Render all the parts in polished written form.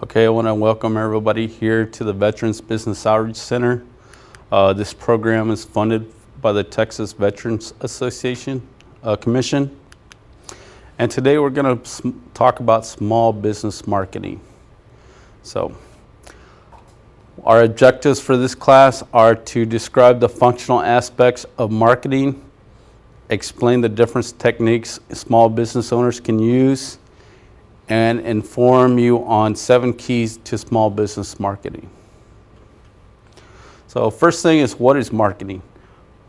Okay, I want to welcome everybody here to the Veterans Business Outreach Center. This program is funded by the Texas Veterans Association Commission. And today we're going to talk about small business marketing. So, our objectives for this class are to describe the functional aspects of marketing, explain the different techniques small business owners can use, and inform you on 7 keys to small business marketing. So first thing is, what is marketing?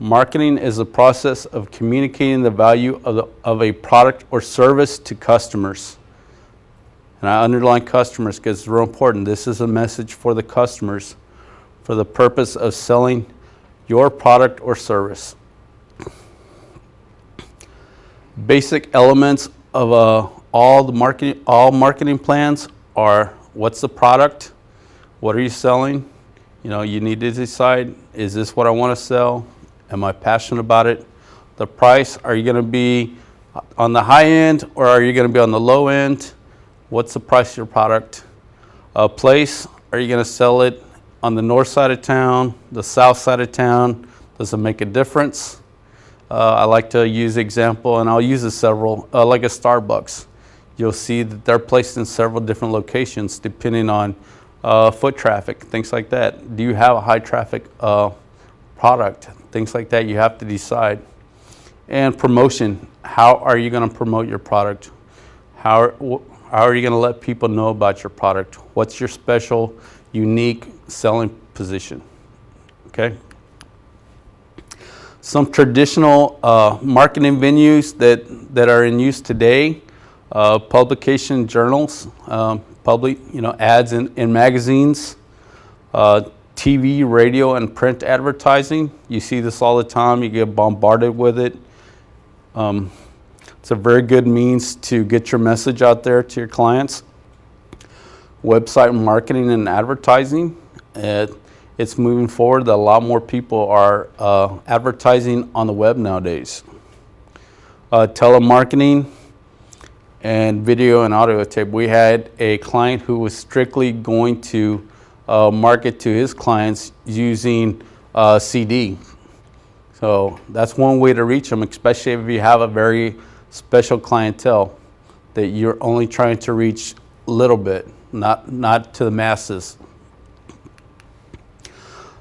Marketing is the process of communicating the value of a product or service to customers. And I underline customers because it's real important. This is a message for the customers for the purpose of selling your product or service. Basic elements of all marketing plans are: what's the product? What are you selling? You need to decide, is this what I want to sell? Am I passionate about it? The price, are you going to be on the high end or are you going to be on the low end? What's the price of your product? Place, are you going to sell it on the north side of town, the south side of town? Does it make a difference? I like to use example, and I'll use several, like a Starbucks. You'll see that they're placed in several different locations depending on foot traffic, things like that. Do you have a high traffic product? Things like that you have to decide. And promotion, how are you going to promote your product? How are you going to let people know about your product? What's your special, unique selling position? Okay. Some traditional marketing venues that are in use today: publication journals, ads in magazines, TV, radio, and print advertising. You see this all the time. You get bombarded with it. It's a very good means to get your message out there to your clients. Website marketing and advertising. It's moving forward. A lot more people are advertising on the web nowadays. Telemarketing and video and audio tape. We had a client who was strictly going to market to his clients using CD. So that's one way to reach them, especially if you have a very special clientele that you're only trying to reach a little bit, not to the masses.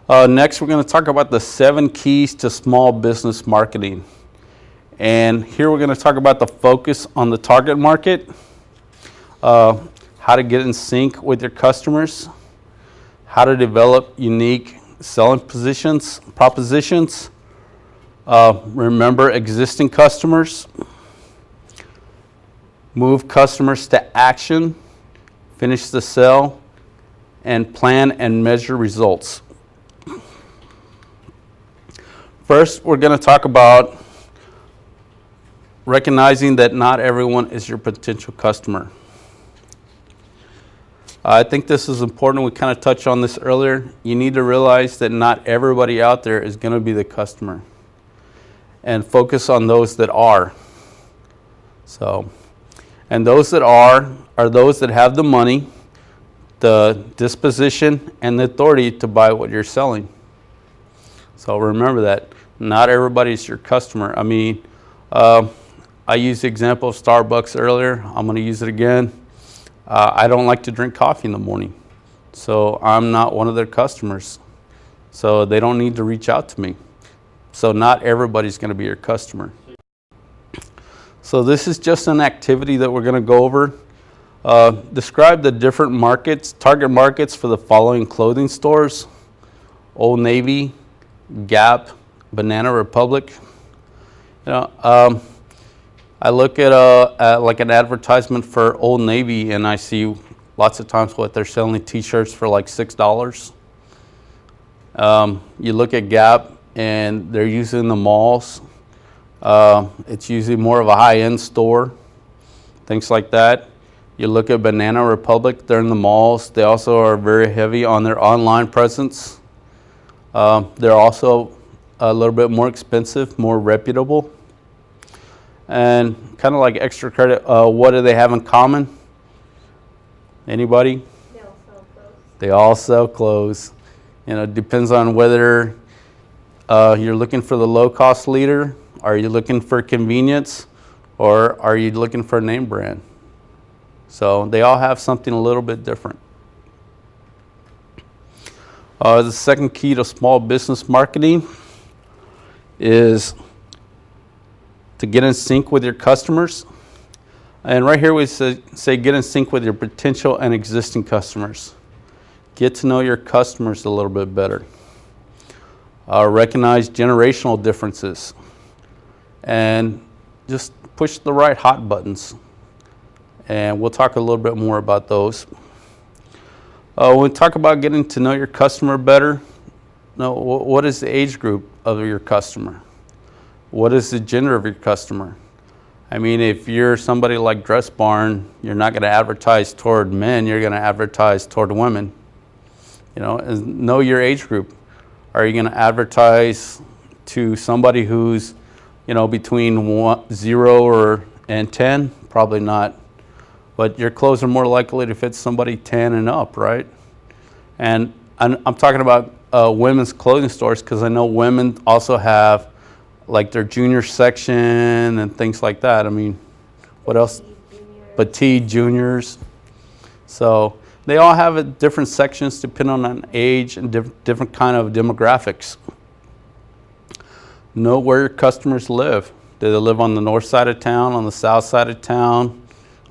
Next, we're going to talk about the 7 keys to small business marketing. And here we're going to talk about the focus on the target market, how to get in sync with your customers, how to develop unique selling propositions, remember existing customers, move customers to action, finish the sale, and plan and measure results. First, we're going to talk about recognizing that not everyone is your potential customer. I think this is important. We kind of touched on this earlier. You need to realize that not everybody out there is going to be the customer, and focus on those that are. And those that are those that have the money, the disposition, and the authority to buy what you're selling. So remember that not everybody's your customer. I mean, I used the example of Starbucks earlier. I'm going to use it again. I don't like to drink coffee in the morning, so I'm not one of their customers. So they don't need to reach out to me. So not everybody's going to be your customer. So this is just an activity that we're going to go over. Describe the different markets, target markets for the following clothing stores: Old Navy, Gap, Banana Republic. I look at like an advertisement for Old Navy, and I see lots of times what they're selling T-shirts for like $6. You look at Gap, and they're using the malls. It's usually more of a high-end store, things like that. You look at Banana Republic, they're in the malls. They also are very heavy on their online presence. They're also a little bit more expensive, more reputable. And kind of like extra credit, what do they have in common? Anybody? No. They all sell clothes. You know, it depends on whether you're looking for the low-cost leader, are you looking for convenience, or are you looking for a name brand? So they all have something a little bit different. The second key to small business marketing is to get in sync with your customers. And right here we say get in sync with your potential and existing customers. Get to know your customers a little bit better. Recognize generational differences. And just push the right hot buttons. And we'll talk a little bit more about those. When we talk about getting to know your customer better, what is the age group of your customer? What is the gender of your customer? I mean, if you're somebody like Dress Barn, you're not going to advertise toward men, you're going to advertise toward women. You know your age group. Are you going to advertise to somebody who's, you know, between 0 and 10? Probably not. But your clothes are more likely to fit somebody 10 and up, right? And I'm talking about women's clothing stores because I know women also have like their junior section and things like that. I mean, what else? Petite juniors. So they all have different sections depending on age and different kind of demographics. Know where your customers live. Do they live on the north side of town, on the south side of town,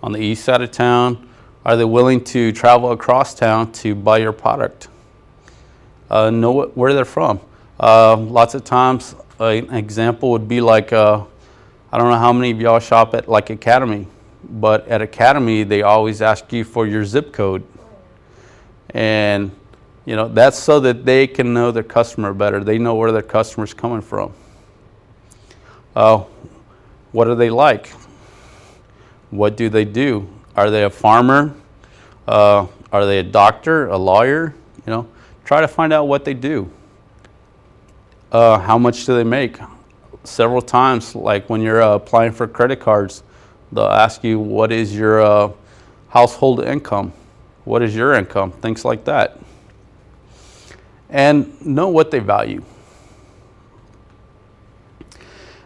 on the east side of town? Are they willing to travel across town to buy your product? Know where they're from. Lots of times, an example would be like, I don't know how many of y'all shop at like Academy, but at Academy, they always ask you for your zip code. And, you know, that's so that they can know their customer better. They know where their customer's coming from. What are they like? What do they do? Are they a farmer? Are they a doctor, a lawyer? You know, try to find out what they do. How much do they make? Several times, like when you're applying for credit cards, they'll ask you, what is your household income? What is your income? Things like that. And know what they value.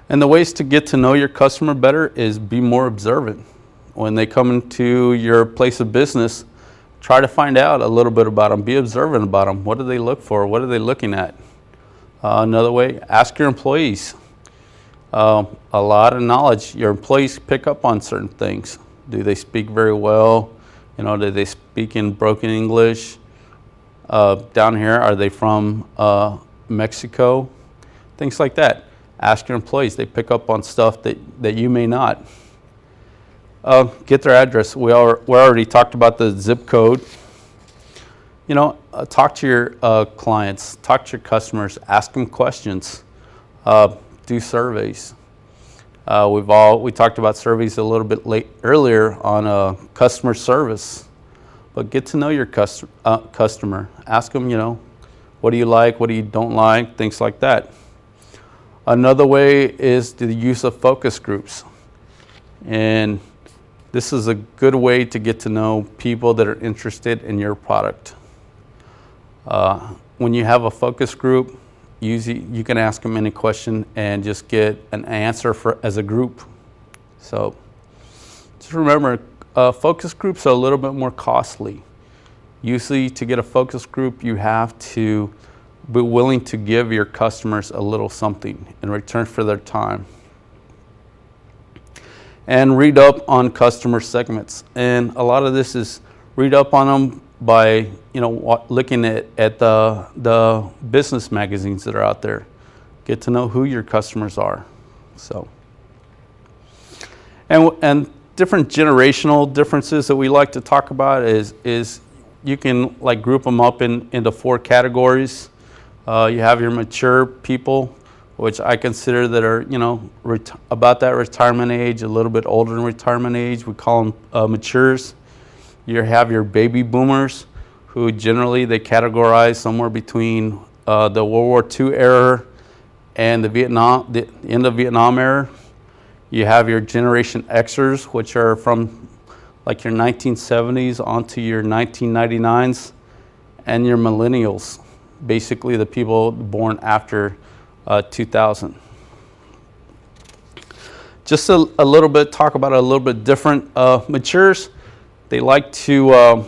And the ways to get to know your customer better is be more observant. When they come into your place of business, try to find out a little bit about them. Be observant about them. What do they look for? What are they looking at? Another way, ask your employees. A lot of knowledge. Your employees pick up on certain things. Do they speak very well? You know, do they speak in broken English? Down here, are they from Mexico? Things like that. Ask your employees. They pick up on stuff that you may not. Get their address. We already talked about the zip code. You know, talk to your clients, talk to your customers, ask them questions, do surveys. We talked about surveys a little bit earlier on customer service, but get to know your customer. Ask them, you know, what do you like, what do you don't like, things like that. Another way is the use of focus groups. And this is a good way to get to know people that are interested in your product. When you have a focus group, you can ask them any question and just get an answer as a group. So just remember, focus groups are a little bit more costly. Usually to get a focus group, you have to be willing to give your customers a little something in return for their time. And read up on customer segments. And a lot of this is read up on them by, you know, looking at the business magazines that are out there. Get to know who your customers are. So, and different generational differences that we like to talk about is you can like group them up into 4 categories. You have your mature people, which I consider that are, you know, about that retirement age, a little bit older than retirement age. We call them matures. You have your baby boomers, who generally they categorize somewhere between the World War II era and the end of Vietnam era. You have your Generation Xers, which are from like your 1970s onto your 1999s. and your millennials, basically the people born after 2000. Just a little bit, talk about a little bit different. Matures, they like to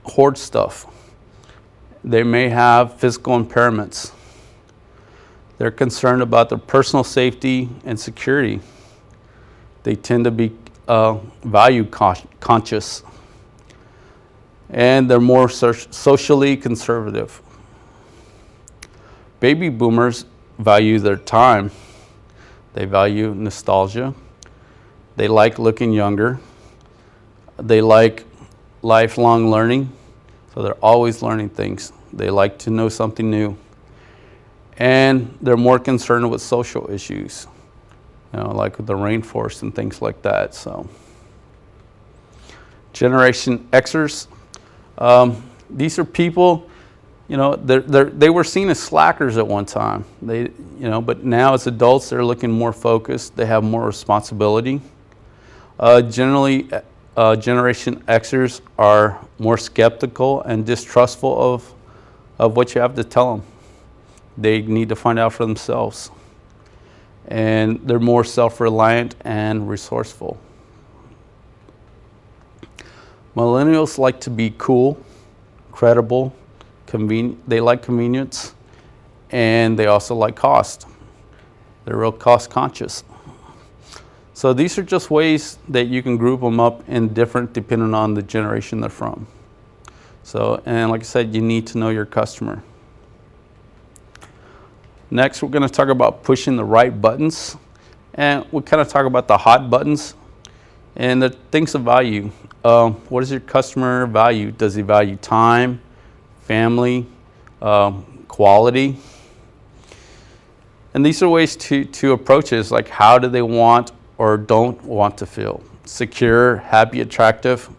hoard stuff. They may have physical impairments. They're concerned about their personal safety and security. They tend to be value conscious. And they're more socially conservative. Baby boomers value their time. They value nostalgia. They like looking younger. They like lifelong learning. So they're always learning things. They like to know something new. And they're more concerned with social issues, like with the rainforest and things like that. So, Generation Xers, these are people, they were seen as slackers at one time. But now as adults, they're looking more focused. They have more responsibility. Generally, Generation Xers are more skeptical and distrustful of what you have to tell them. They need to find out for themselves. And they're more self-reliant and resourceful. Millennials like to be cool, credible, convenient. They like convenience, and they also like cost. They're real cost conscious. So these are just ways that you can group them up in different depending on the generation they're from. So, and like I said, you need to know your customer. Next, we're going to talk about pushing the right buttons. And we'll kind of talk about the hot buttons and the things of value. What does your customer value? Does he value time, family, quality? And these are ways to approach it. Like, how do they want or don't want to feel? Secure, happy, attractive.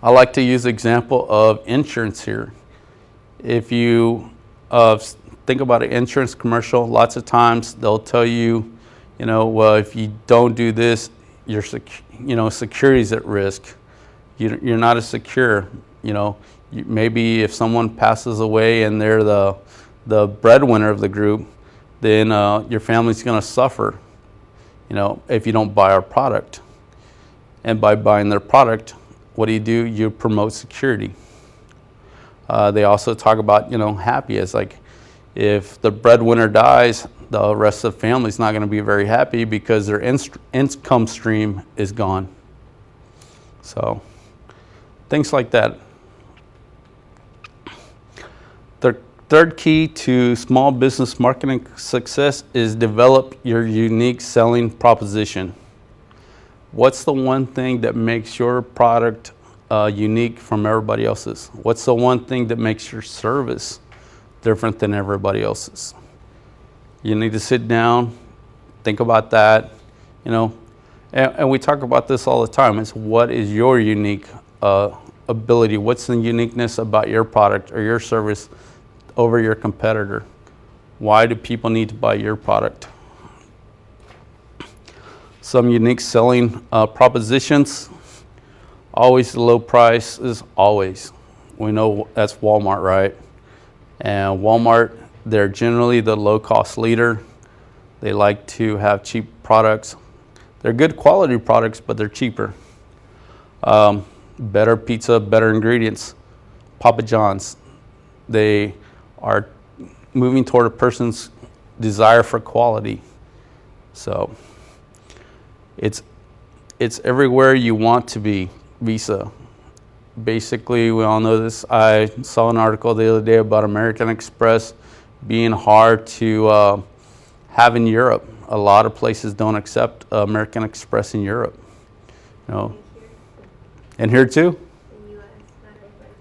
I like to use the example of insurance here. If you think about an insurance commercial, lots of times they'll tell you, well, if you don't do this, your security's at risk. You're not as secure. Maybe if someone passes away and they're the breadwinner of the group, then your family's going to suffer, if you don't buy our product. And by buying their product, what do? You promote security. They also talk about, happy as like, if the breadwinner dies, the rest of the family is not going to be very happy because their income stream is gone. So, things like that. The third key to small business marketing success is develop your unique selling proposition. What's the one thing that makes your product unique from everybody else's? What's the one thing that makes your service different than everybody else's? You need to sit down, think about that, and we talk about this all the time. It's what is your unique ability? What's the uniqueness about your product or your service over your competitor? Why do people need to buy your product? Some unique selling propositions. Always the low price is always. We know that's Walmart, right? And Walmart, they're generally the low-cost leader. They like to have cheap products. They're good quality products, but they're cheaper. Better pizza, better ingredients. Papa John's, they are moving toward a person's desire for quality. So it's everywhere you want to be. Visa. Basically, we all know this. I saw an article the other day about American Express being hard to have in Europe. A lot of places don't accept American Express in Europe. And here too? In the US, not everybody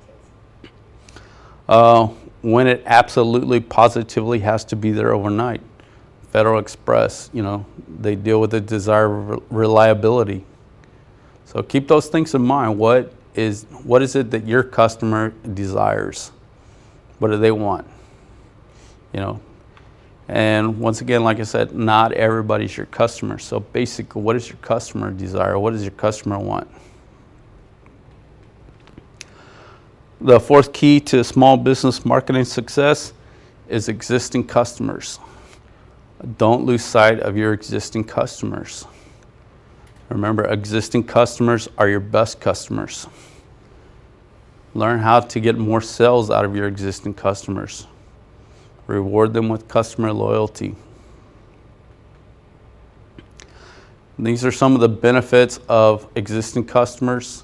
takes. When it absolutely positively has to be there overnight. Federal Express, they deal with the desire of reliability. So keep those things in mind. What is it that your customer desires? What do they want? And once again, like I said, not everybody's your customer. So basically, what does your customer desire? What does your customer want? The fourth key to small business marketing success is existing customers. Don't lose sight of your existing customers. Remember, existing customers are your best customers. Learn how to get more sales out of your existing customers. Reward them with customer loyalty. These are some of the benefits of existing customers,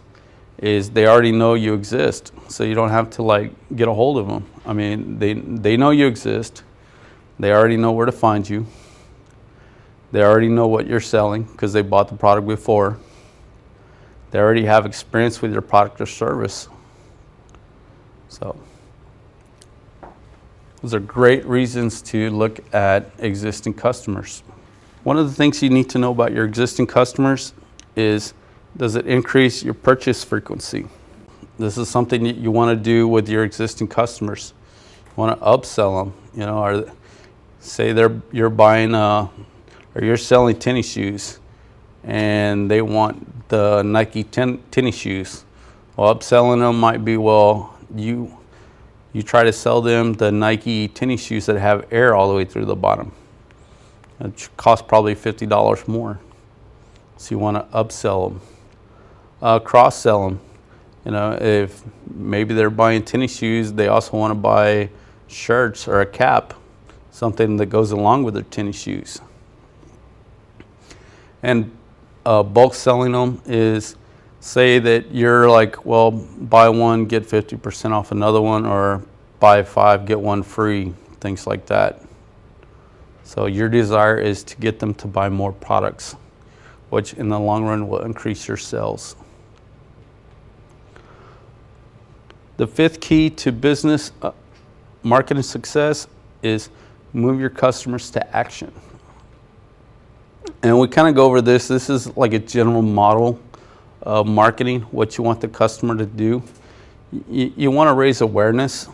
is they already know you exist, so you don't have to like get a hold of them. I mean, they know you exist. They already know where to find you. They already know what you're selling because they bought the product before. They already have experience with your product or service. So those are great reasons to look at existing customers. One of the things you need to know about your existing customers is, does it increase your purchase frequency? This is something that you want to do with your existing customers. You want to upsell them, you know, or say you're buying or you're selling tennis shoes and they want the Nike tennis shoes. Well, upselling them might be, well, you try to sell them the Nike tennis shoes that have air all the way through the bottom. It costs probably $50 more. So you want to upsell them. Cross-sell them. You know, if maybe they're buying tennis shoes, they also want to buy shirts or a cap, something that goes along with their tennis shoes. And bulk selling them is, say that you're like, well, buy one, get 50% off another one, or buy 5, get 1 free, things like that. So your desire is to get them to buy more products, which in the long run will increase your sales. The fifth key to business marketing success is move your customers to action. And we kind of go over this. This is like a general model of marketing, what you want the customer to do. You want to raise awareness.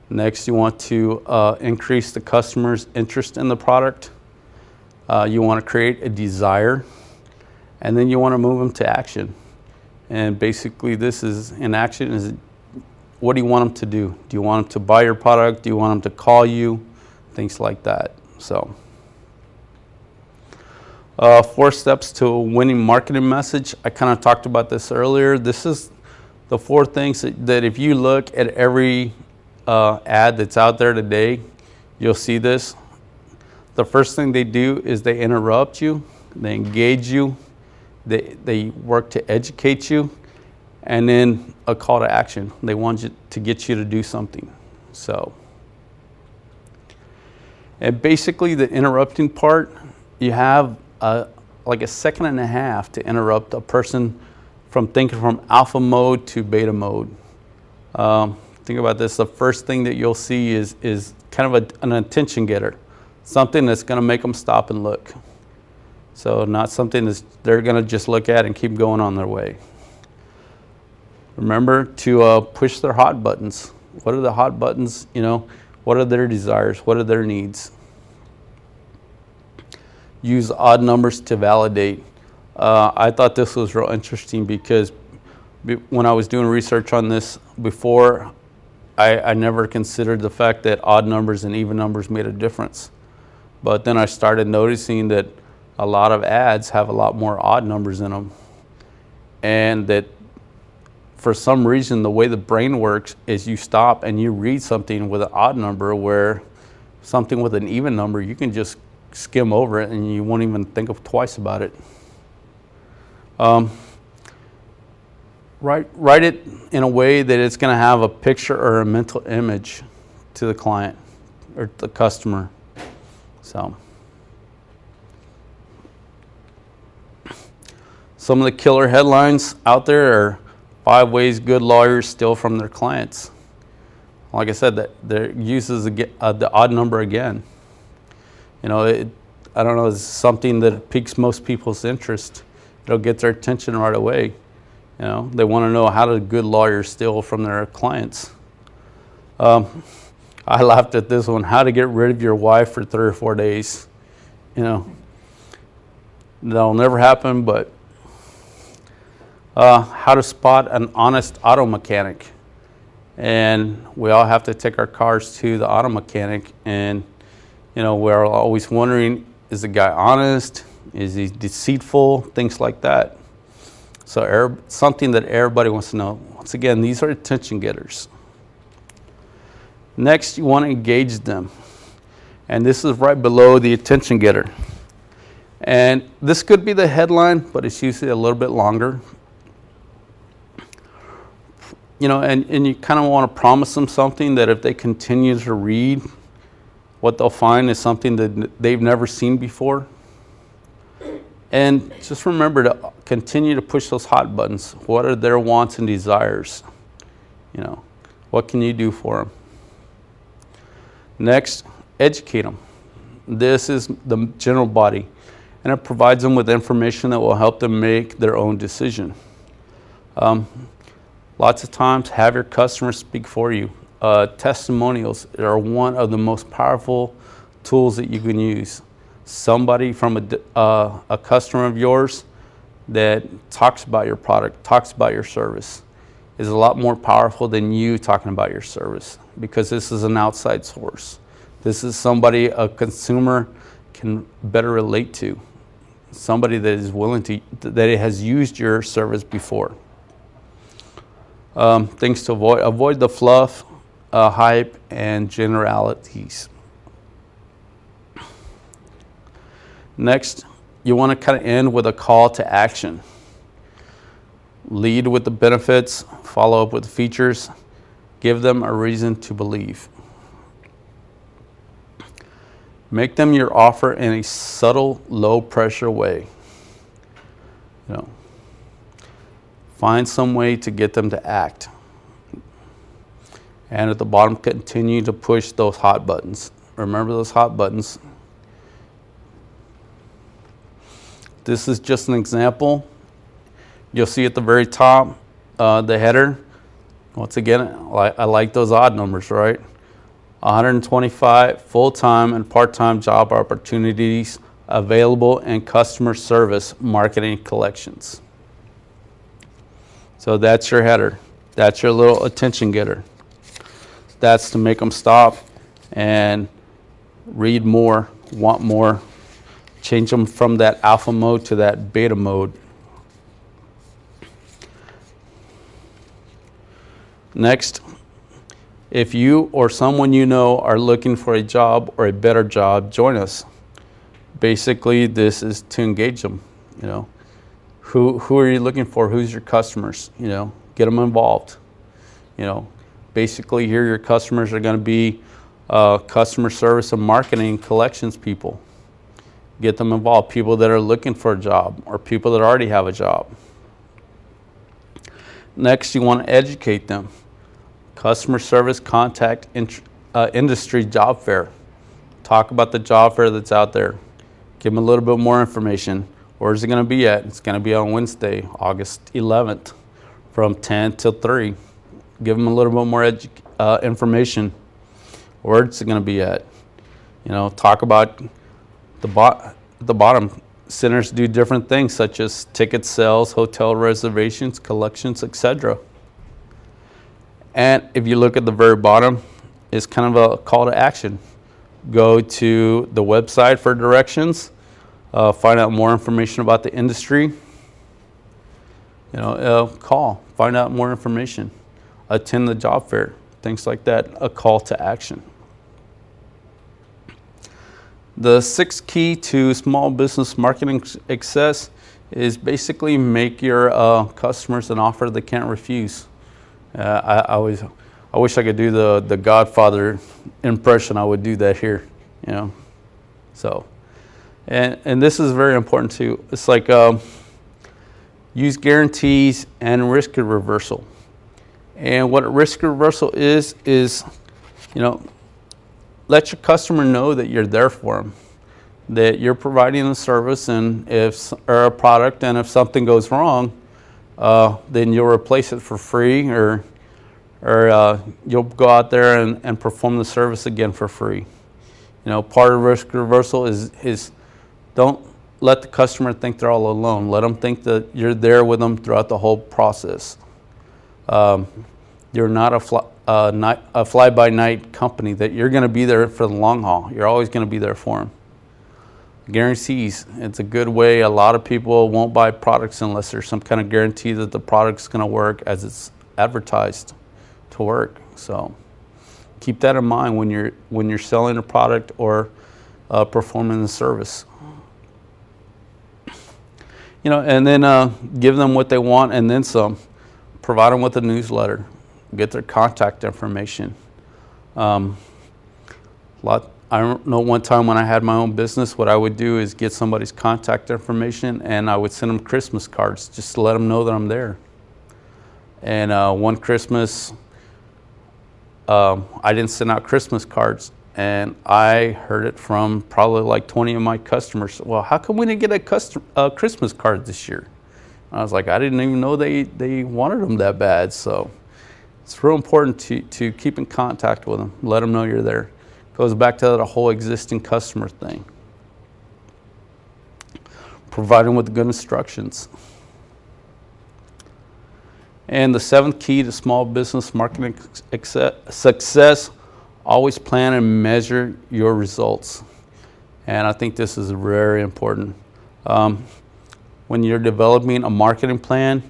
Next, you want to increase the customer's interest in the product. You want to create a desire. And then you want to move them to action. And basically this is in action is, what do you want them to do? Do you want them to buy your product? Do you want them to call you? Things like that. So 4 steps to a winning marketing message. I kind of talked about this earlier. This is the 4 things that if you look at every ad that's out there today, you'll see this. The first thing they do is they interrupt you, they engage you, they work to educate you, and then a call to action. They want you to get you to do something. So, and basically the interrupting part, you have like a 1.5 seconds to interrupt a person from thinking from alpha mode to beta mode. Think about this. The first thing that you'll see is kind of an attention getter, something that's going to make them stop and look. So not something that they're going to just look at and keep going on their way. Remember to push their hot buttons. What are the hot buttons? You know, what are their desires? What are their needs? Use odd numbers to validate. I thought this was real interesting because when I was doing research on this before, I never considered the fact that odd numbers and even numbers made a difference. But then I started noticing that a lot of ads have a lot more odd numbers in them. And that for some reason, the way the brain works is you stop and you read something with an odd number, where something with an even number, you can just skim over it and you won't even think of twice about it. Write it in a way that it's going to have a picture or a mental image to the client or the customer. So, some of the killer headlines out there are 5 ways good lawyers steal from their clients. Like I said, that uses the odd number again. You know, I don't know, it's something that piques most people's interest. It'll get their attention right away. You know, they want to know, how do good lawyers steal from their clients? I laughed at this one. How to get rid of your wife for 3 or 4 days. You know, that'll never happen, but how to spot an honest auto mechanic. And we all have to take our cars to the auto mechanic, and we're always wondering, is the guy honest? Is he deceitful? Things like that. So something that everybody wants to know. Once again, these are attention getters. Next, you want to engage them. And this is right below the attention getter. And this could be the headline, but it's usually a little bit longer. And you kind of want to promise them something that if they continue to read, what they'll find is something that they've never seen before. And just remember to continue to push those hot buttons. What are their wants and desires? What can you do for them? Next, educate them. This is the general body, and it provides them with information that will help them make their own decision. Lots of times, have your customers speak for you. Testimonials are one of the most powerful tools that you can use. Somebody from a customer of yours that talks about your product, talks about your service, is a lot more powerful than you talking about your service, because this is an outside source. This is somebody a consumer can better relate to, somebody that is willing to, that has used your service before. Things to avoid the fluff, hype, and generalities. Next, you want to kind of end with a call to action. Lead with the benefits, follow up with the features, give them a reason to believe. Make them your offer in a subtle, low-pressure way. Find some way to get them to act. And at the bottom, continue to push those hot buttons. Remember those hot buttons. This is just an example. You'll see at the very top, the header. Once again, I like those odd numbers, right? 125 full-time and part-time job opportunities available in customer service, marketing, collections. So that's your header. That's your little attention getter. That's to make them stop and read more, want more, change them from that alpha mode to that beta mode. Next, if you or someone you know are looking for a job or a better job, join us. Basically, this is to engage them. Who are you looking for? Who's your customers? Get them involved. Basically, here your customers are going to be customer service and marketing collections people. Get them involved. People that are looking for a job or people that already have a job. Next, you want to educate them. Customer service contact industry job fair. Talk about the job fair that's out there. Give them a little bit more information. Where is it going to be at? It's going to be on Wednesday, August 11th from 10 till 3. Give them a little bit more information. Where it's going to be at. Talk about the bottom. Centers do different things such as ticket sales, hotel reservations, collections, etc. And if you look at the very bottom, it's kind of a call to action. Go to the website for directions, find out more information about the industry. Call, find out more information, attend the job fair, things like that, a call to action. The sixth key to small business marketing success is basically make your customers an offer they can't refuse. I wish I could do the Godfather impression. I would do that here, So, and this is very important too. It's like use guarantees and risk reversal. And what a risk reversal is let your customer know that you're there for them, that you're providing a service or a product, and if something goes wrong, then you'll replace it for free, or you'll go out there and perform the service again for free. Part of risk reversal is don't let the customer think they're all alone. Let them think that you're there with them throughout the whole process. You're not a fly-by-night company, that you're going to be there for the long haul. You're always going to be there for them. Guarantees. It's a good way. A lot of people won't buy products unless there's some kind of guarantee that the product's going to work as it's advertised to work. So keep that in mind when you're selling a product or performing a service. You know, and then give them what they want and then some. Provide them with a newsletter. Get their contact information. I don't know, one time when I had my own business, what I would do is get somebody's contact information and I would send them Christmas cards just to let them know that I'm there. And one Christmas, I didn't send out Christmas cards, and I heard it from probably like 20 of my customers. Well, how come we didn't get a Christmas card this year? And I was like, I didn't even know they wanted them that bad. So it's real important to keep in contact with them. Let them know you're there. Goes back to that whole existing customer thing. Provide them with good instructions. And the 7th key to small business marketing success, always plan and measure your results. And I think this is very important. When you're developing a marketing plan,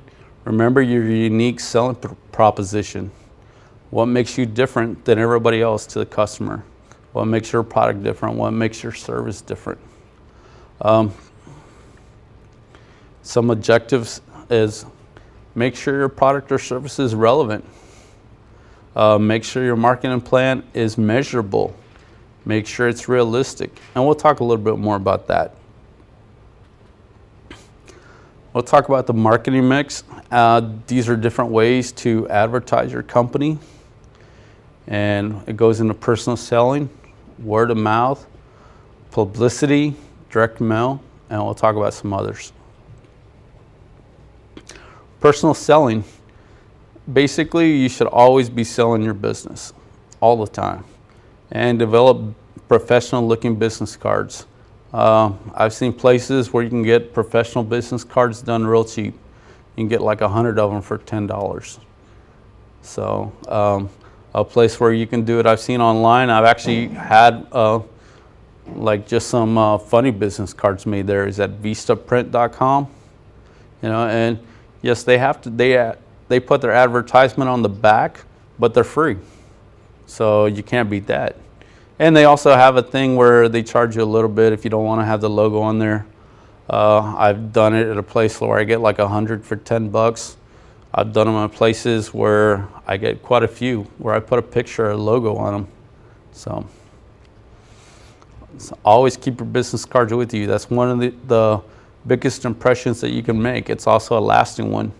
remember your unique selling proposition. What makes you different than everybody else to the customer? What makes your product different? What makes your service different? Some objectives is make sure your product or service is relevant. Make sure your marketing plan is measurable. Make sure it's realistic. And we'll talk a little bit more about that. We'll talk about the marketing mix. These are different ways to advertise your company. And it goes into personal selling, word of mouth, publicity, direct mail, and we'll talk about some others. Personal selling. Basically, you should always be selling your business all the time, and develop professional looking business cards. I've seen places where you can get professional business cards done real cheap. You can get like 100 of them for $10. So a place where you can do it, I've seen online. I've actually had like just some funny business cards made there. Is at vistaprint.com. You know, and yes, they have to. They put their advertisement on the back, but they're free, so you can't beat that. And they also have a thing where they charge you a little bit if you don't want to have the logo on there. I've done it at a place where I get like 100 for $10. I've done them in places where I get quite a few, where I put a picture or a logo on them. So always keep your business cards with you. That's one of the biggest impressions that you can make. It's also a lasting one.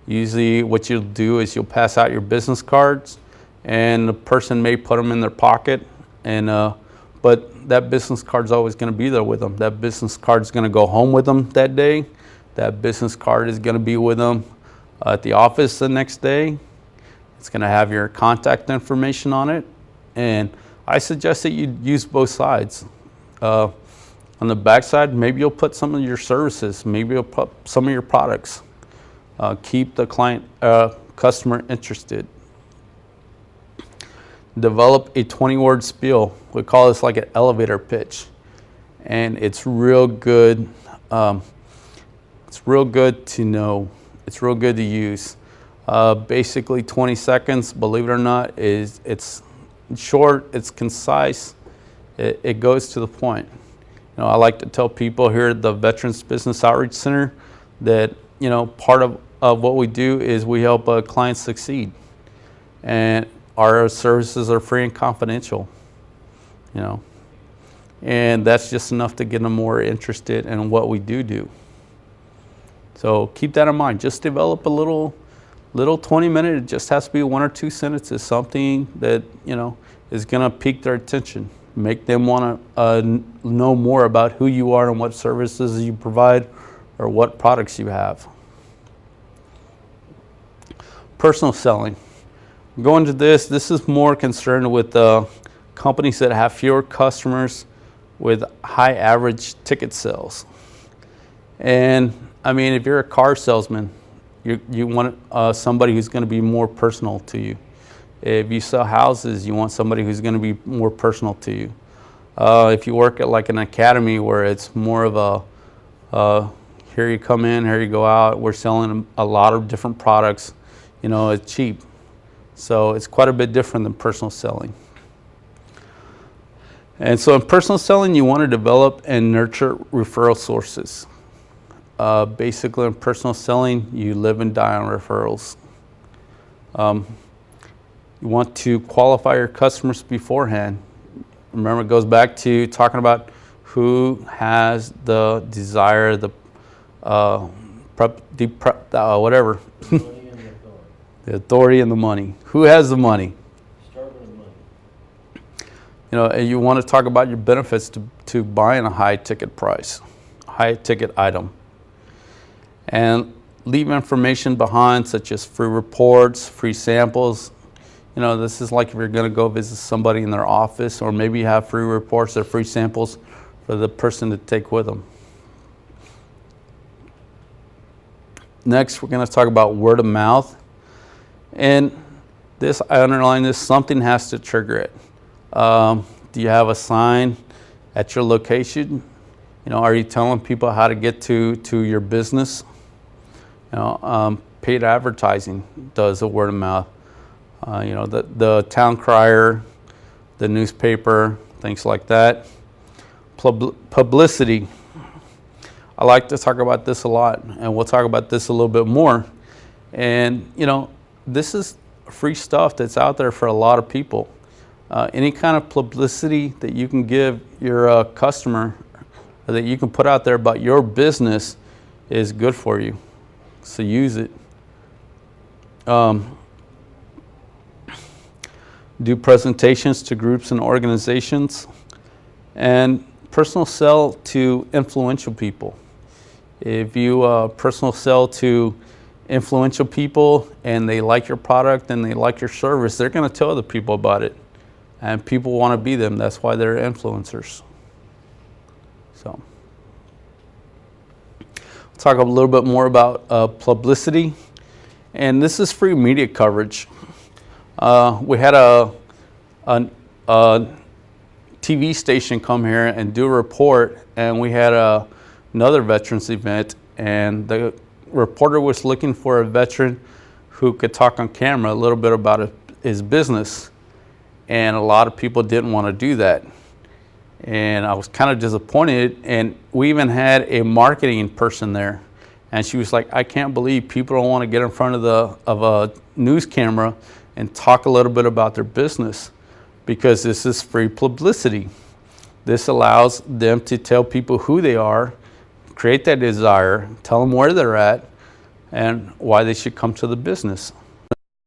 Usually what you'll do is you'll pass out your business cards, and the person may put them in their pocket, and but that business card's always going to be there with them. That business card's going to go home with them that day. That business card is going to be with them at the office the next day. It's going to have your contact information on it, and I suggest that you use both sides. On the back side, maybe you'll put some of your services, maybe you'll put some of your products. Keep the customer interested. Develop a 20-word spiel. We call this like an elevator pitch, and it's real good. It's real good to know. It's real good to use. Basically, 20 seconds. Believe it or not, it's short. It's concise. It goes to the point. You know, I like to tell people here at the Veterans Business Outreach Center that, you know, part of what we do is we help clients succeed, and our services are free and confidential, you know, and that's just enough to get them more interested in what we do. So keep that in mind. Just develop a little 20-minute. It just has to be 1 or 2 sentences, something that, you know, is going to pique their attention, make them want to know more about who you are and what services you provide or what products you have. Personal selling. Going to this is more concerned with companies that have fewer customers with high average ticket sales. And I mean, if you're a car salesman, you want somebody who's going to be more personal to you. If you sell houses, you want somebody who's going to be more personal to you. If you work at like an academy where it's more of a here you come in, here you go out, we're selling a lot of different products, you know, it's cheap. So it's quite a bit different than personal selling. And so in personal selling, you want to develop and nurture referral sources. Basically in personal selling, you live and die on referrals. You want to qualify your customers beforehand. Remember, it goes back to talking about who has the desire, the whatever. The money and the authority. The authority and the money. Who has the money? Start with the money. You know, and you want to talk about your benefits to buying a high ticket price, high ticket item. And leave information behind, such as free reports, free samples. You know, this is like if you're going to go visit somebody in their office, or maybe you have free reports or free samples for the person to take with them. Next, we're going to talk about word of mouth. And this, I underline this, something has to trigger it. Do you have a sign at your location? You know, are you telling people how to get to your business? You know, paid advertising does a word of mouth. You know, the town crier, the newspaper, things like that. Publicity. I like to talk about this a lot, and we'll talk about this a little bit more. And, you know, this is free stuff that's out there for a lot of people. Any kind of publicity that you can give your customer, or that you can put out there about your business, is good for you. So use it. Do presentations to groups and organizations, and personal sell to influential people. If you personal sell to influential people and they like your product and they like your service, they're going to tell other people about it, and people want to be them. That's why they're influencers. So we'll talk a little bit more about publicity, and this is free media coverage. We had a TV station come here and do a report, and we had another veterans event, and the reporter was looking for a veteran who could talk on camera a little bit about his business, and a lot of people didn't want to do that. And I was kind of disappointed, and we even had a marketing person there, and she was like, I can't believe people don't want to get in front of a news camera and talk a little bit about their business, because this is free publicity. This allows them to tell people who they are, create that desire, tell them where they're at, and why they should come to the business.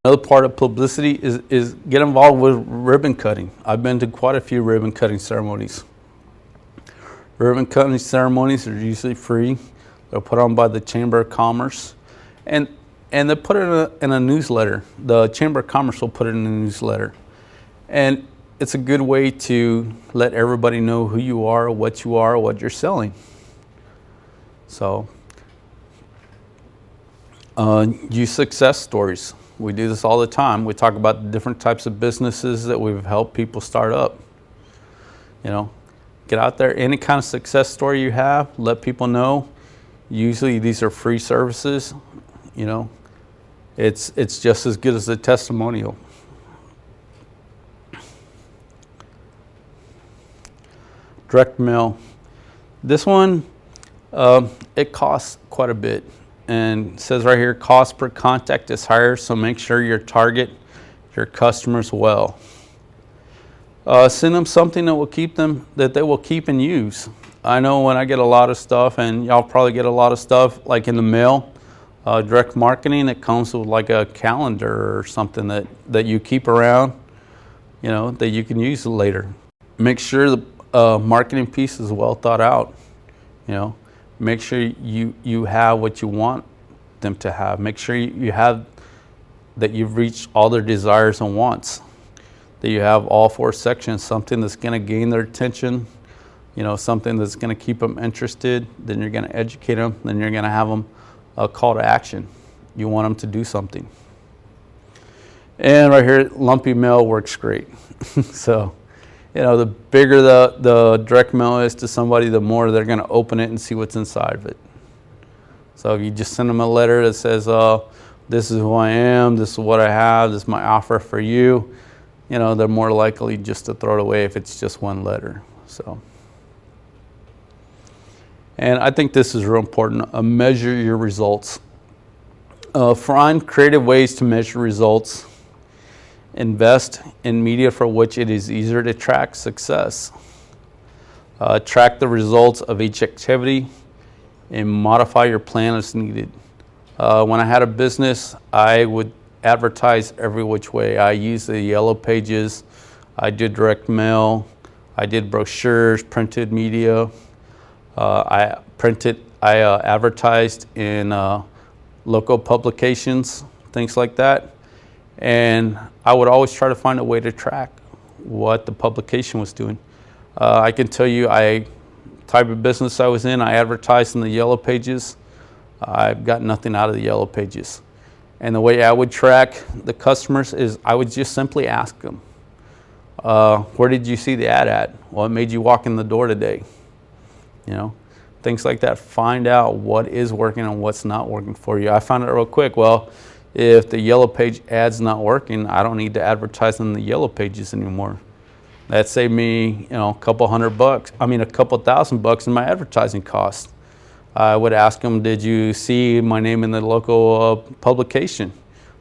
Another part of publicity is get involved with ribbon cutting. I've been to quite a few ribbon cutting ceremonies. Ribbon cutting ceremonies are usually free. They're put on by the Chamber of Commerce, and they put it in a newsletter. The Chamber of Commerce will put it in a newsletter. And it's a good way to let everybody know who you are, what you're selling. So, use success stories. We do this all the time. We talk about the different types of businesses that we've helped people start up. You know, get out there, any kind of success story you have, let people know. Usually these are free services, you know. It's just as good as a testimonial. Direct mail. This one, it costs quite a bit, and it says right here, cost per contact is higher, so make sure you target your customers well. Send them something that they will keep and use. I know when I get a lot of stuff, and y'all probably get a lot of stuff like in the mail, direct marketing, it comes with like a calendar or something that you keep around, you know, that you can use later. Make sure the marketing piece is well thought out, you know. Make sure you have what you want them to have. Make sure you have that you've reached all their desires and wants, that you have all 4 sections, something that's going to gain their attention, you know, something that's going to keep them interested, then you're going to educate them, then you're going to have them a call to action. You want them to do something. And right here, lumpy mail works great. So, the bigger the direct mail is to somebody, the more they're going to open it and see what's inside of it. So if you just send them a letter that says, this is who I am, this is what I have, this is my offer for you, they're more likely just to throw it away if it's just one letter. So, and I think this is real important, measure your results. Find creative ways to measure results. Invest in media for which it is easier to track success. Track the results of each activity and modify your plan as needed. When I had a business, I would advertise every which way. I used the yellow pages, I did direct mail, I did brochures, printed media. I advertised in local publications, things like that. And I would always try to find a way to track what the publication was doing. I can tell you, type of business I was in, I advertised in the yellow pages. I've got nothing out of the yellow pages. And the way I would track the customers is I would just simply ask them, where did you see the ad at? Well, it made you walk in the door today. Things like that. Find out what is working and what's not working for you. I found it real quick. Well, if the yellow page ad's not working, I don't need to advertise in the yellow pages anymore. That saved me, a couple $1,000 in my advertising costs. I would ask them, did you see my name in the local publication?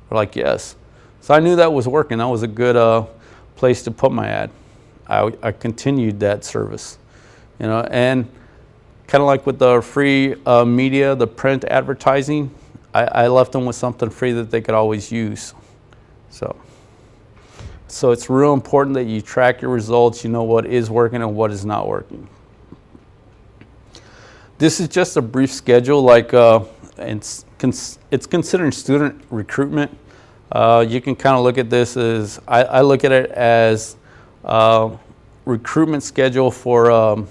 They're like, yes. So I knew that was working. That was a good place to put my ad. I continued that service, and kind of like with the free media, the print advertising, I left them with something free that they could always use. So it's real important that you track your results, what is working and what is not working. This is just a brief schedule, it's considered student recruitment. You can kind of look at this as, I look at it as recruitment schedule for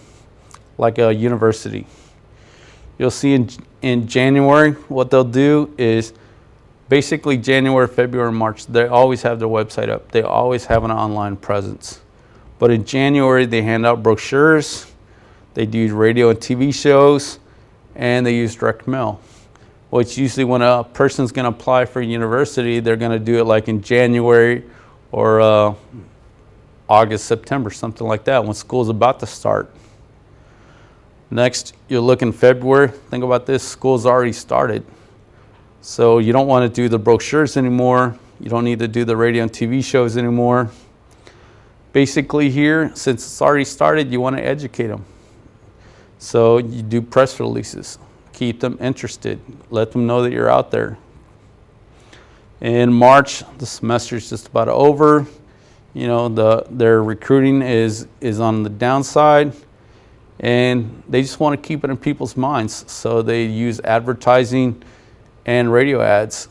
like a university. You'll see in January, what they'll do is basically January, February, March, they always have their website up. They always have an online presence. But in January, they hand out brochures, they do radio and TV shows, and they use direct mail. Which usually when a person's gonna apply for a university, they're gonna do it like in January or August, September, something like that, when school's about to start. Next, you'll look in February. Think about this, school's already started. So you don't want to do the brochures anymore. You don't need to do the radio and TV shows anymore. Basically here, since it's already started, you want to educate them. So you do press releases. Keep them interested. Let them know that you're out there. In March, the semester is just about over. Their recruiting is on the downside. And they just want to keep it in people's minds. So they use advertising and radio ads.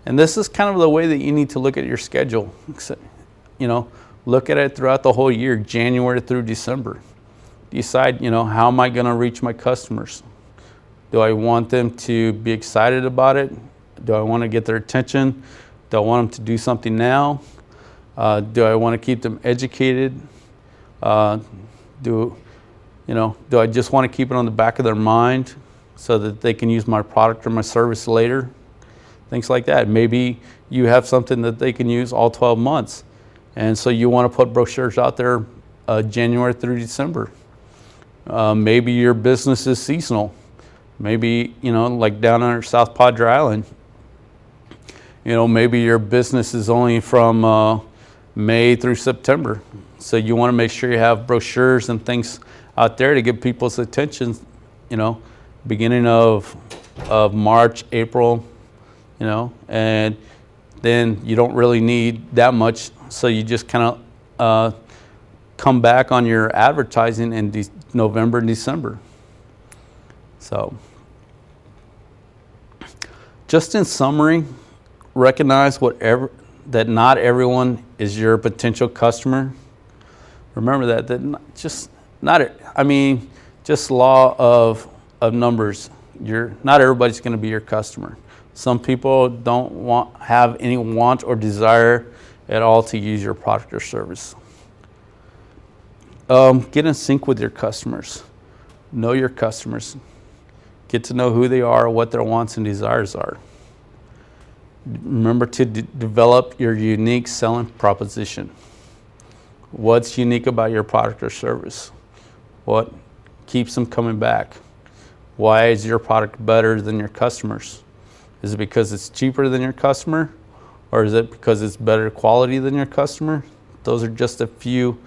And this is kind of the way that you need to look at your schedule. Look at it throughout the whole year, January through December. Decide, how am I going to reach my customers? Do I want them to be excited about it? Do I want to get their attention? Do I want them to do something now? Do I want to keep them educated? Do I just want to keep it on the back of their mind so that they can use my product or my service later? Things like that. Maybe you have something that they can use all 12 months. And so you want to put brochures out there January through December. Maybe your business is seasonal. Maybe, like down on South Padre Island, maybe your business is only from May through September. So you want to make sure you have brochures and things out there to get people's attention, beginning of March, April, and then you don't really need that much. So you just kind of come back on your advertising in November and December. So just in summary, recognize that not everyone is your potential customer. Remember that just law of numbers. Not everybody's going to be your customer. Some people don't have any want or desire at all to use your product or service. Get in sync with your customers. Know your customers. Get to know who they are, what their wants and desires are. Remember to develop your unique selling proposition. What's unique about your product or service? What keeps them coming back? Why is your product better than your customers? Is it because it's cheaper than your customer? Or is it because it's better quality than your customer? Those are just a few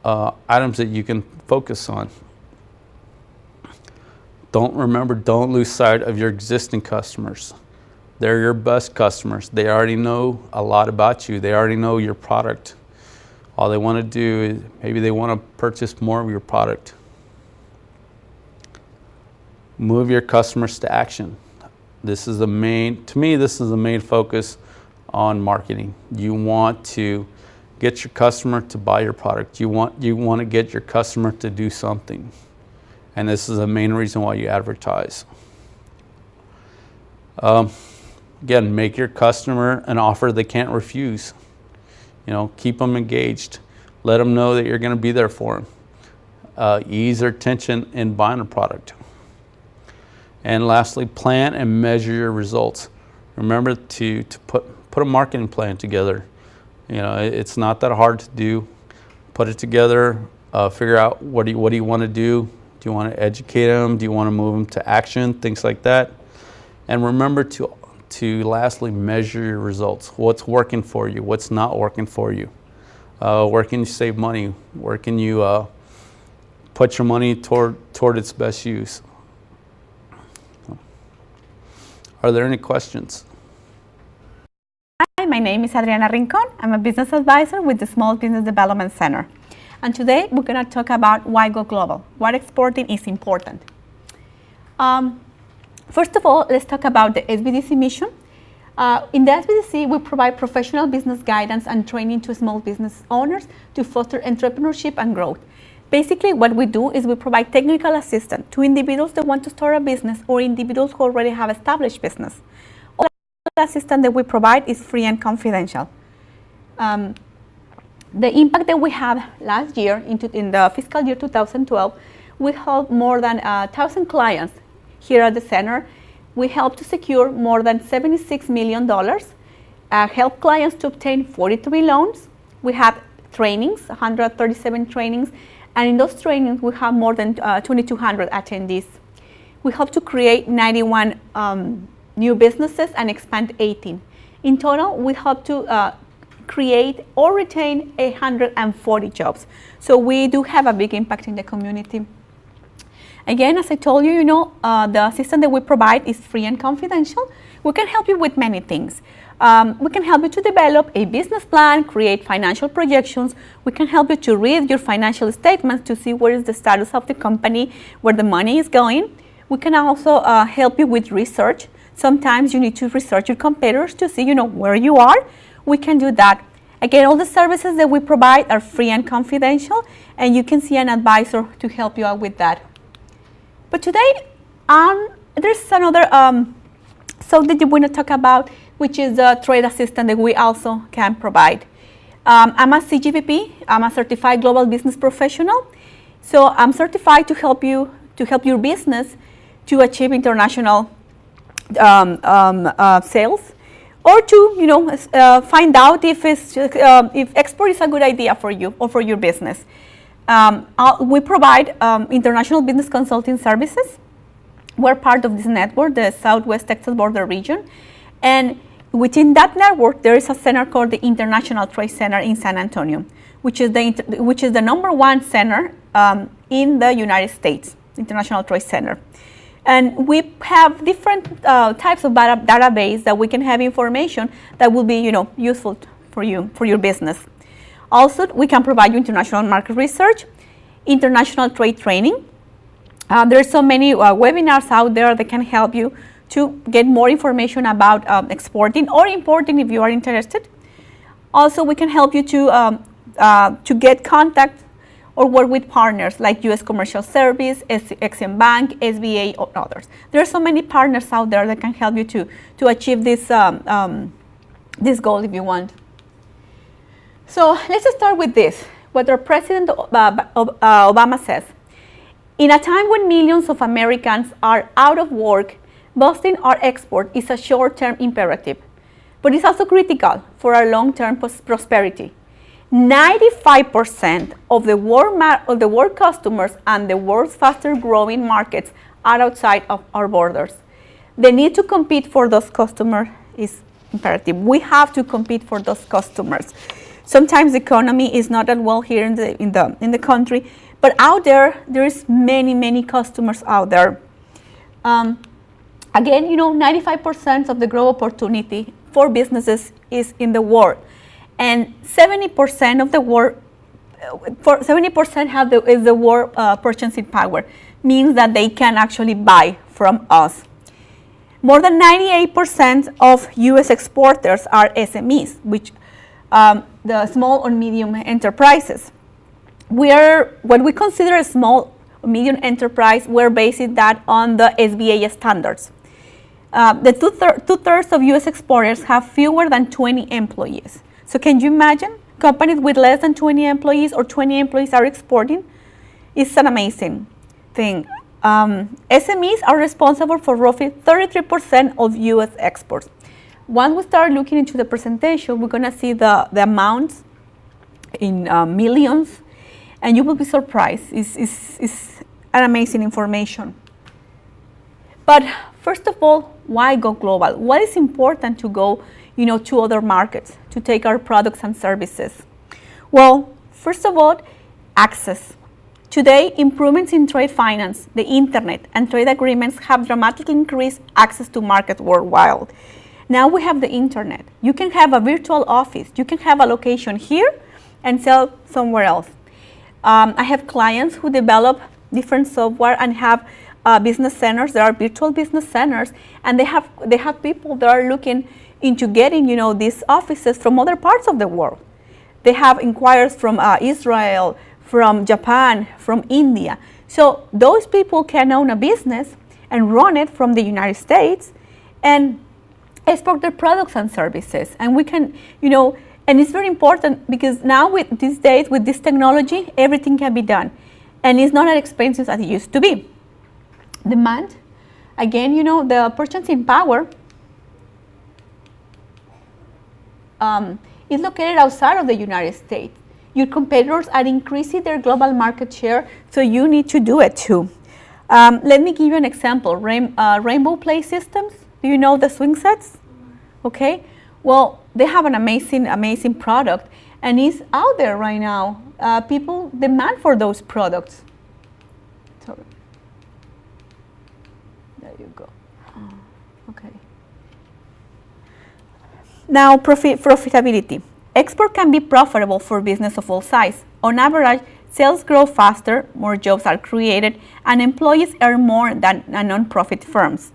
items that you can focus on. Don't lose sight of your existing customers. They're your best customers. They already know a lot about you. They already know your product. All they want to do is maybe they want to purchase more of your product. Move your customers to action. This is the main focus on marketing. You want to get your customer to buy your product. You want to get your customer to do something. And this is the main reason why you advertise. Again, make your customer an offer they can't refuse. Keep them engaged. Let them know that you're going to be there for them. Ease their tension in buying a product. And lastly, plan and measure your results. Remember to put a marketing plan together. It's not that hard to do. Put it together. Figure out what do you want to do. Do you want to educate them? Do you want to move them to action? Things like that. And remember to lastly measure your results. What's working for you? What's not working for you? Where can you save money? Where can you put your money toward its best use? Are there any questions? Hi, my name is Adriana Rincon. I'm a business advisor with the Small Business Development Center. And today we're going to talk about why go global, why exporting is important. First of all, let's talk about the SBDC mission. In the SBDC, we provide professional business guidance and training to small business owners to foster entrepreneurship and growth. Basically, what we do is we provide technical assistance to individuals that want to start a business or individuals who already have established business. All the assistance that we provide is free and confidential. The impact that we had last year in the fiscal year 2012, we helped more than 1,000 clients here at the center. We helped to secure more than $76 million, helped clients to obtain 43 loans. We had trainings, 137 trainings, and in those trainings we have more than 2,200 attendees. We helped to create 91 new businesses and expand 18. In total, we helped to create or retain 140 jobs. So we do have a big impact in the community. Again, as I told you, the assistance that we provide is free and confidential. We can help you with many things. We can help you to develop a business plan, create financial projections. We can help you to read your financial statements to see where is the status of the company, where the money is going. We can also help you with research. Sometimes you need to research your competitors to see, where you are. We can do that. Again, all the services that we provide are free and confidential, and you can see an advisor to help you out with that. But today, there's another subject that we're going to talk about, which is the trade assistant that we also can provide. I'm a CGPP. I'm a certified global business professional. So I'm certified to help your business to achieve international sales, or to find out if export is a good idea for you or for your business. We provide international business consulting services. We're part of this network, the Southwest Texas Border Region, and within that network there is a center called the International Trade Center in San Antonio, which is the #1 center in the United States, International Trade Center. And we have different types of database that we can have information that will be useful for your business. Also, we can provide you international market research, international trade training. There are so many webinars out there that can help you to get more information about exporting or importing if you are interested. Also, we can help you to get contact or work with partners like U.S. Commercial Service, Exim Bank, SBA, or others. There are so many partners out there that can help you to achieve this, this goal if you want. So let's start with this, what our President Obama says. In a time when millions of Americans are out of work, boosting our export is a short-term imperative, but it's also critical for our long-term prosperity. 95% of the world customers and the world's faster-growing markets are outside of our borders. The need to compete for those customers is imperative. We have to compete for those customers. Sometimes the economy is not that well here in the country, but out there is many customers out there. Again, 95% of the growth opportunity for businesses is in the world, and 70% of the world, 70% is the world purchasing power, means that they can actually buy from us. More than 98% of U.S. exporters are SMEs, which the small or medium enterprises. What we consider a small or medium enterprise, we're basing that on the SBA standards. The two-thirds of U.S. exporters have fewer than 20 employees. So can you imagine companies with less than 20 employees or 20 employees are exporting? It's an amazing thing. SMEs are responsible for roughly 33% of U.S. exports. Once we start looking into the presentation, we're going to see the amounts in millions, and you will be surprised. It's an amazing information. But first of all, why go global? What is important to go, to other markets to take our products and services? Well, first of all, access. Today, improvements in trade finance, the internet, and trade agreements have dramatically increased access to markets worldwide. Now we have the internet. You can have a virtual office. You can have a location here and sell somewhere else. I have clients who develop different software and have business centers. There are virtual business centers, and they have people that are looking into getting these offices from other parts of the world. They have inquiries from Israel, from Japan, from India. So those people can own a business and run it from the United States and export their products and services. And we can, and it's very important because now with these days, with this technology, everything can be done. And it's not as expensive as it used to be. Demand, again, the purchasing power is located outside of the United States. Your competitors are increasing their global market share, so you need to do it too. Let me give you an example. Rainbow Play Systems, do you know the swing sets? Okay, well, they have an amazing product, and it's out there right now. People demand for those products. Sorry. There you go. Okay. Now, profitability. Export can be profitable for business of all sizes. On average, sales grow faster, more jobs are created, and employees earn more than non-profit firms.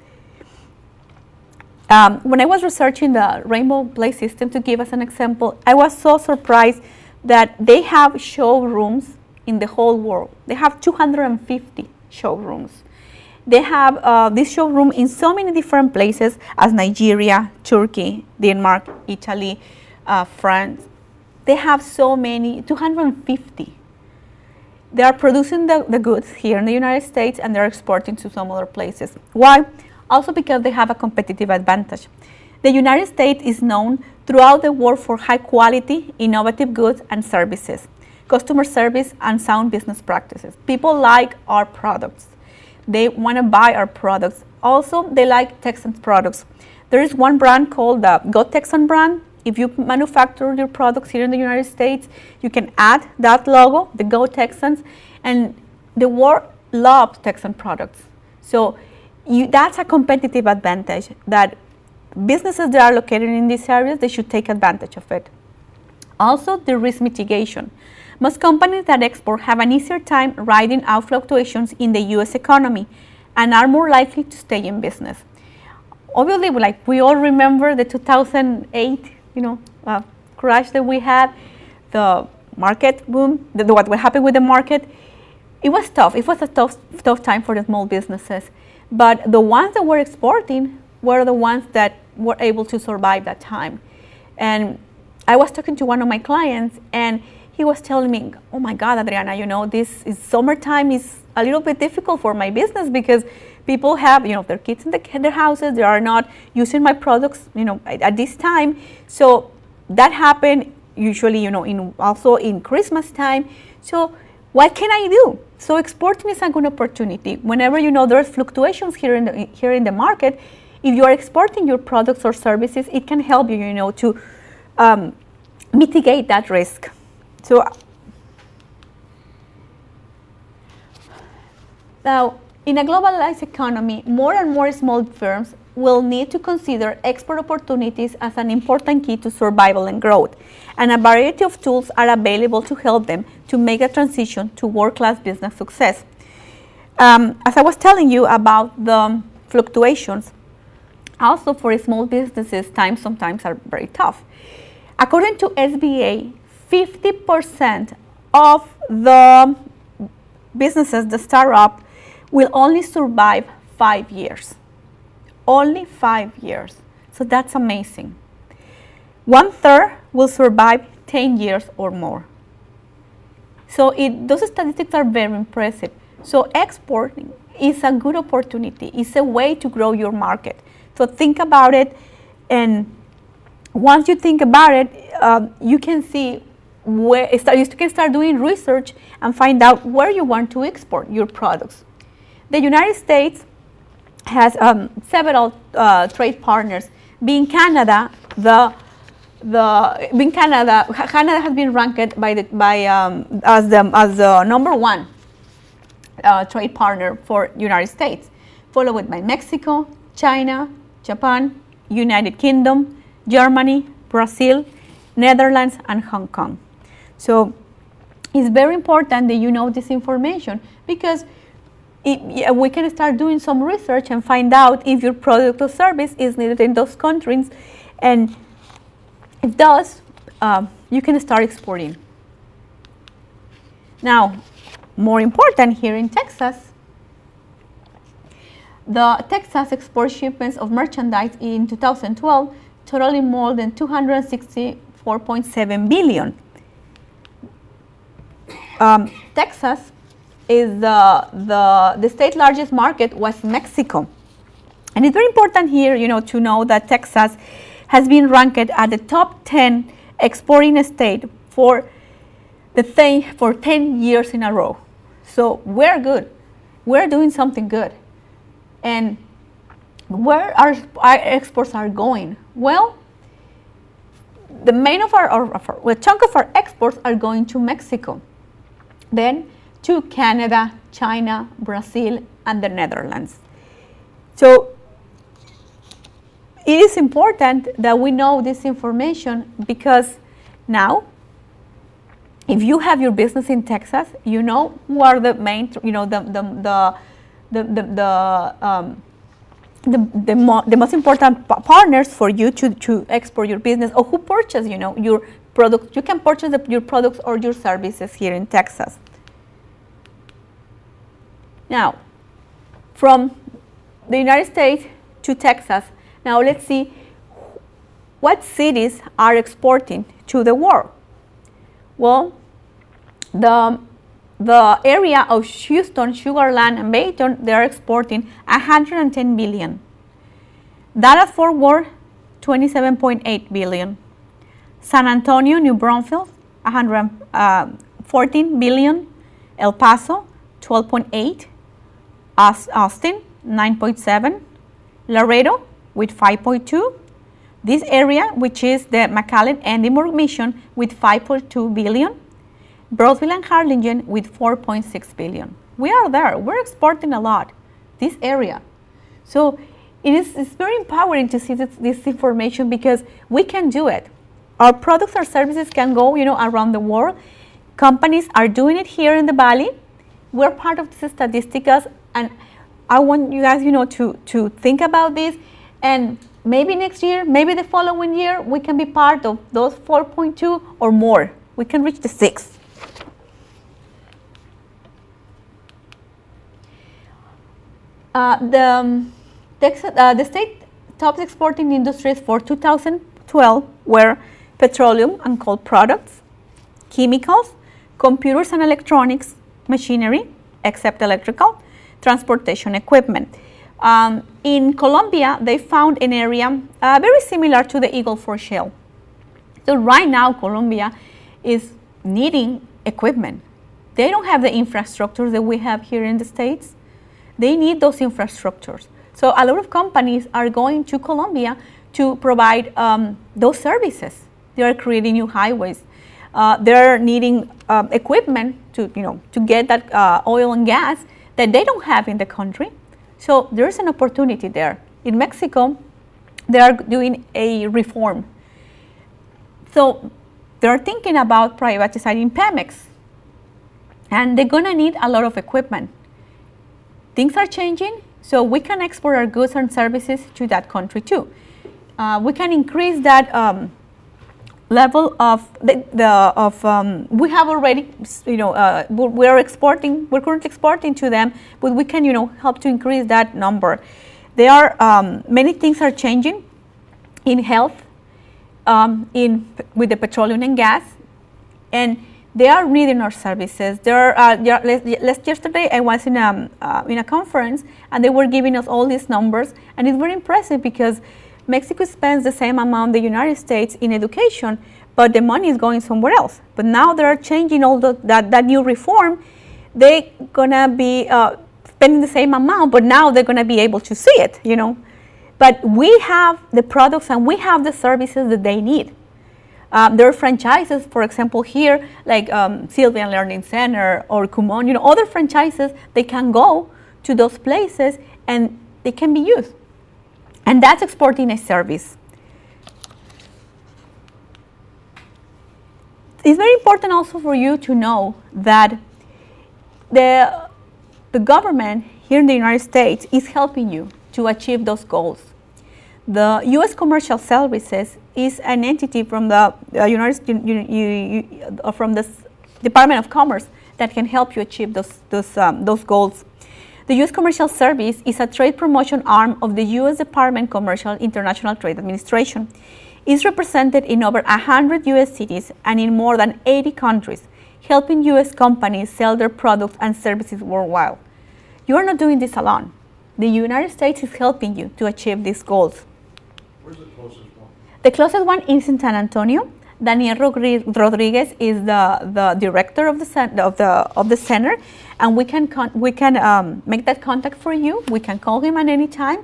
When I was researching the Rainbow Play System, to give us an example, I was so surprised that they have showrooms in the whole world. They have 250 showrooms. They have this showroom in so many different places as Nigeria, Turkey, Denmark, Italy, France. They have so many, 250. They are producing the goods here in the United States, and they're exporting to some other places. Why? Also because they have a competitive advantage. The United States is known throughout the world for high quality, innovative goods and services, customer service, and sound business practices. People like our products. They want to buy our products. Also, they like Texan products. There is one brand called the Go Texan brand. If you manufacture your products here in the United States, you can add that logo, the Go Texans, and the world loves Texan products. So that's a competitive advantage that businesses that are located in these areas, they should take advantage of it. Also, the risk mitigation. Most companies that export have an easier time riding out fluctuations in the U.S. economy and are more likely to stay in business. Obviously, we all remember the 2008 crash that we had. market boom, what happened with the market, it was tough. It was a tough time for the small businesses. But the ones that were exporting were the ones that were able to survive that time. And I was talking to one of my clients, and he was telling me, oh my God, Adriana, you know, this is summertime is a little bit difficult for my business because people have, you know, their kids in their houses. They are not using my products, you know, at this time. So that happened usually, you know, also in Christmas time. So what can I do? So exporting is a good opportunity. Whenever, you know, there's fluctuations here in the market, if you are exporting your products or services, it can help you, you know, to mitigate that risk. So now, in a globalized economy, more and more small firms will need to consider export opportunities as an important key to survival and growth. And a variety of tools are available to help them to make a transition to world-class business success. As I was telling you about the fluctuations, also for small businesses, times sometimes are very tough. According to SBA, 50% of the businesses that start up will only survive 5 years. Only 5 years. So that's amazing. 1/3 will survive 10 years or more. So those statistics are very impressive. So exporting is a good opportunity. It's a way to grow your market. So think about it, and once you think about it, you can see where you can start doing research and find out where you want to export your products. The United States has several trade partners. Canada has been ranked as the number 1 trade partner for United States, followed by Mexico, China, Japan, United Kingdom, Germany, Brazil, Netherlands, and Hong Kong. So it's very important that you know this information, because we can start doing some research and find out if your product or service is needed in those countries, and if it does, you can start exporting. Now, more important, here in Texas, the Texas export shipments of merchandise in 2012 totaling more than $264.7 billion. Texas is the state's largest market was Mexico. And it's very important here, you know, to know that Texas has been ranked at the top 10 exporting state for 10 years in a row. So we're good. We're doing something good. And where our exports are going? Well, the main of a chunk of our exports are going to Mexico, then to Canada, China, Brazil, and the Netherlands. So it is important that we know this information, because now, if you have your business in Texas, you know who are the main, you know, the most important partners for you to export your business, or who purchase, you know, your products. You can purchase your products or your services here in Texas. Now, from the United States to Texas, now let's see what cities are exporting to the world. Well, the area of Houston, Sugar Land, and Bayton, they are exporting 110 billion. Dallas-Fort Worth, 27.8 billion. San Antonio, New Braunfels, 114 billion. El Paso, 12.8. Austin, 9.7. Laredo, with 5.2. This area, which is the McAllen Edinburgh Mission, with 5.2 billion. Brownsville and Harlingen with 4.6 billion. We are there. We're exporting a lot, this area. So it's very empowering to see this information, because we can do it. Our products or services can go, you know, around the world. Companies are doing it here in the Valley. We're part of the statistics, and I want you guys, you know, to think about this, and maybe next year, maybe the following year, we can be part of those 4.2 or more. We can reach the 6th. The state top exporting industries for 2012 were petroleum and coal products, chemicals, computers and electronics, machinery, except electrical, transportation equipment. In Colombia, they found an area very similar to the Eagle Ford Shale. So right now, Colombia is needing equipment. They don't have the infrastructure that we have here in the States. They need those infrastructures. So a lot of companies are going to Colombia to provide those services. They are creating new highways. They're needing equipment to get that oil and gas that they don't have in the country. So there's an opportunity there. In Mexico, they are doing a reform. So they're thinking about privatizing Pemex, and they're gonna need a lot of equipment. Things are changing, so we can export our goods and services to that country too. We can increase that level of we have already, we're currently exporting to them, but we can, help to increase that number. There are many things are changing in health, with the petroleum and gas, and they are needing our services. Yesterday I was in a conference, and they were giving us all these numbers, and it's very impressive because Mexico spends the same amount the United States in education, but the money is going somewhere else. But now they're changing all that new reform. They're gonna be spending the same amount, but now they're gonna be able to see it, But we have the products and we have the services that they need. There are franchises, for example, here, like Sylvian Learning Center or Kumon, other franchises, they can go to those places and they can be used. And that's exporting a service. It's very important also for you to know that the government here in the United States is helping you to achieve those goals. The U.S. Commercial Services is an entity from the from the Department of Commerce that can help you achieve those goals. The U.S. Commercial Service is a trade promotion arm of the U.S. Department of Commercial International Trade Administration. It's represented in over 100 U.S. cities and in more than 80 countries, helping U.S. companies sell their products and services worldwide. You are not doing this alone. The United States is helping you to achieve these goals. Where's the closest one? The closest one is in San Antonio. Daniel Rodriguez is the director of the center, and we can make that contact for you. We can call him at any time.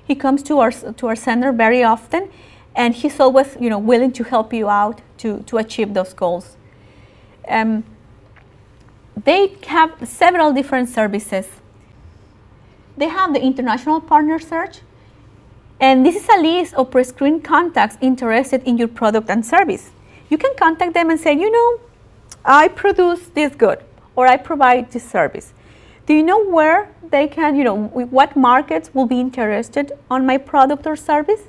He comes to our center very often, and he's always willing to help you out to achieve those goals. They have several different services. They have the International Partner Search, and this is a list of pre-screened contacts interested in your product and service. You can contact them and say, I produce this good, or I provide this service. Do you know where they can, what markets will be interested on my product or service?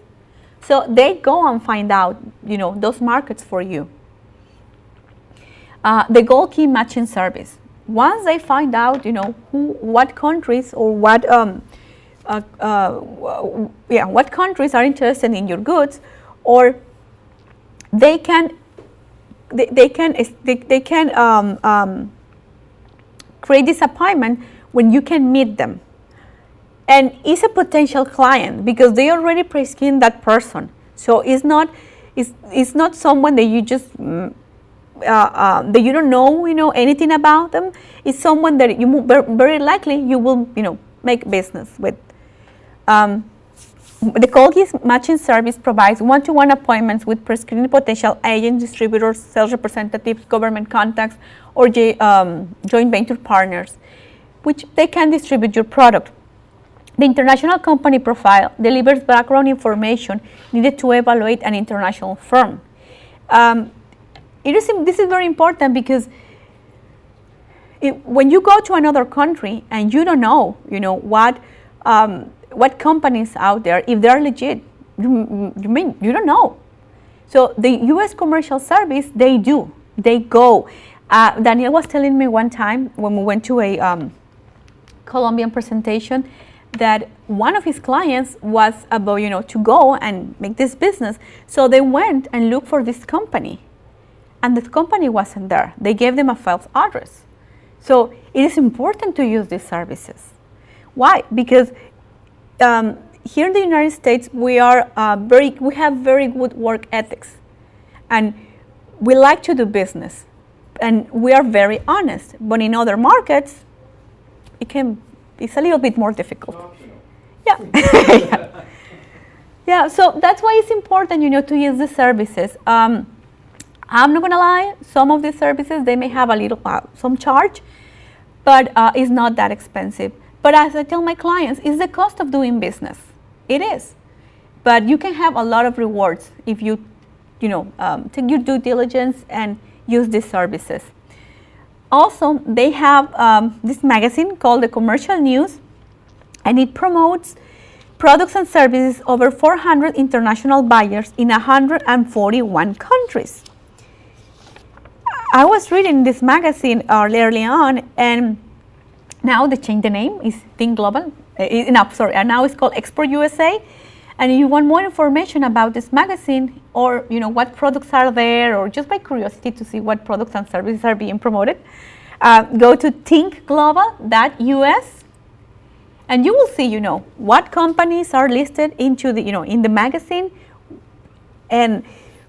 So they go and find out, those markets for you. The goal key matching service. Once they find out, what countries or what countries are interested in your goods, or they can create this appointment when you can meet them. And it's a potential client because they already pre-screened that person. So it's not someone that you just that you don't know anything about them. It's someone that you very likely you will make business with. The call key matching service provides one-to-one appointments with pre-screened potential agents, distributors, sales representatives, government contacts, or joint venture partners, which they can distribute your product. The international company profile delivers background information needed to evaluate an international firm. This is very important because when you go to another country and you don't know, what companies out there, if they're legit, you don't know. So the U.S. Commercial Service, they do. they go. Daniel was telling me one time when we went to a Colombian presentation that one of his clients was about, to go and make this business. So they went and looked for this company, and the company wasn't there. They gave them a false address. So it is important to use these services. Why? Because here in the United States, we have very good work ethics, and we like to do business, and we are very honest. But in other markets, it's a little bit more difficult. Yeah. Yeah. Yeah. So that's why it's important, to use the services. I'm not gonna lie. Some of these services, they may have a little some charge, but it's not that expensive. But as I tell my clients, it's the cost of doing business. It is, but you can have a lot of rewards if you, take your due diligence and use these services. Also, they have this magazine called the Commercial News, and it promotes products and services over 400 international buyers in 141 countries. I was reading this magazine early on, and now they changed the name. It's Think Global. Now it's called Export USA. And if you want more information about this magazine, or what products are there, or just by curiosity to see what products and services are being promoted, go to thinkglobal.us, and you will see what companies are listed into the in the magazine, and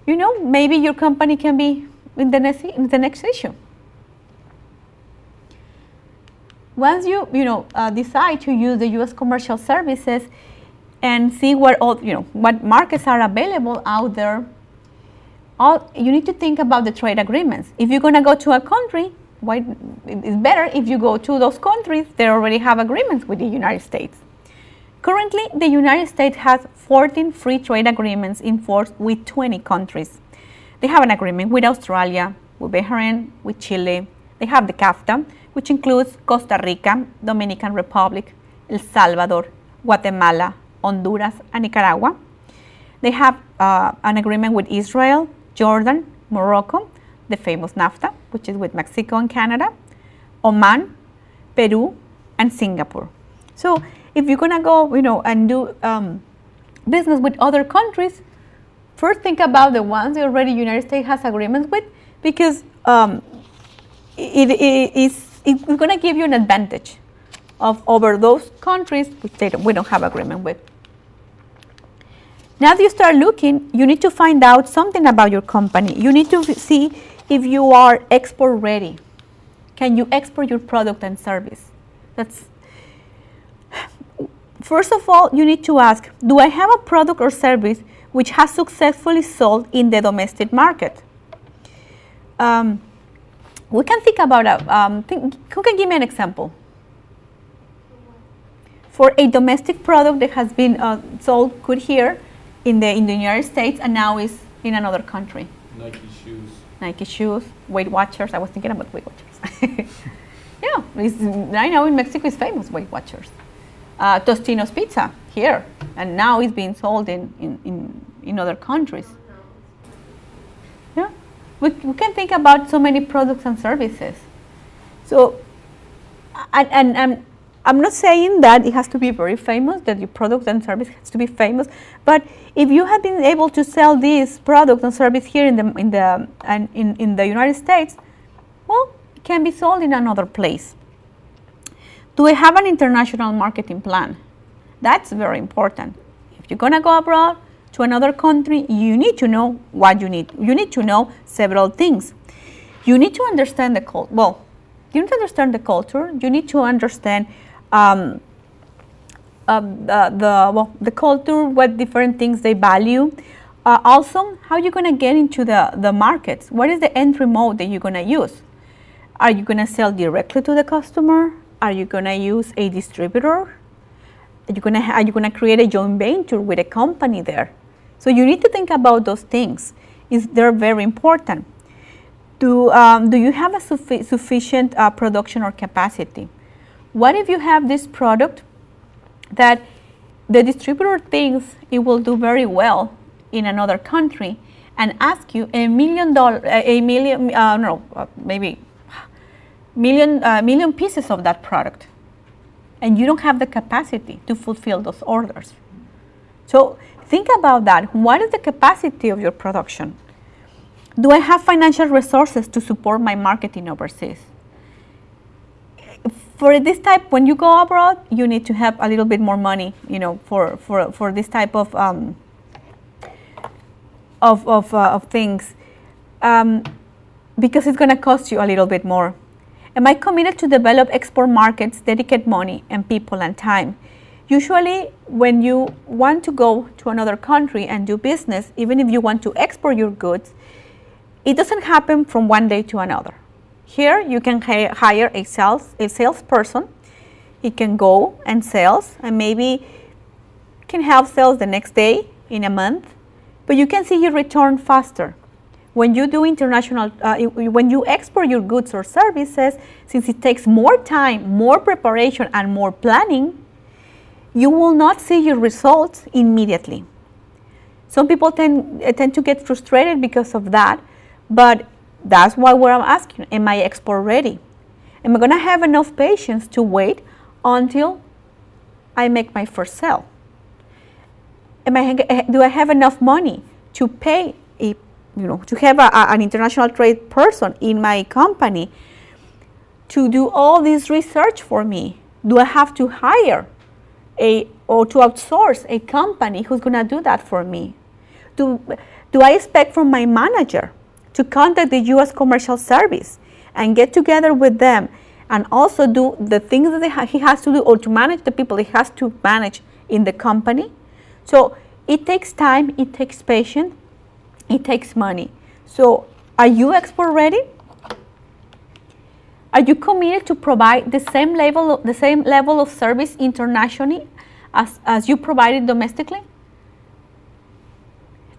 maybe your company can be in the next issue. Once you decide to use the U.S. commercial services and see what markets are available out there, you need to think about the trade agreements. If you're going to go to a country, it's better if you go to those countries that already have agreements with the United States. Currently, the United States has 14 free trade agreements in force with 20 countries. They have an agreement with Australia, with Bahrain, with Chile. They have the CAFTA, which includes Costa Rica, Dominican Republic, El Salvador, Guatemala, Honduras, and Nicaragua. They have an agreement with Israel, Jordan, Morocco, the famous NAFTA, which is with Mexico and Canada, Oman, Peru, and Singapore. So if you're gonna go, and do business with other countries, first think about the ones that already United States has agreements with, because it's gonna give you an advantage over those countries which we don't have agreement with. Now that you start looking, you need to find out something about your company. You need to see if you are export ready. Can you export your product and service? First of all, you need to ask, do I have a product or service which has successfully sold in the domestic market? We can think about who can give me an example? For a domestic product that has been sold good here in the United States and now is in another country. Nike shoes, Weight Watchers. I was thinking about Weight Watchers. Yeah, right now in Mexico is famous Weight Watchers. Tostino's Pizza here, and now it's being sold in other countries. Yeah, we can think about so many products and services. So, and I'm not saying that it has to be very famous, that your product and service has to be famous, but if you have been able to sell these products and service here in the United States, well, it can be sold in another place. Do we have an international marketing plan? That's very important. If you're gonna go abroad to another country, you need to know what you need. You need to know several things. You need to understand the culture. Well, you need to understand the culture. You need to understand the culture, what different things they value. Also, how you're going to get into the markets. What is the entry mode that you're going to use? Are you going to sell directly to the customer? Are you going to use a distributor? Are you going to create a joint venture with a company there? So you need to think about those things. They're very important. Do you have a sufficient production or capacity? What if you have this product that the distributor thinks it will do very well in another country, and ask you $1 million, maybe million pieces of that product, and you don't have the capacity to fulfill those orders. So think about that. What is the capacity of your production? Do I have financial resources to support my marketing overseas? For this type, when you go abroad, you need to have a little bit more money, for this type of things, because it's going to cost you a little bit more. Am I committed to develop export markets, dedicate money and people and time? Usually, when you want to go to another country and do business, even if you want to export your goods, it doesn't happen from one day to another. Here, you can hire a salesperson. He can go and sales, and maybe can have sales the next day, in a month, but you can see your return faster. When you do international, when you export your goods or services, since it takes more time, more preparation, and more planning, you will not see your results immediately. Some people tend to get frustrated because of that, but that's why I'm asking, am I export ready? Am I going to have enough patience to wait until I make my first sale? Do I have enough money to pay to have an international trade person in my company to do all this research for me? Do I have to hire or to outsource a company who's going to do that for me? Do I expect from my manager to contact the U.S. Commercial Service and get together with them and also do the things that he has to do, or to manage the people he has to manage in the company? So it takes time, it takes patience, it takes money. So are you export ready? Are you committed to provide the same level of service internationally as you provided domestically?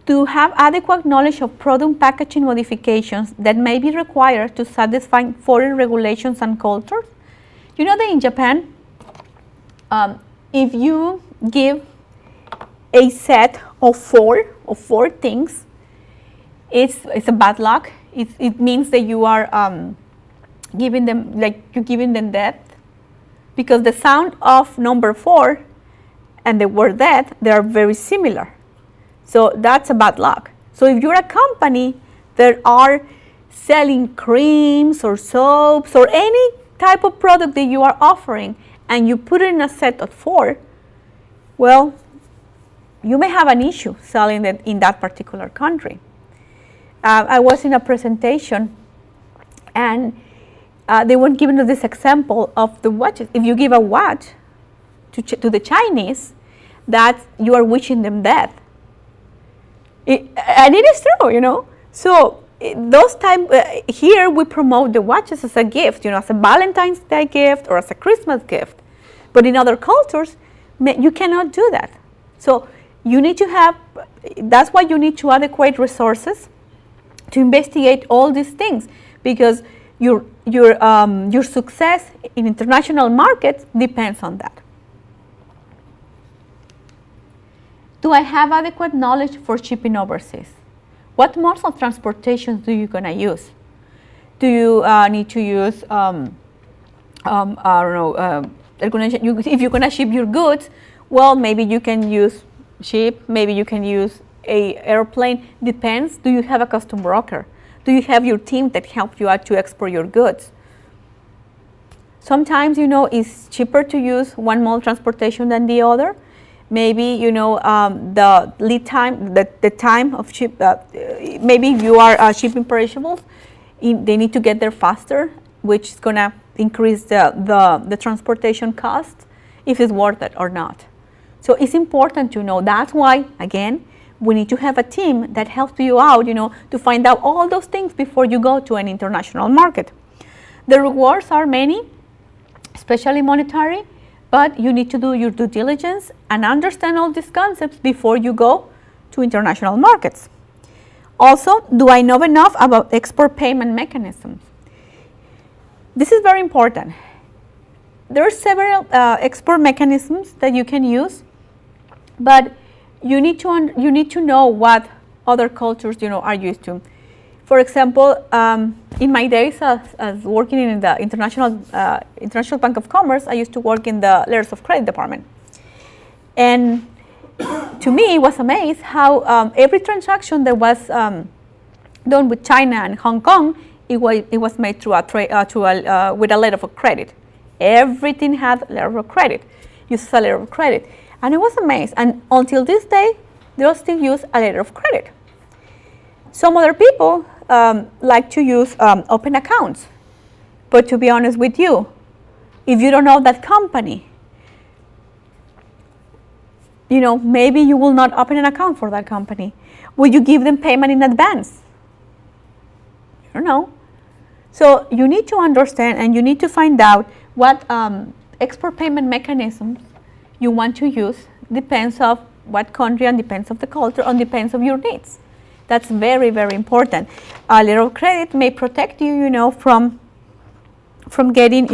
To have adequate knowledge of product packaging modifications that may be required to satisfy foreign regulations and cultures. You know that in Japan, if you give a set of four things, it's a bad luck. It means that you are giving them death, because the sound of number 4 and the word death, they are very similar. So that's a bad luck. So if you're a company that are selling creams or soaps or any type of product that you are offering, and you put it in a set of 4, well, you may have an issue selling it in that particular country. I was in a presentation, and they were giving us this example of the watches. If you give a watch to the Chinese, that you are wishing them death. And it is true, So those times here we promote the watches as a gift, as a Valentine's Day gift or as a Christmas gift. But in other cultures, you cannot do that. So you need to have. That's why you need to adequate resources to investigate all these things, because your success in international markets depends on that. Do I have adequate knowledge for shipping overseas? What modes of transportation do you gonna use? Do you need to use if you're gonna ship your goods? Well, maybe you can use ship. Maybe you can use a airplane. Depends. Do you have a custom broker? Do you have your team that helps you out to export your goods? Sometimes it's cheaper to use one mode of transportation than the other. Maybe the lead time, the time of ship. Maybe if you are shipping perishables, they need to get there faster, which is gonna increase the transportation cost, if it's worth it or not. So it's important to know. That's why, again, we need to have a team that helps you out, to find out all those things before you go to an international market. The rewards are many, especially monetary. But you need to do your due diligence and understand all these concepts before you go to international markets. Also, do I know enough about export payment mechanisms? This is very important. There are several export mechanisms that you can use, but you need to know what other cultures, are used to. For example, in my days as working in the International Bank of Commerce, I used to work in the letters of credit department. And to me, it was amazed how every transaction that was done with China and Hong Kong, it was made through with a letter of credit. Everything had a letter of credit, uses a letter of credit. And I was amazed. And until this day, they all still use a letter of credit. Some other people like to use open accounts. But to be honest with you, if you don't know that company, maybe you will not open an account for that company. Will you give them payment in advance? You don't know. So you need to understand and you need to find out what export payment mechanisms you want to use. Depends of what country and depends of the culture and depends of your needs. That's very, very important. A letter of credit may protect you, from getting,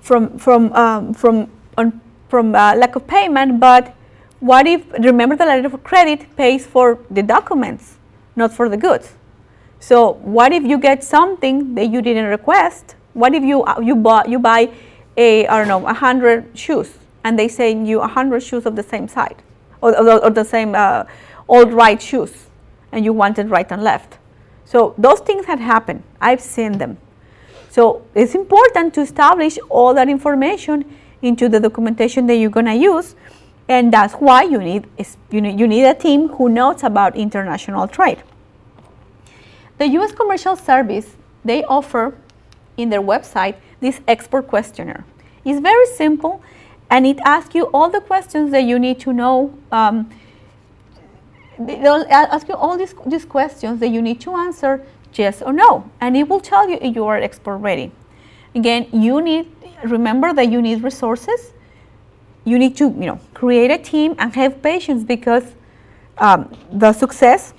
from lack of payment. But what if, remember, the letter of credit pays for the documents, not for the goods. So what if you get something that you didn't request? What if you buy 100 shoes, and they send you 100 shoes of the same size, or the same old right shoes, and you wanted right and left? So those things had happened. I've seen them. So it's important to establish all that information into the documentation that you're going to use, and that's why you need a team who knows about international trade. The U.S. Commercial Service, they offer in their website this export questionnaire. It's very simple, and it asks you all the questions that you need to know. They'll ask you all these questions that you need to answer yes or no, and it will tell you if you are export ready. Again, remember that you need resources. You need to create a team and have patience, because the success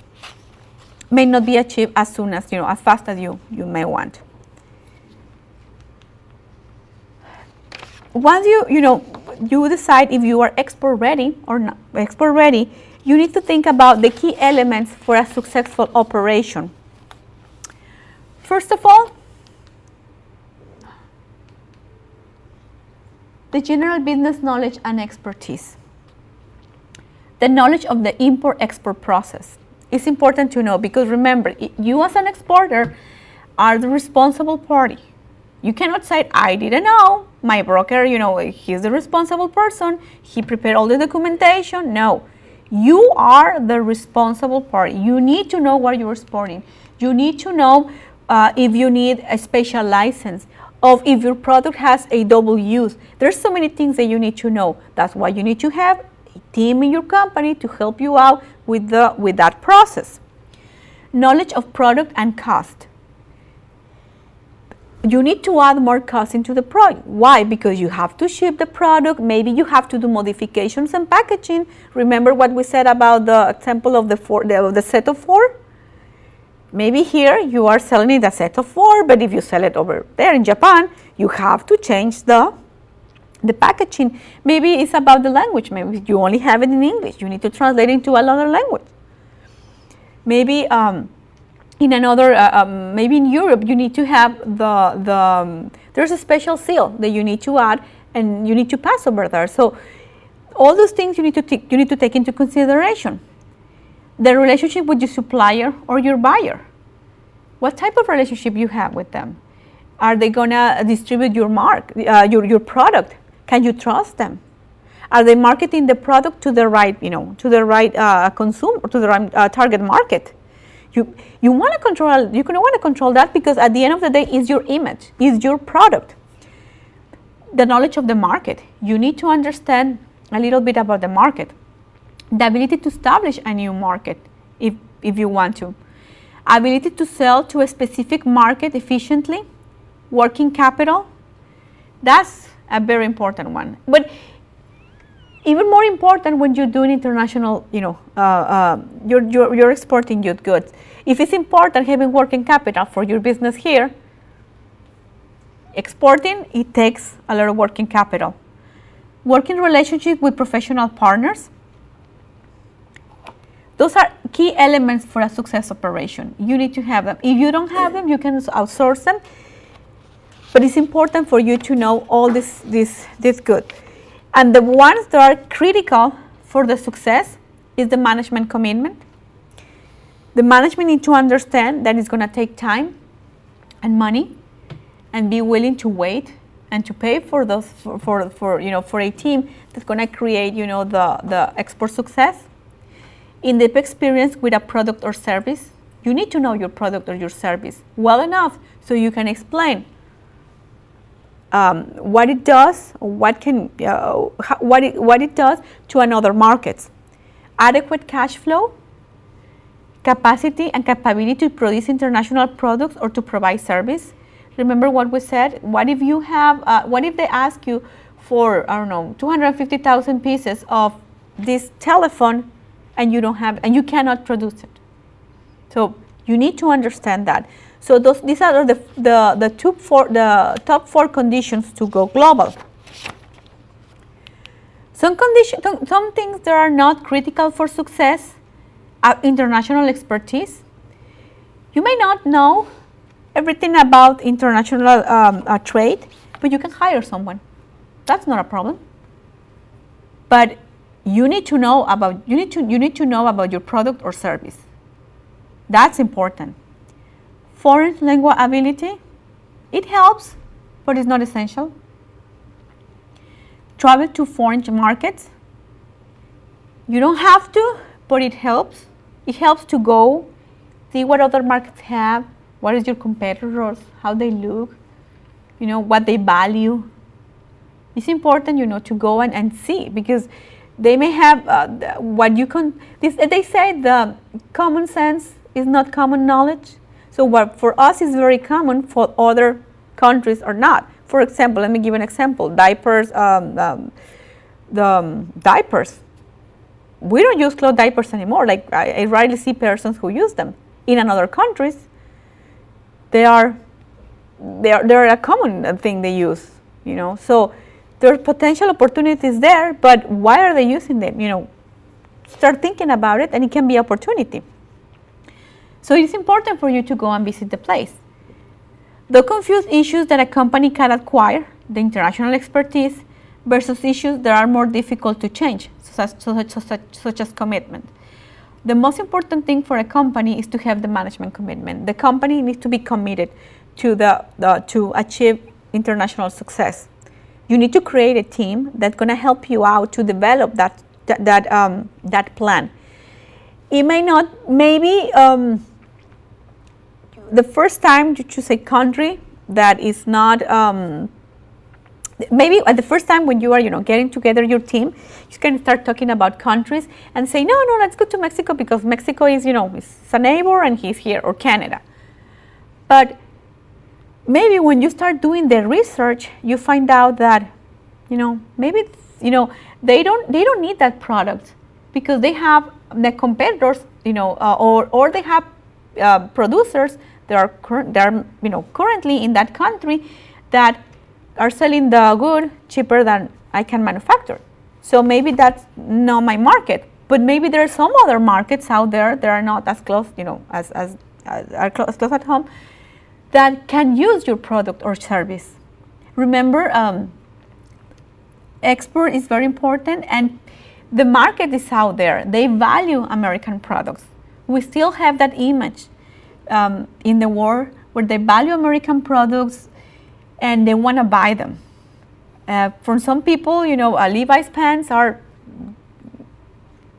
may not be achieved as soon as as fast as you may want. Once you decide if you are export ready or not export ready, you need to think about the key elements for a successful operation. First of all, the general business knowledge and expertise. The knowledge of the import-export process is important to know, because remember, you as an exporter are the responsible party. You cannot say, I didn't know, my broker, he's the responsible person, he prepared all the documentation. No, you are the responsible party. You need to know what you're exporting. You need to know if you need a special license, of if your product has a double use. There's so many things that you need to know. That's why you need to have a team in your company to help you out with that process. Knowledge of product and cost. You need to add more cost into the product. Why? Because you have to ship the product. Maybe you have to do modifications and packaging. Remember what we said about the example of the set of 4? Maybe here you are selling it a set of 4, but if you sell it over there in Japan, you have to change the packaging. Maybe it's about the language. Maybe you only have it in English. You need to translate it into another language. Maybe in another, maybe in Europe, you need to have there's a special seal that you need to add, and you need to pass over there. So all those things you need to take into consideration. The relationship with your supplier or your buyer. What type of relationship you have with them? Are they gonna distribute your your product? Can you trust them? Are they marketing the product to the right, consumer, to the right target market? You want to control. You're gonna want to control that, because at the end of the day, it's your image, it's your product. The knowledge of the market. You need to understand a little bit about the market. The ability to establish a new market, if you want to. Ability to sell to a specific market efficiently. Working capital. That's a very important one. But even more important when you're doing international, you're exporting your goods. If it's important having working capital for your business here, exporting, it takes a lot of working capital. Working relationship with professional partners. those are key elements for a success operation. You need to have them. If you don't have them, you can outsource them. But it's important for you to know all this good. And the ones that are critical for the success is the management commitment. The management need to understand that it's going to take time and money, and be willing to wait and to pay for those for a team that's going to create the export success. In deep experience with a product or service, you need to know your product or your service well enough so you can explain what it does, what it does to another markets. Adequate cash flow, capacity and capability to produce international products or to provide service. Remember what we said? What if you have? What if they ask you for, I don't know, 250,000 pieces of this telephone, and you don't have, and you cannot produce it? So you need to understand that. So these are the top four conditions to go global. Some things that are not critical for success are international expertise. You may not know everything about international trade, but you can hire someone. That's not a problem. But you need to know about your product or service. That's important. Foreign language ability, it helps, but it's not essential. Travel to foreign markets. You don't have to, but it helps. It helps to go, see what other markets have, what is your competitors, how they look, what they value. It's important, to go and see, because they may have what you can. They say the common sense is not common knowledge. So what for us is very common, for other countries or not. For example, let me give an example. Diapers, the diapers. We don't use cloth diapers anymore. Like I rarely see persons who use them. In other countries, they are a common thing they use. So there are potential opportunities there, but why are they using them? Start thinking about it, and it can be opportunity. So it's important for you to go and visit the place. Don't confuse issues that a company can acquire, the international expertise, versus issues that are more difficult to change, such as commitment. The most important thing for a company is to have the management commitment. The company needs to be committed to to achieve international success. You need to create a team that's going to help you out to develop that plan. It may not, maybe the first time you choose a country that is not, maybe at the first time when you are, getting together your team, you can start talking about countries and say, no, let's go to Mexico because Mexico is, is a neighbor and he's here, or Canada. But maybe when you start doing the research, you find out that, maybe, they don't need that product because they have the competitors, or they have producers that are currently in that country that are selling the good cheaper than I can manufacture. So maybe that's not my market, but maybe there are some other markets out there that are not as close, as close at home, that can use your product or service. Remember, export is very important, and the market is out there. They value American products. We still have that image in the world where they value American products and they want to buy them. For some people, Levi's pants are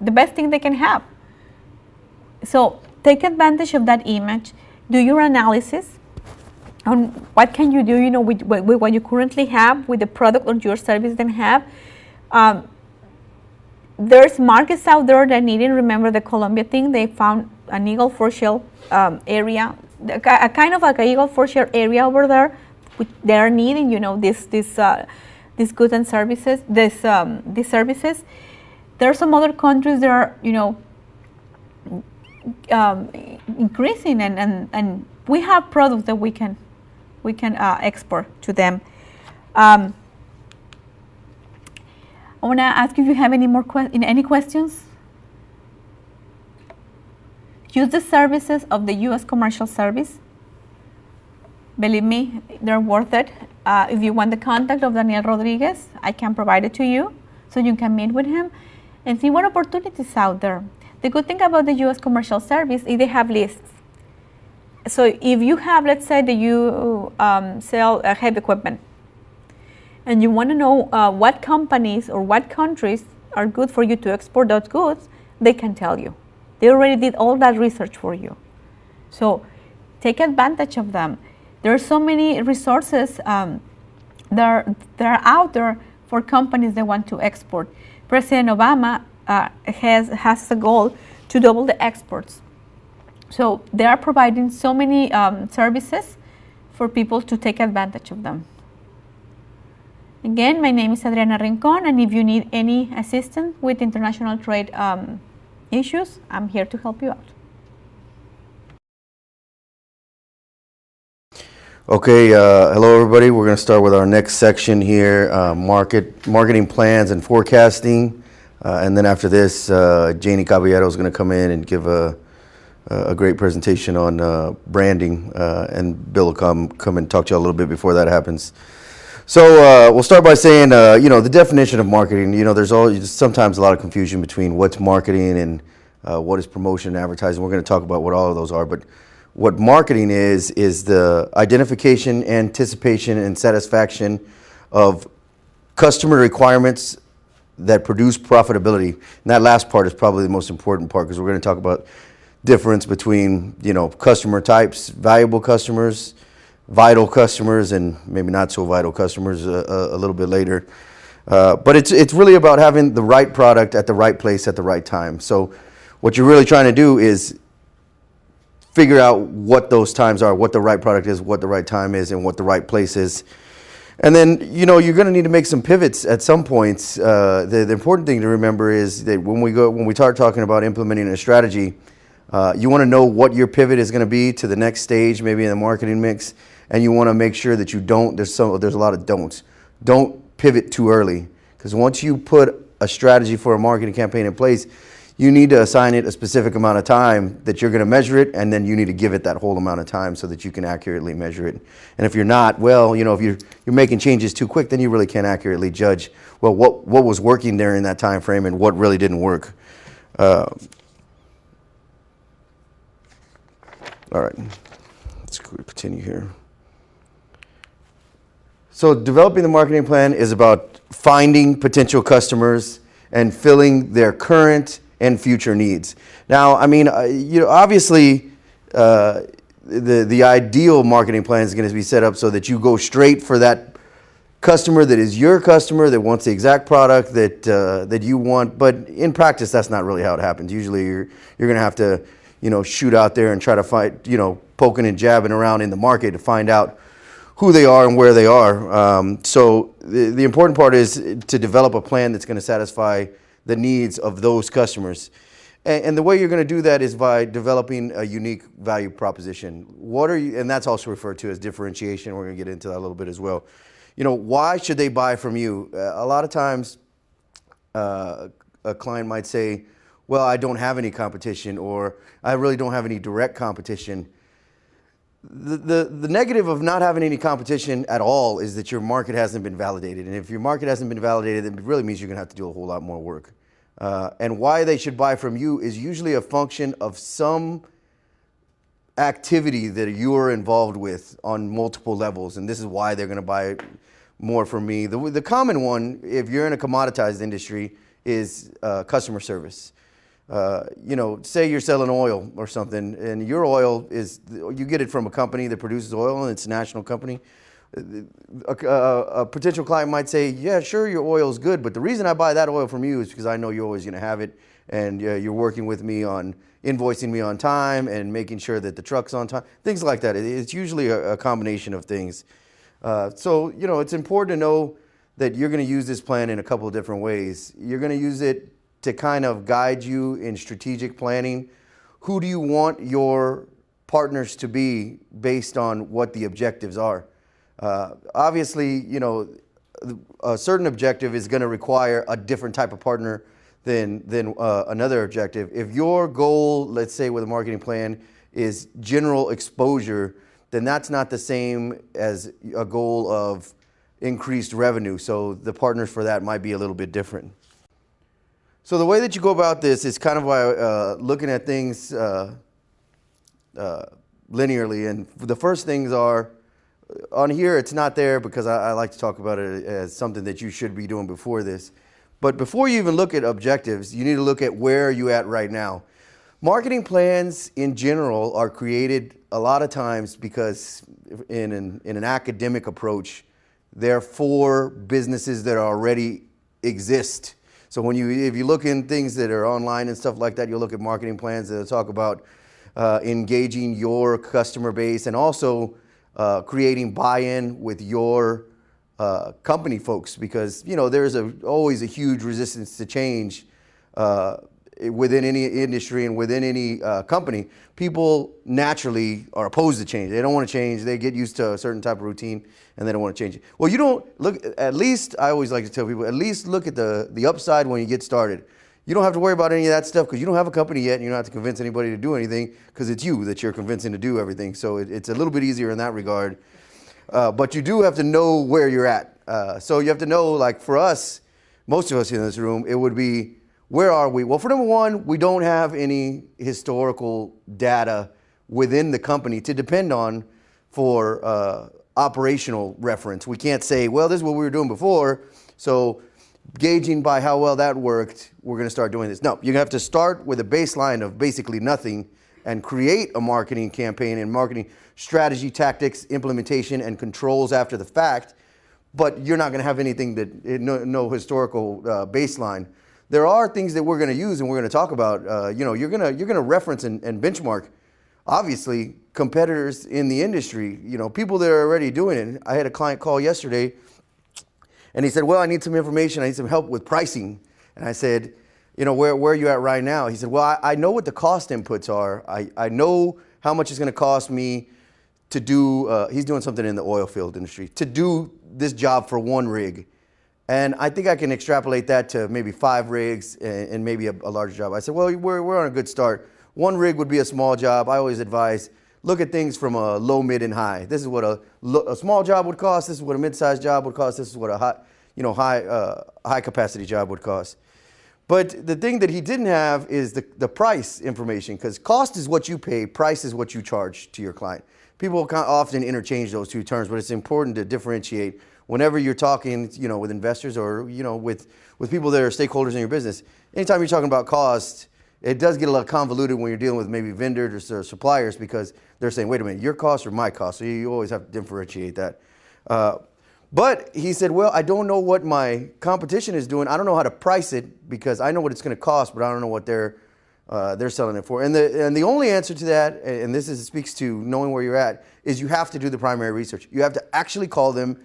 the best thing they can have. So take advantage of that image. Do your analysis on what can you do, with what you currently have, with the product or your service they have. There's markets out there that needing. Remember the Colombia thing? They found an Eagle for shell area, a kind of like an Eagle for shell area over there. They are needing, these goods and services. These services. There are some other countries that are, increasing, and we have products that we can export to them. I want to ask if you have any more any questions. use the services of the U.S. Commercial Service. Believe me, they're worth it. If you want the contact of Daniel Rodriguez, I can provide it to you so you can meet with him and see what opportunities out there. The good thing about the U.S. Commercial Service is they have lists. So if you have, let's say that you sell heavy equipment and you want to know what companies or what countries are good for you to export those goods, they can tell you. They already did all that research for you. So take advantage of them. There are so many resources that are out there for companies that want to export. President Obama has a goal to double the exports. So they are providing so many services for people to take advantage of them. Again, my name is Adriana Rincon, and if you need any assistance with international trade issues, I'm here to help you out. Okay, hello everybody. We're going to start with our next section here, marketing plans and forecasting. And then after this, Janie Caballero is going to come in and give a great presentation on branding, and Bill will come and talk to you a little bit before that happens. So we'll start by saying, the definition of marketing. There's always sometimes a lot of confusion between what's marketing and what is promotion and advertising. We're going to talk about what all of those are, but what marketing is the identification, anticipation, and satisfaction of customer requirements that produce profitability. And that last part is probably the most important part, because we're going to talk about difference between customer types, valuable customers, vital customers, and maybe not so vital customers a little bit later. But it's really about having the right product at the right place at the right time. So what you're really trying to do is figure out what those times are, what the right product is, what the right time is, and what the right place is. And then, you're going to need to make some pivots at some points. The important thing to remember is that when we start talking about implementing a strategy, you want to know what your pivot is going to be to the next stage, maybe in the marketing mix, and you want to make sure that you don't. There's a lot of don'ts. Don't pivot too early, because once you put a strategy for a marketing campaign in place, you need to assign it a specific amount of time that you're going to measure it, and then you need to give it that whole amount of time so that you can accurately measure it. And if you're not, well, if you're making changes too quick, then you really can't accurately judge, well, what was working there in that time frame and what really didn't work. All right, let's continue here. So developing the marketing plan is about finding potential customers and filling their current and future needs. Now, obviously, the ideal marketing plan is going to be set up so that you go straight for that customer that is your customer, that wants the exact product that you want. But in practice, that's not really how it happens. Usually, you're going to have to, shoot out there and try to find, poking and jabbing around in the market to find out who they are and where they are. So the important part is to develop a plan that's going to satisfy the needs of those customers. And the way you're going to do that is by developing a unique value proposition. And that's also referred to as differentiation. We're going to get into that a little bit as well. Why should they buy from you? A lot of times a client might say, well, I don't have any competition, or I really don't have any direct competition. The negative of not having any competition at all is that your market hasn't been validated. And if your market hasn't been validated, it really means you're going to have to do a whole lot more work. And why they should buy from you is usually a function of some activity that you are involved with on multiple levels. And this is why they're going to buy more from me. The common one, if you're in a commoditized industry, is customer service. Say you're selling oil or something, and your oil you get it from a company that produces oil, and it's a national company. A potential client might say, yeah, sure, your oil is good, but the reason I buy that oil from you is because I know you're always going to have it, and you're working with me on invoicing me on time and making sure that the truck's on time, things like that. It's usually a combination of things. So, it's important to know that you're going to use this plan in a couple of different ways. You're going to use it to kind of guide you in strategic planning. Who do you want your partners to be based on what the objectives are? Obviously, a certain objective is going to require a different type of partner than another objective. If your goal, let's say with a marketing plan, is general exposure, then that's not the same as a goal of increased revenue. So the partners for that might be a little bit different. So the way that you go about this is kind of by looking at things linearly. And the first things are, on here it's not there because I like to talk about it as something that you should be doing before this. But before you even look at objectives, you need to look at where are you at right now. Marketing plans in general are created a lot of times because in an academic approach, they're for businesses that already exist. So if you look in things that are online and stuff like that, you'll look at marketing plans that talk about engaging your customer base and also creating buy-in with your company folks, because there's always a huge resistance to change within any industry and within any company. People naturally are opposed to change. They don't want to change. They get used to a certain type of routine and they don't want to change it. Well, you don't look, at least I always like to tell people, at least look at the upside when you get started. You don't have to worry about any of that stuff because you don't have a company yet and you don't have to convince anybody to do anything because it's you that you're convincing to do everything. So it's a little bit easier in that regard. But you do have to know where you're at. So you have to know, like for us, most of us in this room, it would be, where are we? Well, for number one, we don't have any historical data within the company to depend on for operational reference. We can't say, well, this is what we were doing before, so gauging by how well that worked, we're going to start doing this. No, you have to start with a baseline of basically nothing and create a marketing campaign and marketing strategy, tactics, implementation, and controls after the fact, but you're not going to have anything that, no historical baseline. There are things that we're going to use and we're going to talk about. You're going to reference and benchmark, obviously, competitors in the industry. People that are already doing it. I had a client call yesterday, and he said, "Well, I need some information. I need some help with pricing." And I said, "Where are you at right now?" He said, "Well, I know what the cost inputs are. I know how much it's going to cost me to do." He's doing something in the oil field industry to do this job for one rig. And I think I can extrapolate that to maybe 5 rigs and maybe a larger job. I said, well, we're on a good start. 1 rig would be a small job. I always advise, look at things from a low, mid, and high. This is what a small job would cost. This is what a mid-sized job would cost. This is what a high capacity job would cost. But the thing that he didn't have is the price information, because cost is what you pay, price is what you charge to your client. People often interchange those two terms, but it's important to differentiate whenever you're talking, with investors or, with people that are stakeholders in your business. Anytime you're talking about cost, it does get a little convoluted when you're dealing with maybe vendors or suppliers, because they're saying, wait a minute, your cost or my cost? So you always have to differentiate that. But he said, well, I don't know what my competition is doing. I don't know how to price it because I know what it's going to cost, but I don't know what they're selling it for. And the only answer to that, and this speaks to knowing where you're at, is you have to do the primary research. You have to actually call them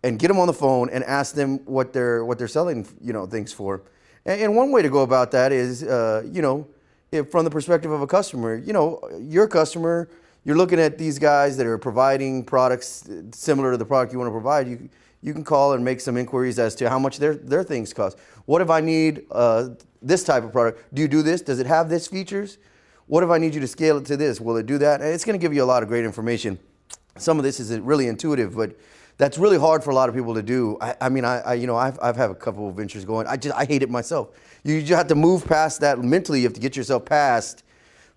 and get them on the phone and ask them what they're selling, things for. And one way to go about that is, if from the perspective of a customer, your customer, you're looking at these guys that are providing products similar to the product you want to provide. You can call and make some inquiries as to how much their things cost. What if I need this type of product? Do you do this? Does it have this features? What if I need you to scale it to this? Will it do that? And it's going to give you a lot of great information. Some of this is really intuitive, but that's really hard for a lot of people to do. I've had a couple of ventures going. I hate it myself. You just have to move past that mentally. You have to get yourself past,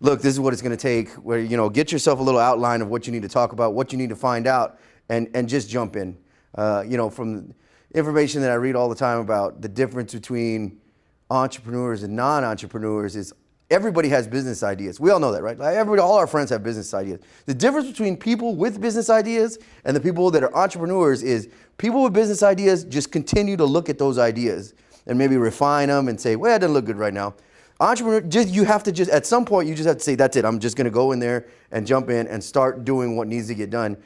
look, this is what it's going to take, where, get yourself a little outline of what you need to talk about, what you need to find out, and just jump in. From information that I read all the time about the difference between entrepreneurs and non-entrepreneurs is everybody has business ideas. We all know that, right? All our friends have business ideas. The difference between people with business ideas and the people that are entrepreneurs is people with business ideas just continue to look at those ideas and maybe refine them and say, well, it doesn't look good right now. Entrepreneur, you have to at some point, you just have to say, that's it. I'm just going to go in there and jump in and start doing what needs to get done.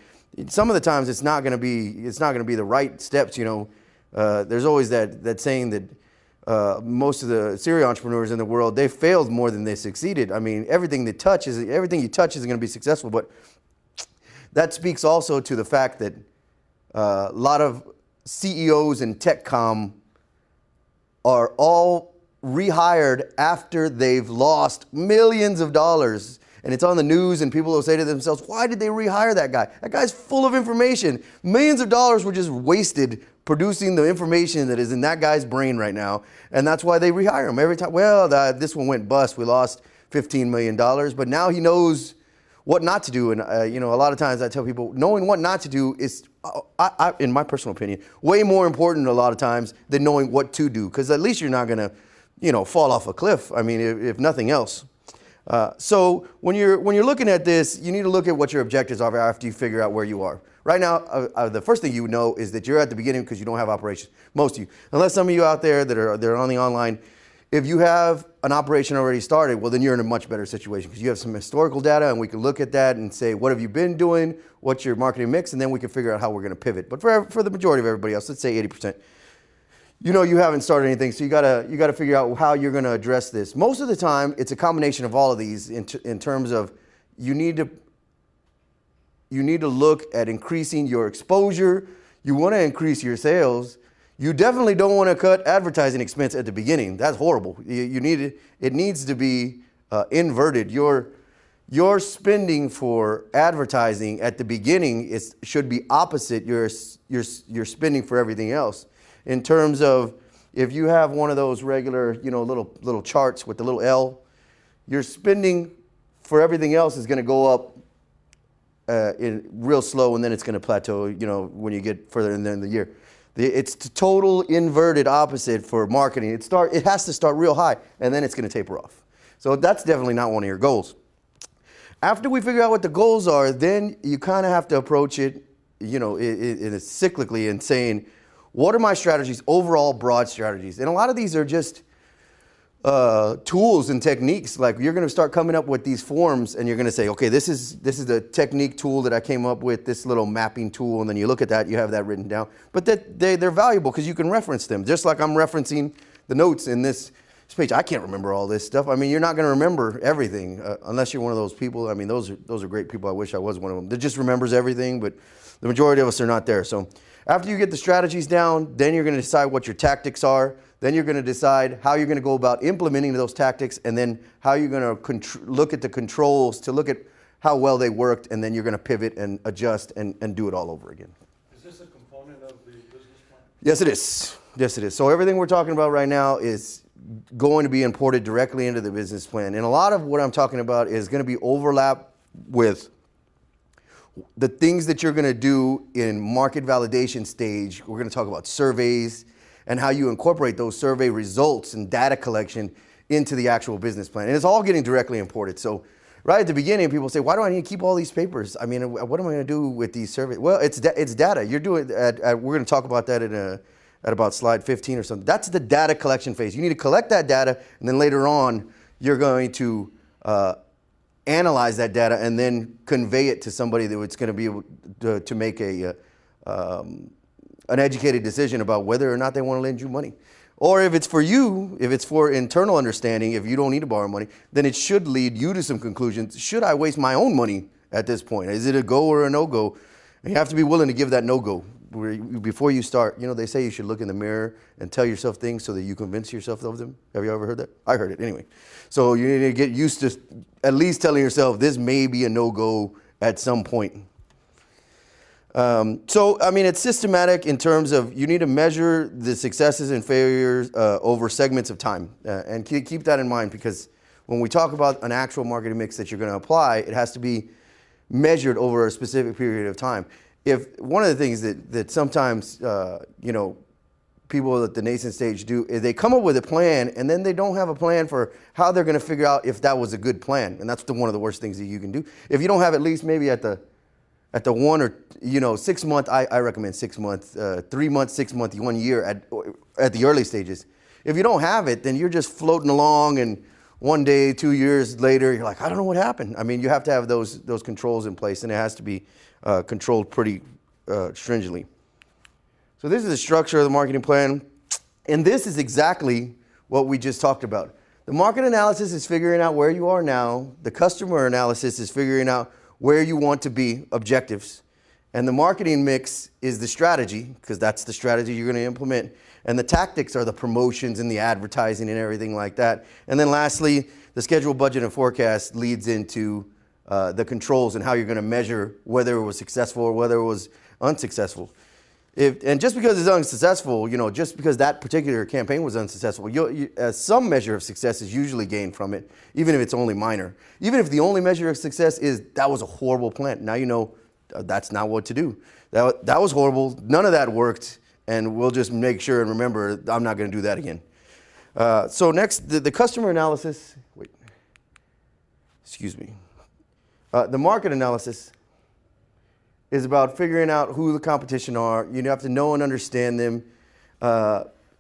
Some of the times it's not going to be the right steps. There's always that saying that most of the serial entrepreneurs in the world, they failed more than they succeeded. I mean, everything you touch isn't going to be successful. But that speaks also to the fact that a lot of CEOs in tech com are all rehired after they've lost millions of dollars. And it's on the news and people will say to themselves, why did they rehire that guy? That guy's full of information. Millions of dollars were just wasted producing the information that is in that guy's brain right now. And that's why they rehire him every time. Well, this one went bust. We lost $15 million, but now he knows what not to do. And, a lot of times I tell people, knowing what not to do is, in my personal opinion, way more important a lot of times than knowing what to do. Because at least you're not going to, fall off a cliff. I mean, if nothing else. So when you're looking at this, you need to look at what your objectives are after you figure out where you are. Right now, the first thing you know is that you're at the beginning because you don't have operations. Most of you, unless some of you out there that are on the online, if you have an operation already started, well, then you're in a much better situation because you have some historical data and we can look at that and say, what have you been doing? What's your marketing mix? And then we can figure out how we're going to pivot. But for the majority of everybody else, let's say 80%. You haven't started anything, so you gotta figure out how you're gonna address this. Most of the time, it's a combination of all of these in terms of you need to look at increasing your exposure. You want to increase your sales. You definitely don't want to cut advertising expense at the beginning. That's horrible. It needs to be inverted. Your spending for advertising at the beginning should be opposite your spending for everything else. In terms of if you have one of those regular, little charts with the little L, your spending for everything else is going to go up in real slow, and then it's going to plateau, when you get further in the year. It's the total inverted opposite for marketing. It has to start real high, and then it's going to taper off. So that's definitely not one of your goals. After we figure out what the goals are, then you kind of have to approach it, cyclically and saying, what are my strategies, overall broad strategies? And a lot of these are just tools and techniques. Like you're going to start coming up with these forms and you're going to say, okay, this is the technique tool that I came up with, this little mapping tool. And then you look at that, you have that written down. But they're valuable because you can reference them. Just like I'm referencing the notes in this page. I can't remember all this stuff. I mean, you're not going to remember everything unless you're one of those people. I mean, those are great people. I wish I was one of them that just remembers everything. But the majority of us are not there. So after you get the strategies down, then you're going to decide what your tactics are. Then you're going to decide how you're going to go about implementing those tactics, and then how you're going to look at the controls to look at how well they worked, and then you're going to pivot and adjust and do it all over again. Is this a component of the business plan? Yes, it is. Yes, it is. So everything we're talking about right now is going to be imported directly into the business plan. And a lot of what I'm talking about is going to be overlap with the things that you're going to do in market validation stage. We're going to talk about surveys and how you incorporate those survey results and data collection into the actual business plan. And it's all getting directly imported. So right at the beginning, people say, why do I need to keep all these papers? I mean, what am I going to do with these surveys? Well, it's data. You're doing, we're going to talk about that at about slide 15 or something. That's the data collection phase. You need to collect that data, and then later on, you're going to analyze that data and then convey it to somebody that's going to be able to make an educated decision about whether or not they want to lend you money. Or if it's for you, if it's for internal understanding, if you don't need to borrow money, then it should lead you to some conclusions. Should I waste my own money at this point? Is it a go or a no-go? And you have to be willing to give that no-go. Before you start, they say you should look in the mirror and tell yourself things so that you convince yourself of them. Have you ever heard that? I heard it anyway. So you need to get used to at least telling yourself this may be a no-go at some point. So, I mean, it's systematic in terms of you need to measure the successes and failures over segments of time. And keep that in mind, because when we talk about an actual marketing mix that you're going to apply, it has to be measured over a specific period of time. If one of the things that sometimes, people at the nascent stage do is they come up with a plan and then they don't have a plan for how they're going to figure out if that was a good plan. And that's one of the worst things that you can do. If you don't have at least maybe at the 1 or 6 month, I recommend 6 months, 3 months, 6 months, 1 year at the early stages. If you don't have it, then you're just floating along, and one day, 2 years later, you're like, I don't know what happened. I mean, you have to have those controls in place, and it has to be controlled pretty stringently. So this is the structure of the marketing plan, and this is exactly what we just talked about. The market analysis is figuring out where you are now. The customer analysis is figuring out where you want to be, objectives. And the marketing mix is the strategy, because that's the strategy you're going to implement. And the tactics are the promotions and the advertising and everything like that. And then lastly, the schedule, budget, and forecast leads into the controls and how you're going to measure whether it was successful or whether it was unsuccessful. And just because it's unsuccessful, just because that particular campaign was unsuccessful, some measure of success is usually gained from it, even if it's only minor. Even if the only measure of success is that was a horrible plan. Now you know that's not what to do. That was horrible. None of that worked. And we'll just make sure and remember I'm not going to do that again. So next, the customer analysis. Wait. Excuse me. The market analysis is about figuring out who the competition are. You have to know and understand them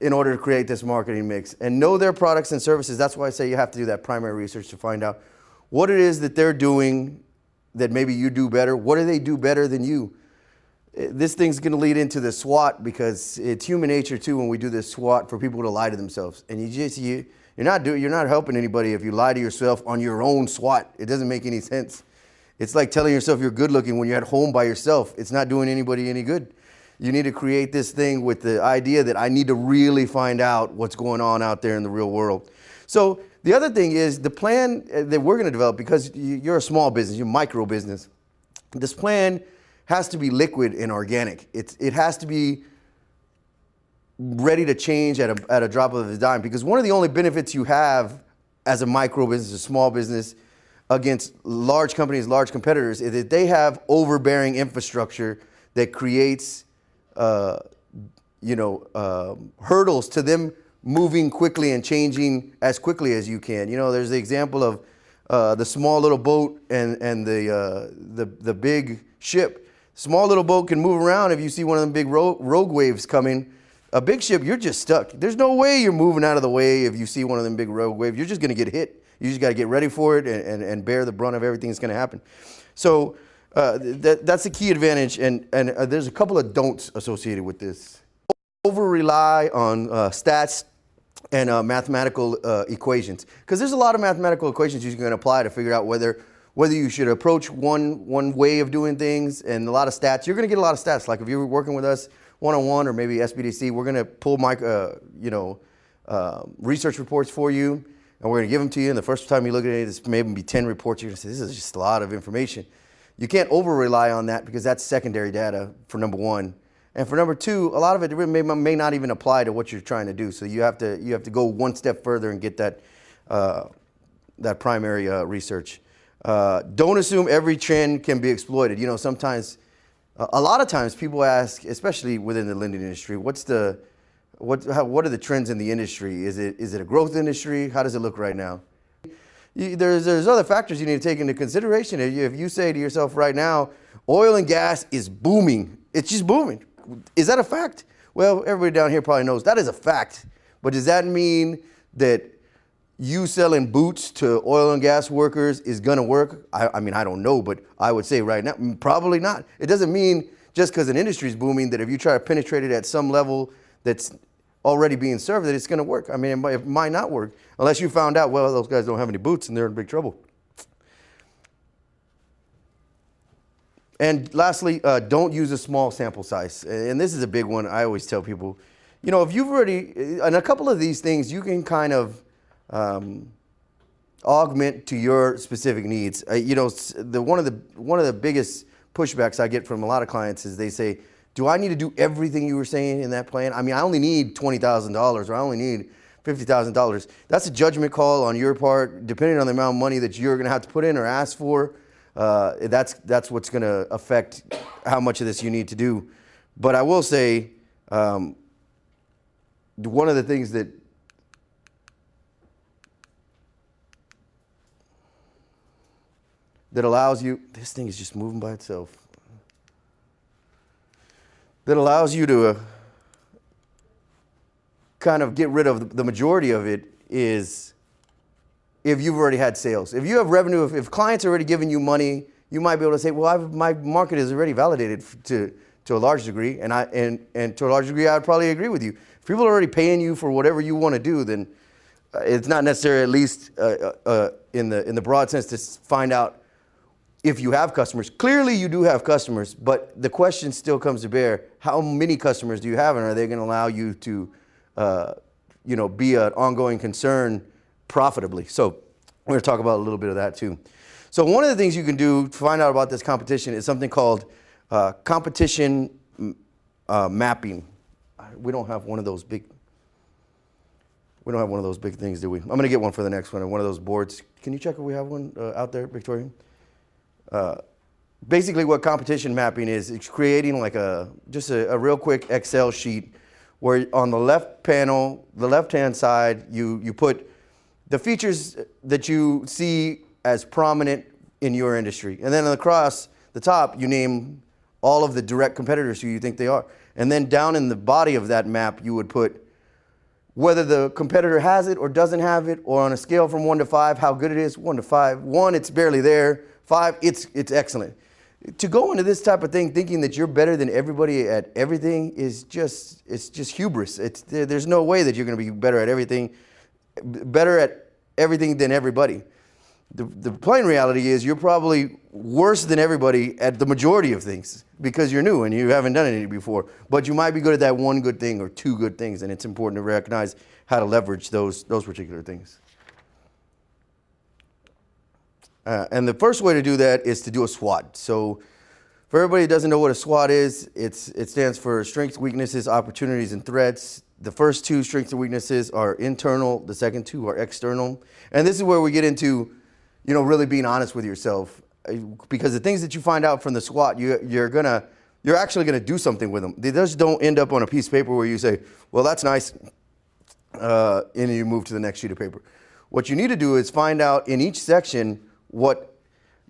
in order to create this marketing mix and know their products and services. That's why I say you have to do that primary research to find out what it is that they're doing that maybe you do better. What do they do better than you? This thing's going to lead into the SWOT, because it's human nature too when we do this SWOT for people to lie to themselves. And you're not helping anybody if you lie to yourself on your own SWOT. It doesn't make any sense. It's like telling yourself you're good looking when you're at home by yourself. It's not doing anybody any good. You need to create this thing with the idea that I need to really find out what's going on out there in the real world. So the other thing is the plan that we're going to develop, because you're a small business, you're micro business. This plan has to be liquid and organic. It has to be ready to change at a drop of a dime, because one of the only benefits you have as a micro business, a small business, against large companies, large competitors, is that they have overbearing infrastructure that creates hurdles to them moving quickly and changing as quickly as you can. There's the example of the small little boat and the big ship. Small little boat can move around if you see one of them big rogue waves coming. A big ship, you're just stuck. There's no way you're moving out of the way if you see one of them big rogue waves. You're just going to get hit. You just got to get ready for it and bear the brunt of everything that's going to happen. So that's the key advantage. And there's a couple of don'ts associated with this. Over rely on stats and mathematical equations, because there's a lot of mathematical equations you can apply to figure out whether you should approach one way of doing things, and a lot of stats. You're going to get a lot of stats. Like if you're working with us one-on-one or maybe SBDC, we're going to pull research reports for you, and we're going to give them to you. And the first time you look at it, it's maybe 10 reports. You're going to say, this is just a lot of information. You can't over-rely on that, because that's secondary data, for number one. And for number two, a lot of it may not even apply to what you're trying to do. So you have to go one step further and get that primary research. Don't assume every trend can be exploited. Sometimes, a lot of times people ask, especially within the lending industry, what are the trends in the industry? Is it a growth industry? How does it look right now? There's other factors you need to take into consideration. If you say to yourself right now, oil and gas is booming, it's just booming. Is that a fact? Well, everybody down here probably knows that is a fact. But does that mean that you selling boots to oil and gas workers is going to work? I mean, I don't know, but I would say right now, probably not. It doesn't mean just because an industry is booming that if you try to penetrate it at some level that's already being served, that it's going to work. I mean, it might not work unless you found out, well, those guys don't have any boots and they're in big trouble. And lastly, don't use a small sample size. And this is a big one. I always tell people, if you've already, and a couple of these things, you can kind of augment to your specific needs. One of the biggest pushbacks I get from a lot of clients is they say, do I need to do everything you were saying in that plan? I mean, I only need $20,000 or I only need $50,000. That's a judgment call on your part, depending on the amount of money that you're going to have to put in or ask for. That's what's going to affect how much of this you need to do. But I will say, one of the things that allows you, this thing is just moving by itself, that allows you to kind of get rid of the majority of it is if you've already had sales. If you have revenue, if clients are already giving you money, you might be able to say, well, my market is already validated to a large degree, and to a large degree, I'd probably agree with you. If people are already paying you for whatever you want to do, then it's not necessary, at least in the broad sense, to find out if you have customers. Clearly you do have customers, but the question still comes to bear, how many customers do you have, and are they going to allow you to be an ongoing concern profitably? So we're going to talk about a little bit of that too. So one of the things you can do to find out about this competition is something called competition mapping. We don't have one of those big things, do we? I'm going to get one for the next one, one of those boards. Can you check if we have one out there, Victoria? Basically what competition mapping is, it's creating like just a real quick Excel sheet where on the left panel, the left-hand side, you put the features that you see as prominent in your industry. And then across the top, you name all of the direct competitors who you think they are. And then down in the body of that map, you would put whether the competitor has it or doesn't have it, or on a scale from 1 to 5, how good it is. 1 to 5. 1, it's barely there. 5, it's excellent. To go into this type of thing thinking that you're better than everybody at everything is just hubris. There's no way that you're going to be better at everything than everybody. The plain reality is you're probably worse than everybody at the majority of things because you're new and you haven't done it before. But you might be good at that one good thing or two good things, and it's important to recognize how to leverage those particular things. And the first way to do that is to do a SWOT. So for everybody who doesn't know what a SWOT is, it stands for strengths, weaknesses, opportunities, and threats. The first 2 strengths and weaknesses are internal. The second 2 are external. And this is where we get into really being honest with yourself, because the things that you find out from the SWOT, you're actually gonna do something with them. They just don't end up on a piece of paper where you say, well, that's nice, and you move to the next sheet of paper. What you need to do is find out in each section what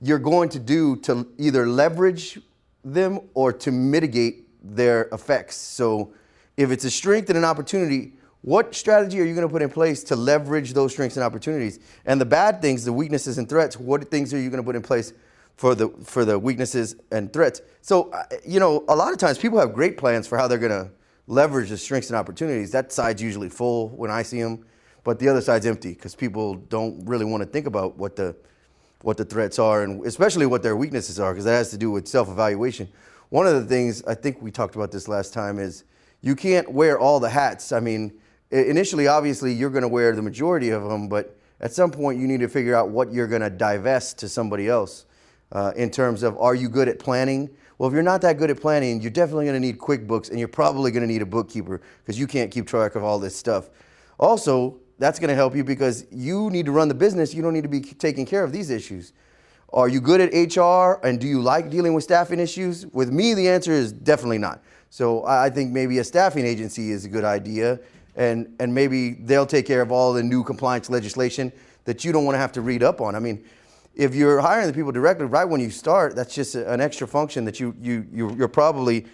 you're going to do to either leverage them or to mitigate their effects. So if it's a strength and an opportunity, what strategy are you going to put in place to leverage those strengths and opportunities? And the bad things, the weaknesses and threats, what things are you going to put in place for the weaknesses and threats? So, a lot of times people have great plans for how they're going to leverage the strengths and opportunities. That side's usually full when I see them, but the other side's empty because people don't really want to think about what the threats are, and especially what their weaknesses are, because that has to do with self-evaluation. One of the things, I think we talked about this last time, is you can't wear all the hats. I mean, initially, obviously, you're going to wear the majority of them, but at some point, you need to figure out what you're going to divest to somebody else in terms of, are you good at planning? Well, if you're not that good at planning, you're definitely going to need QuickBooks, and you're probably going to need a bookkeeper because you can't keep track of all this stuff. Also, that's going to help you because you need to run the business. You don't need to be taking care of these issues. Are you good at HR, and do you like dealing with staffing issues? With me, the answer is definitely not. So I think maybe a staffing agency is a good idea, and maybe they'll take care of all the new compliance legislation that you don't want to have to read up on. I mean, if you're hiring the people directly right when you start, that's just an extra function that you're probably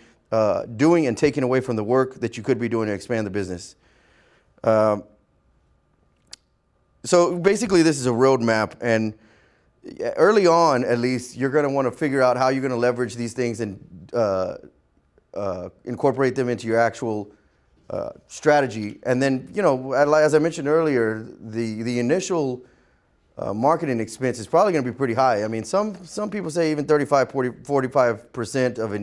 doing and taking away from the work that you could be doing to expand the business. So basically, this is a roadmap, and early on, at least, you're going to want to figure out how you're going to leverage these things and incorporate them into your actual strategy. And then, as I mentioned earlier, the initial marketing expense is probably going to be pretty high. I mean, some people say even 45% of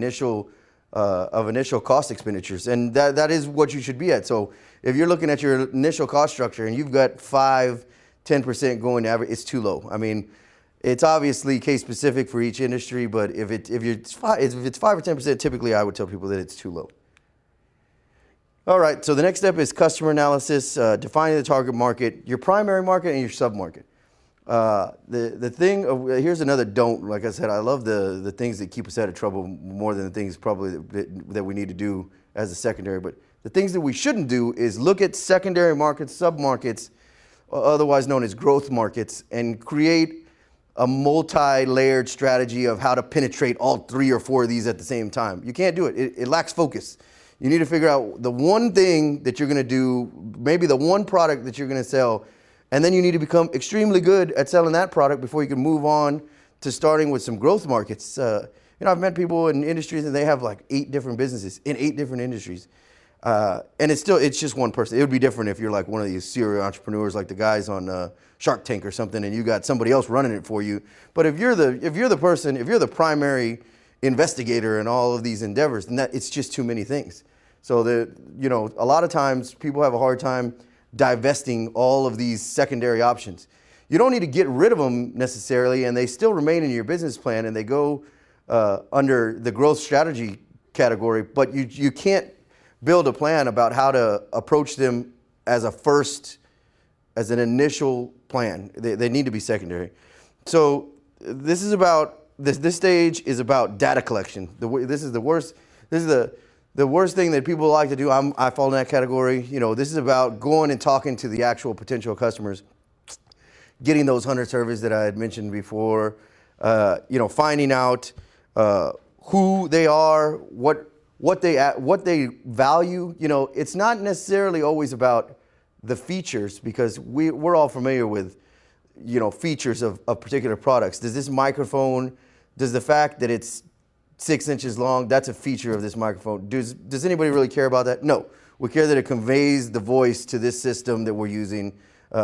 initial cost expenditures, and that is what you should be at. So if you're looking at your initial cost structure and you've got 5-10% going to average, it's too low. I mean, it's obviously case specific for each industry, but if it's 5 or 10%, typically I would tell people that it's too low. All right, so the next step is customer analysis, defining the target market, your primary market and your sub-market. Here's another don't. Like I said, I love the things that keep us out of trouble more than the things probably that we need to do as a secondary. But the things that we shouldn't do is look at secondary markets, sub-markets, otherwise known as growth markets, and create a multi-layered strategy of how to penetrate all 3 or 4 of these at the same time. You can't do it. It lacks focus. You need to figure out the one thing that you're going to do, maybe the one product that you're going to sell, and then you need to become extremely good at selling that product before you can move on to starting with some growth markets. I've met people in industries and they have like 8 different businesses in 8 different industries. And it's just one person. It would be different if you're like one of these serial entrepreneurs, like the guys on Shark Tank or something, and you got somebody else running it for you. But if you're the primary investigator in all of these endeavors, then it's just too many things. So a lot of times people have a hard time divesting all of these secondary options. You don't need to get rid of them necessarily, and they still remain in your business plan, and they go under the growth strategy category, but you can't build a plan about how to approach them as an initial plan. They need to be secondary. So this stage is about data collection. This is the worst thing that people like to do. I fall in that category. This is about going and talking to the actual potential customers, getting those 100 surveys that I had mentioned before, finding out who they are, what they value. It's not necessarily always about the features, because we're all familiar with features of particular products. Does this microphone, does the fact that it's 6 inches long, that's a feature of this microphone. Does anybody really care about that? No. We care that it conveys the voice to this system that we're using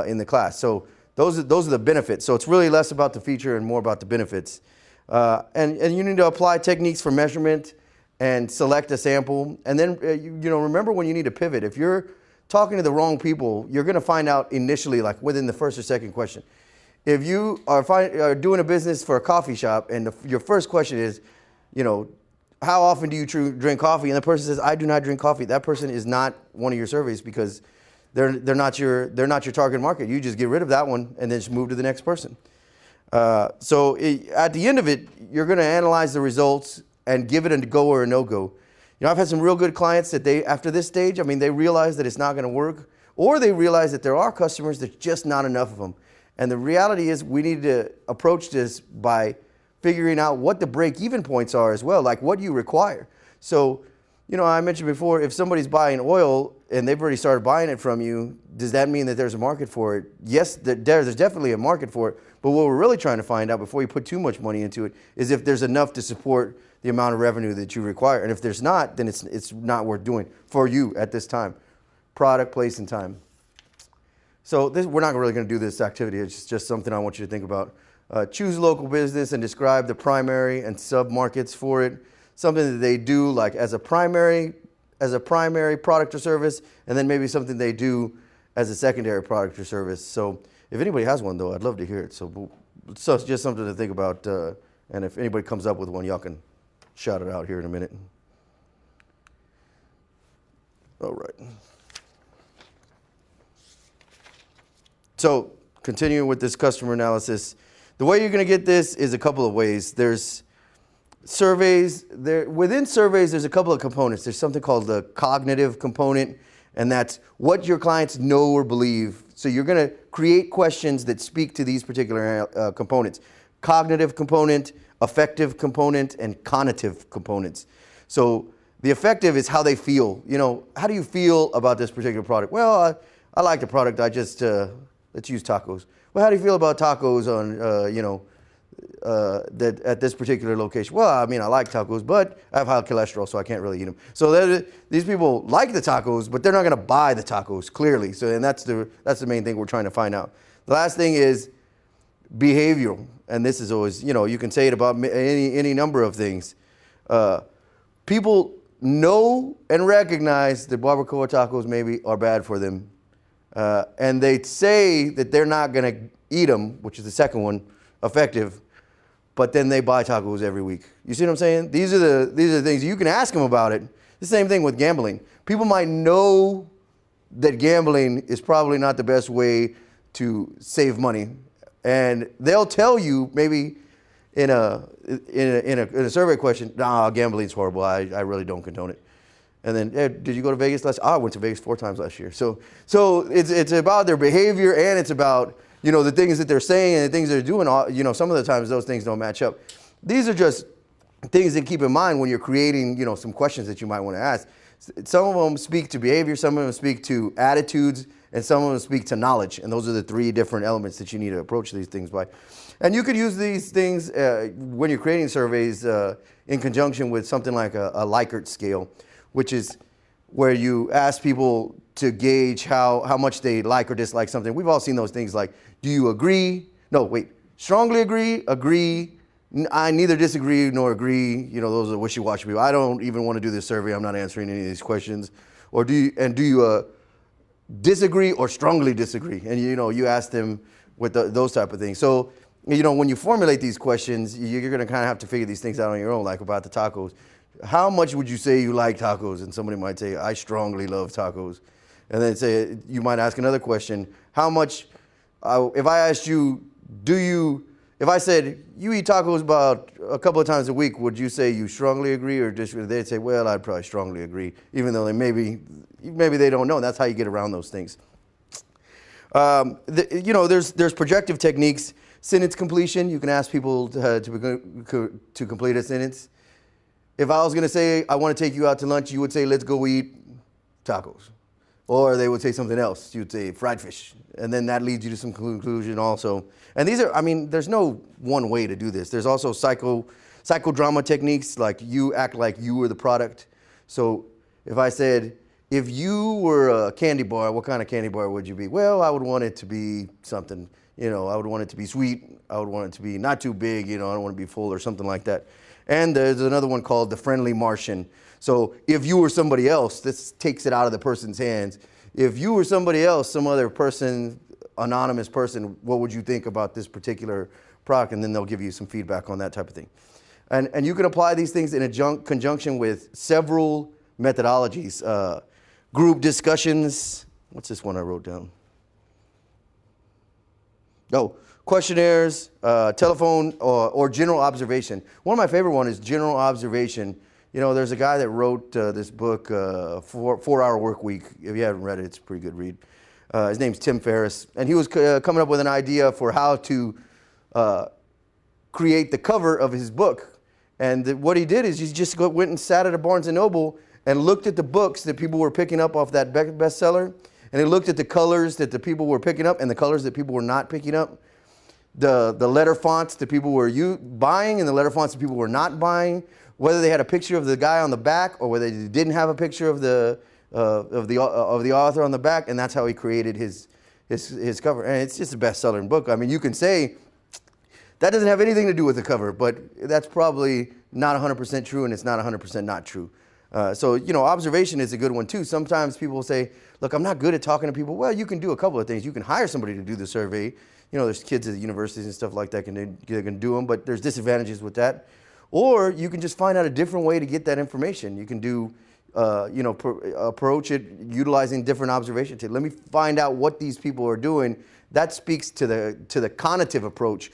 in the class. So those are the benefits. So it's really less about the feature and more about the benefits. And you need to apply techniques for measurement and select a sample. And then, remember when you need to pivot. If you're talking to the wrong people, you're going to find out initially, like within the first or second question. If you are doing a business for a coffee shop and your first question is, how often do you drink coffee? And the person says, I do not drink coffee. That person is not one of your surveys, because they're not your target market. You just get rid of that one and then just move to the next person. So at the end of it, you're going to analyze the results and give it a go or a no-go. I've had some real good clients that after this stage, they realize that it's not going to work, or they realize that there are customers, there's just not enough of them. And the reality is we need to approach this by figuring out what the break-even points are as well, like what you require. So, I mentioned before, if somebody's buying oil and they've already started buying it from you, does that mean that there's a market for it? Yes, there's definitely a market for it. But what we're really trying to find out before you put too much money into it is if there's enough to support the amount of revenue that you require. And if there's not, then it's not worth doing for you at this time. Product, place, and time. So we're not really going to do this activity. It's just something I want you to think about. Choose local business and describe the primary and sub-markets for it. Something that they do like as a primary product or service, and then maybe something they do as a secondary product or service. So if anybody has one, though, I'd love to hear it. So it's just something to think about. And if anybody comes up with one, y'all can shout it out here in a minute. All right. So continuing with this customer analysis, the way you're going to get this is a couple of ways. There's surveys. Within surveys, there's a couple of components. There's something called the cognitive component, and that's what your clients know or believe. So you're going to create questions that speak to these particular components. Cognitive component, affective component, and conative components. So the affective is how they feel. How do you feel about this particular product? Well, I like the product. Let's use tacos. Well, how do you feel about tacos on, at this particular location? Well, I like tacos, but I have high cholesterol, so I can't really eat them. So these people like the tacos, but they're not going to buy the tacos, clearly. So, and that's the main thing we're trying to find out. The last thing is behavioral, and this is always, you can say it about any number of things. People know and recognize that barbacoa tacos maybe are bad for them. And they say that they're not going to eat them, which is the second one, affective, but then they buy tacos every week. You see what I'm saying? These are the things you can ask them about it. The same thing with gambling. People might know that gambling is probably not the best way to save money, and they'll tell you maybe in a survey question, nah, gambling's horrible. I really don't condone it. And then, did you go to Vegas last? I went to Vegas 4 times last year. So it's about their behavior, and it's about the things that they're saying and the things they're doing. Some of the times those things don't match up. These are just things to keep in mind when you're creating some questions that you might want to ask. Some of them speak to behavior, some of them speak to attitudes, and some of them speak to knowledge. And those are the 3 different elements that you need to approach these things by. And you could use these things when you're creating surveys in conjunction with something like a Likert scale, which is where you ask people to gauge how much they like or dislike something. We've all seen those things like, do you agree? No, wait, strongly agree, agree, I neither disagree nor agree. You know, those are wishy-washy people. I don't even want to do this survey. I'm not answering any of these questions. Or do you disagree or strongly disagree? And you know, you ask them with those type of things. So, you know, when you formulate these questions, you're going to kind of have to figure these things out on your own, like about the tacos. How much would you say you like tacos? And somebody might say, I strongly love tacos. And then say, you might ask another question. How much, if I asked you, if I said, you eat tacos about a couple of times a week, would you say you strongly agree or disagree? They'd say, well, I'd probably strongly agree, even though maybe they don't know. That's how you get around those things. You know, there's projective techniques. Sentence completion, you can ask people to complete a sentence. If I was going to say, I want to take you out to lunch, you would say, let's go eat tacos. Or they would say something else. You'd say fried fish. And then that leads you to some conclusion also. And these are, I mean, there's no one way to do this. There's also psychodrama techniques, like you act like you were the product. So if I said, if you were a candy bar, what kind of candy bar would you be? Well, I would want it to be something, you know, I would want it to be sweet. I would want it to be not too big, you know, I don't want to be full or something like that. And there's another one called the friendly Martian. So if you were somebody else, this takes it out of the person's hands. If you were somebody else, some other person, anonymous person, what would you think about this particular product? And then they'll give you some feedback on that type of thing. And you can apply these things in conjunction with several methodologies. Group discussions. What's this one I wrote down? Oh, questionnaires, telephone, or general observation. One of my favorite ones is general observation. You know, there's a guy that wrote this book, 4-Hour Work Week. If you haven't read it, it's a pretty good read. His name's Tim Ferriss. And he was coming up with an idea for how to create the cover of his book. And what he did is he just went and sat at a Barnes & Noble and looked at the books that people were picking up off that bestseller. And he looked at the colors that the people were picking up and the colors that people were not picking up. The letter fonts that people were buying and the letter fonts that people were not buying. Whether they had a picture of the guy on the back or whether they didn't have a picture of the author on the back. And that's how he created his cover. And it's just a best-selling book. I mean, you can say that doesn't have anything to do with the cover, but that's probably not 100% true and it's not 100% not true. So, you know, observation is a good one too. Sometimes people will say, look, I'm not good at talking to people. Well, you can do a couple of things. You can hire somebody to do the survey. You know, there's kids at universities and stuff like that that can do them, but there's disadvantages with that. Or you can just find out a different way to get that information. You can do, you know, approach it utilizing different observation techniques. Let me find out what these people are doing. That speaks to the cognitive approach.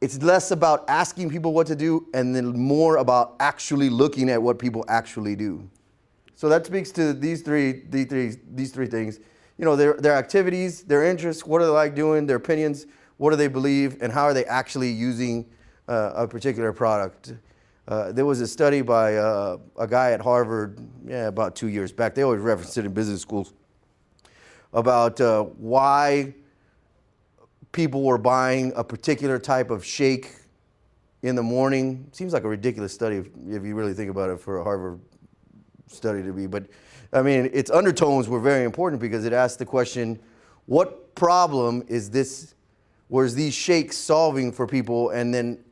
It's less about asking people what to do and then more about actually looking at what people actually do. So that speaks to these three things. You know, their activities, their interests, what do they like doing, their opinions, what do they believe, and how are they actually using a particular product. There was a study by a guy at Harvard, about 2 years back. They always reference it in business schools about why people were buying a particular type of shake in the morning. Seems like a ridiculous study if you really think about it for a Harvard study to be. But I mean, its undertones were very important because it asked the question, what problem was these shakes solving for people, and then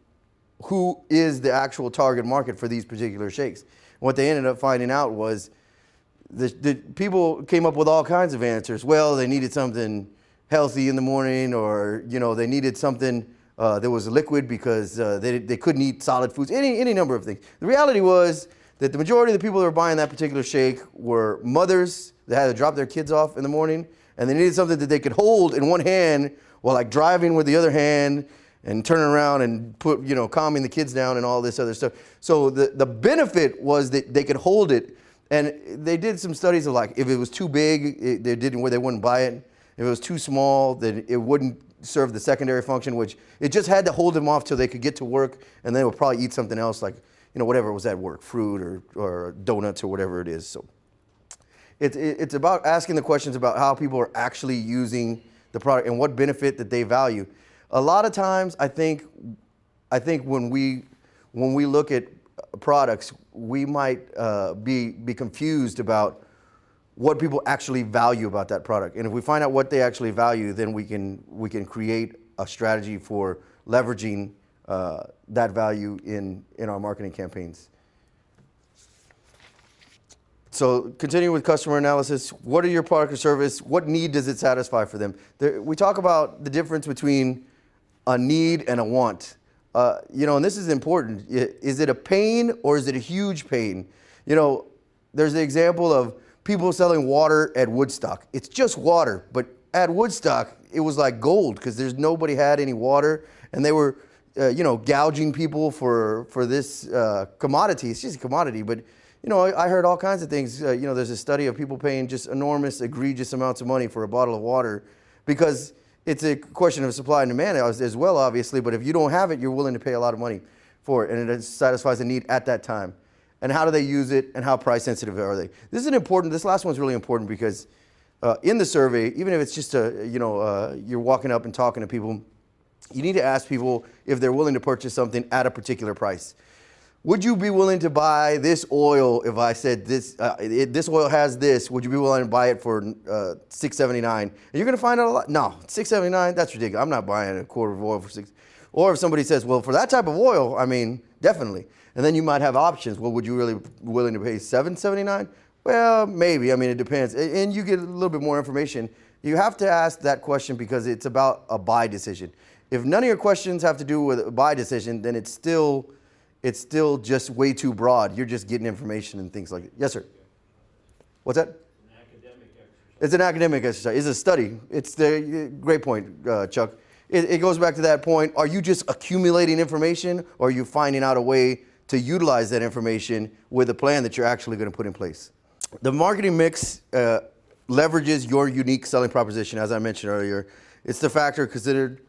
who is the actual target market for these particular shakes? What they ended up finding out was the people came up with all kinds of answers. Well, they needed something healthy in the morning, or you know, they needed something that was liquid because they couldn't eat solid foods. Any number of things. The reality was that the majority of the people that were buying that particular shake were mothers that had to drop their kids off in the morning, and they needed something that they could hold in one hand while like driving with the other hand and turning around and calming the kids down and all this other stuff. So the benefit was that they could hold it, and they did some studies of like if it was too big, they wouldn't buy it. If it was too small, then it wouldn't serve the secondary function, which it just had to hold them off till they could get to work, and then they would probably eat something else like, you know, whatever was at work, fruit or donuts or whatever it is. So it's about asking the questions about how people are actually using the product and what benefit that they value. A lot of times, I think when we look at products, we might be confused about what people actually value about that product. And if we find out what they actually value, then we can create a strategy for leveraging that value in our marketing campaigns. So continuing with customer analysis, what are your product or service? What need does it satisfy for them? We talk about the difference between a need and a want. And this is important. Is it a pain or is it a huge pain? There's the example of people selling water at Woodstock. It's just water, but at Woodstock, it was like gold because nobody had any water, and they were, gouging people for this commodity. It's just a commodity, but I heard all kinds of things. There's a study of people paying just enormous, egregious amounts of money for a bottle of water because it's a question of supply and demand as well, obviously. But if you don't have it, you're willing to pay a lot of money for it, and it satisfies a need at that time. And how do they use it, and how price sensitive are they? This last one's really important because in the survey, even if it's just you're walking up and talking to people, you need to ask people if they're willing to purchase something at a particular price. Would you be willing to buy this oil if I said this oil has this? Would you be willing to buy it for $6.79? And you're going to find out a lot. No, $6.79, that's ridiculous. I'm not buying a quart of oil for $6. Or if somebody says, well, for that type of oil, I mean, definitely. And then you might have options. Well, would you really be willing to pay $7.79? Well, maybe. I mean, it depends. And you get a little bit more information. You have to ask that question because it's about a buy decision. If none of your questions have to do with a buy decision, then it's still just way too broad. You're just getting information and things like that. Yes, sir. What's that? An academic exercise. It's an academic exercise. It's a study. It's the great point, Chuck. It goes back to that point. Are you just accumulating information, or are you finding out a way to utilize that information with a plan that you're actually going to put in place? The marketing mix leverages your unique selling proposition, as I mentioned earlier. It's the factor considered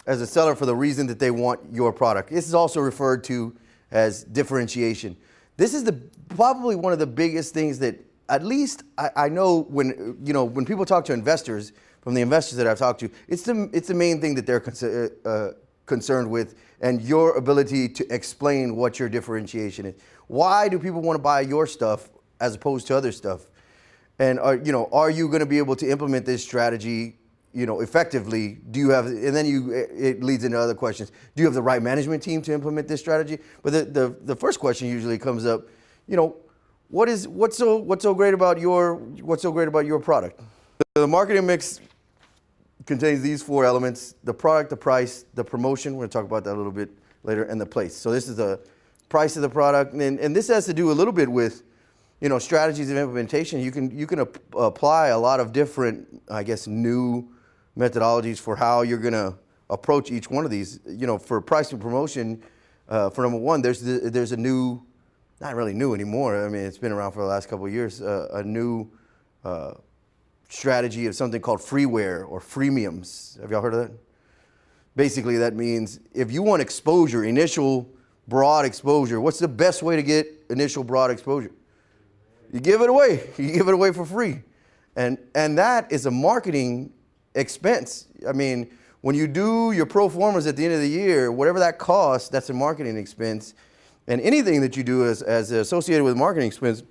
as a seller for the reason that they want your product. This is also referred to as differentiation. This is probably one of the biggest things that, at least I know when people talk to investors, from the investors that I've talked to, it's the main thing that they're concerned with, and your ability to explain what your differentiation is. Why do people want to buy your stuff as opposed to other stuff? And are you going to be able to implement this strategy effectively? Do you have, and then it leads into other questions. Do you have the right management team to implement this strategy? But the first question usually comes up, what's so great about your product? The marketing mix contains these four elements: the product, the price, the promotion. We're going to talk about that a little bit later, and the place. So this is the price of the product, and this has to do a little bit with strategies of implementation. You can apply a lot of different, I guess, new methodologies for how you're going to approach each one of these. For price and promotion, for number one, there's a new, not really new anymore. I mean, it's been around for the last couple of years. A new strategy of something called freeware or freemiums. Have y'all heard of that? Basically, that means if you want exposure, initial broad exposure, what's the best way to get initial broad exposure? You give it away. You give it away for free. And that is a marketing expense. I mean, when you do your pro formas at the end of the year, whatever that costs, that's a marketing expense. And anything that you do as associated with marketing expense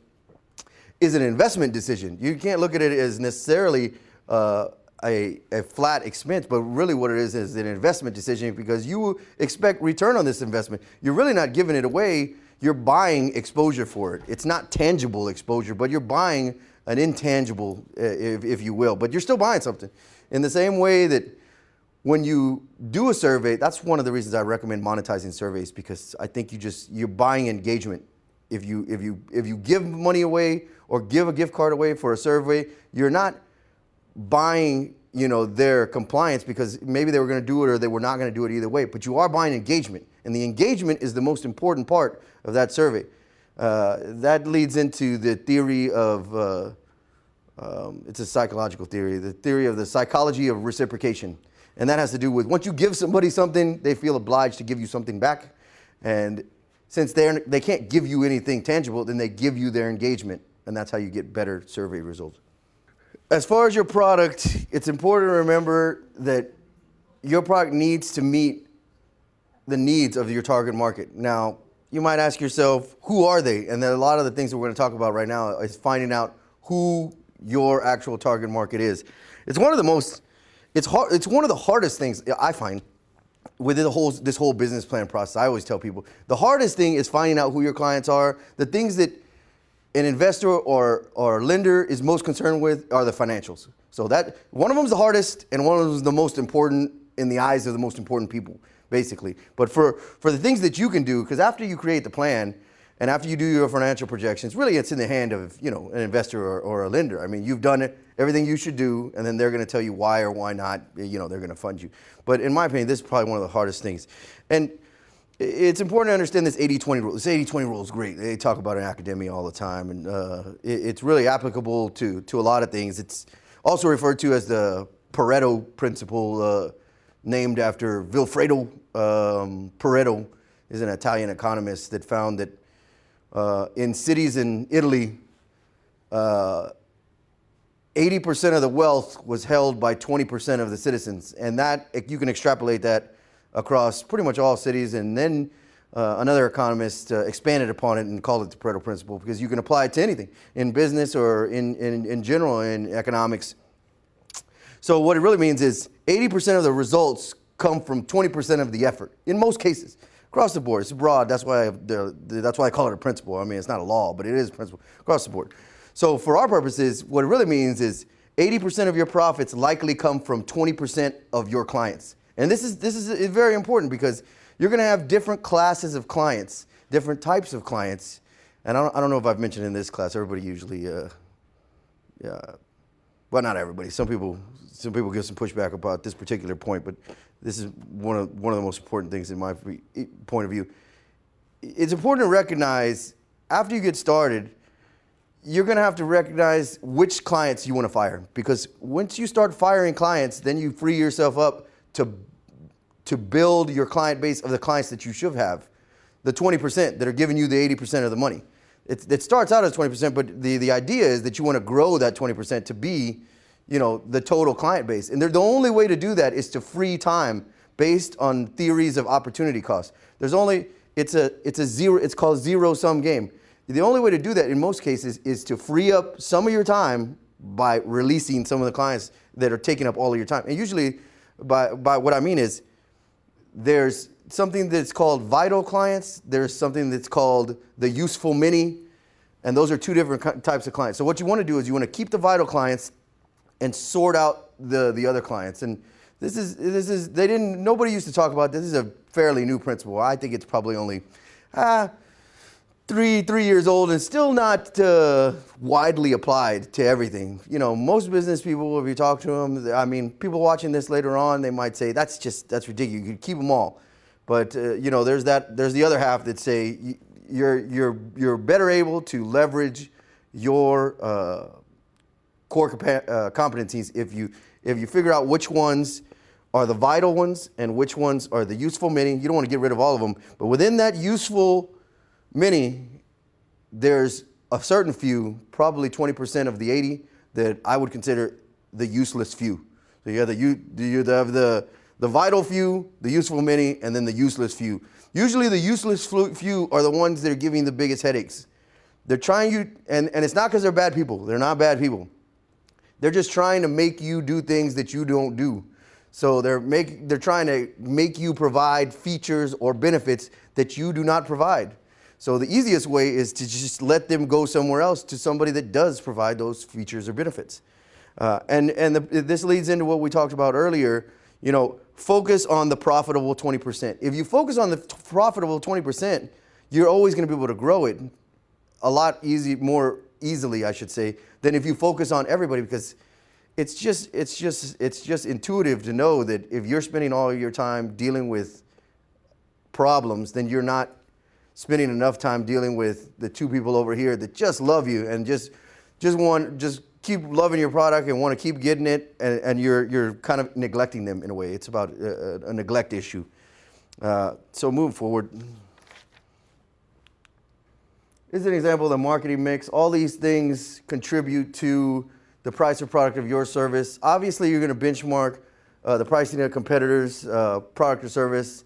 is an investment decision. You can't look at it as necessarily a flat expense, but really what it is an investment decision, because you expect return on this investment. You're really not giving it away. You're buying exposure for it. It's not tangible exposure, but you're buying an intangible, if you will, but you're still buying something. In the same way that when you do a survey, that's one of the reasons I recommend monetizing surveys, because I think you're buying engagement. If you give money away or give a gift card away for a survey, you're not buying their compliance because maybe they were going to do it or they were not going to do it either way, but you are buying engagement, and the engagement is the most important part of that survey. That leads into the theory of it's a psychological theory, the theory of the psychology of reciprocation, and that has to do with once you give somebody something, they feel obliged to give you something back, and since they can't give you anything tangible, then they give you their engagement, and that's how you get better survey results. As far as your product, it's important to remember that your product needs to meet the needs of your target market. Now, you might ask yourself, who are they? And then a lot of the things that we're going to talk about right now is finding out who your actual target market is. It's one of the most, it's hard. It's one of the hardest things I find with this whole business plan process. I always tell people the hardest thing is finding out who your clients are. The things that an investor or lender is most concerned with are the financials. So that one of them is the hardest, and one of them is the most important in the eyes of the most important people, basically. But for the things that you can do, because after you create the plan and after you do your financial projections, really it's in the hand of an investor or a lender. I mean, you've done everything you should do, and then they're going to tell you why or why not. They're going to fund you. But in my opinion, this is probably one of the hardest things. And it's important to understand this 80-20 rule. This 80-20 rule is great. They talk about it in academia all the time, and it's really applicable to a lot of things. It's also referred to as the Pareto principle, named after Vilfredo Pareto, is an Italian economist that found that in cities in Italy, 80% of the wealth was held by 20% of the citizens, and that you can extrapolate that across pretty much all cities. And then another economist expanded upon it and called it the Pareto principle, because you can apply it to anything in business or in general in economics. So what it really means is 80% of the results come from 20% of the effort in most cases across the board. It's broad. That's why I call it a principle. I mean, it's not a law, but it is a principle across the board. So for our purposes, what it really means is 80% of your profits likely come from 20% of your clients. And this is very important, because you're going to have different classes of clients, different types of clients. And I don't know if I've mentioned in this class, everybody usually, well, not everybody. Some people give some pushback about this particular point, but this is one of the most important things in my point of view. It's important to recognize after you get started, you're going to have to recognize which clients you want to fire, because once you start firing clients, then you free yourself up to build your client base of the clients that you should have, the 20% that are giving you the 80% of the money. It starts out as 20%, but the idea is that you want to grow that 20% to be, the total client base. And the only way to do that is to free time based on theories of opportunity cost. It's called zero-sum game. The only way to do that in most cases is to free up some of your time by releasing some of the clients that are taking up all of your time. And usually, by what I mean is, there's something that's called vital clients. There's something that's called the useful many. And those are two different types of clients. So what you want to do is you want to keep the vital clients and sort out the other clients. And nobody used to talk about this. This is a fairly new principle. I think it's probably only 3 years old and still not widely applied to everything. Most business people, if you talk to them, I mean, people watching this later on, they might say, that's ridiculous. You could keep them all. But, there's the other half that say you're better able to leverage your core competencies if you figure out which ones are the vital ones and which ones are the useful many. You don't want to get rid of all of them, but within that useful many, there's a certain few, probably 20% of the 80, that I would consider the useless few. So you have the vital few, the useful many, and then the useless few. Usually the useless few are the ones that are giving the biggest headaches. They're trying you, and it's not because they're bad people. They're not bad people. They're just trying to make you do things that you don't do. So they're trying to make you provide features or benefits that you do not provide. So the easiest way is to just let them go somewhere else to somebody that does provide those features or benefits. This leads into what we talked about earlier. Focus on the profitable 20%. If you focus on the profitable 20%, you're always going to be able to grow it a lot more easily, I should say, than if you focus on everybody, because it's just intuitive to know that if you're spending all your time dealing with problems, then you're not spending enough time dealing with the two people over here that just love you and just keep loving your product and want to keep getting it, and you're kind of neglecting them in a way. It's about a neglect issue. So moving forward. This is an example of the marketing mix. All these things contribute to the price or product of your service. Obviously, you're going to benchmark the pricing of competitors' product or service.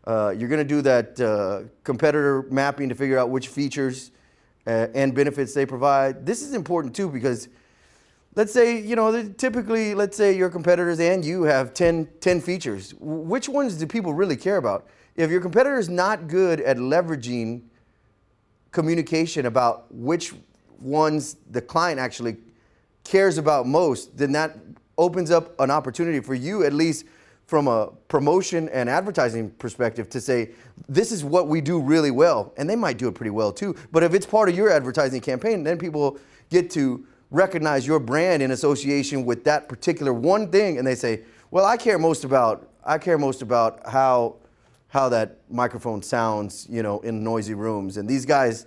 You're going to do that competitor mapping to figure out which features and benefits they provide. This is important too because let's say, you know, typically, let's say your competitors and you have 10 features. Which ones do people really care about? If your competitor is not good at leveraging communication about which ones the client actually cares about most, then that opens up an opportunity for you, at least from a promotion and advertising perspective, to say, this is what we do really well. And they might do it pretty well too. But if it's part of your advertising campaign, then people get to recognize your brand in association with that particular one thing. And they say, well, I care most about how that microphone sounds, you know, in noisy rooms. And these guys,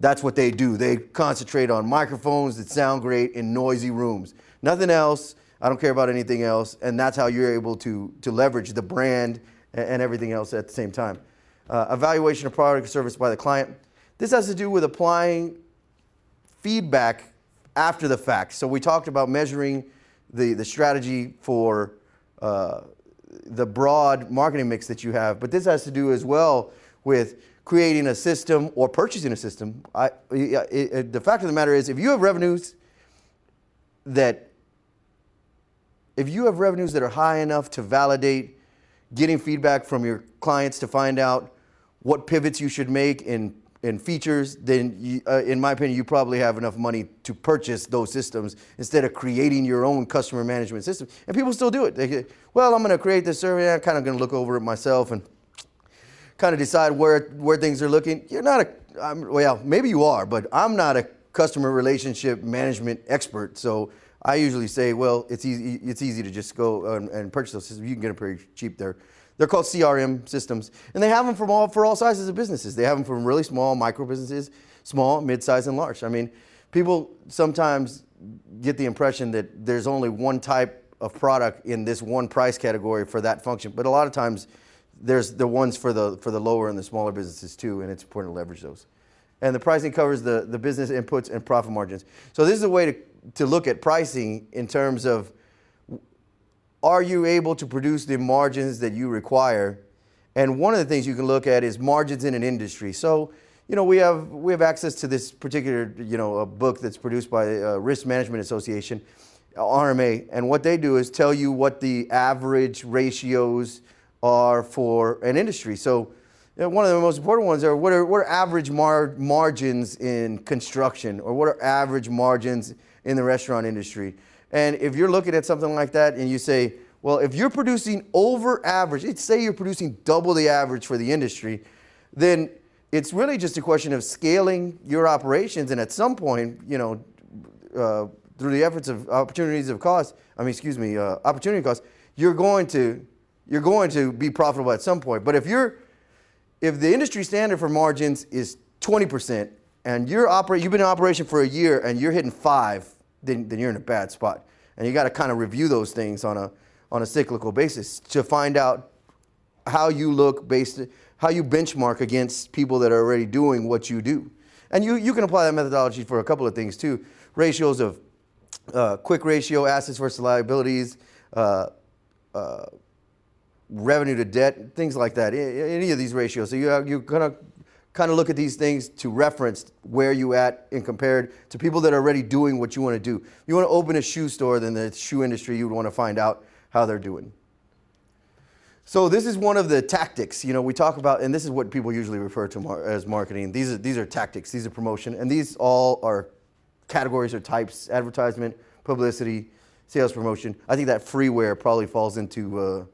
that's what they do. They concentrate on microphones that sound great in noisy rooms. Nothing else. I don't care about anything else. And that's how you're able to leverage the brand and everything else at the same time. Evaluation of product or service by the client. This has to do with applying feedback after the fact. So we talked about measuring the strategy for the broad marketing mix that you have, but this has to do as well with creating a system or purchasing a system. The fact of the matter is, if you have revenues that are high enough to validate getting feedback from your clients to find out what pivots you should make in features, then in my opinion, you probably have enough money to purchase those systems instead of creating your own customer management system. And people still do it. They get, well, I'm going to create this survey. I'm kind of going to look over it myself and kind of decide where things are looking. You're not well, maybe you are, but I'm not a customer relationship management expert. So I usually say, well, it's easy to just go and purchase those systems. You can get them pretty cheap there. They're called CRM systems, and they have them for all sizes of businesses. They have them from really small micro businesses, small, mid-size, and large. I mean, people sometimes get the impression that there's only one type of product in this one price category for that function, but a lot of times there's the ones for the lower and the smaller businesses too, and it's important to leverage those. And the pricing covers the business inputs and profit margins. So this is a way to look at pricing in terms of, are you able to produce the margins that you require? And one of the things you can look at is margins in an industry. So, you know, we have access to this particular, you know, a book that's produced by Risk Management Association, RMA. And what they do is tell you what the average ratios are for an industry. So, you know, one of the most important ones are what are average margins in construction, or what are average margins in the restaurant industry. And if you're looking at something like that and you say, well, if you're producing over average, let's say you're producing double the average for the industry, then it's really just a question of scaling your operations. And at some point, you know, through the efforts of opportunity cost, you're going to be profitable at some point. But if the industry standard for margins is 20% and you've been in operation for a year and you're hitting 5%, then you're in a bad spot. And you got to kind of review those things on a cyclical basis to find out how you look how you benchmark against people that are already doing what you do. And you can apply that methodology for a couple of things too. Ratios of quick ratio, assets versus liabilities, revenue to debt, things like that. Any of these ratios. So you're going to kind of look at these things to reference where you at and compared to people that are already doing what you want to do. If you want to open a shoe store, then the shoe industry, you would want to find out how they're doing. So this is one of the tactics, you know, we talk about, and this is what people usually refer to as marketing. These are tactics, these are promotion, and these all are categories or types: advertisement, publicity, sales promotion. I think that freeware probably falls into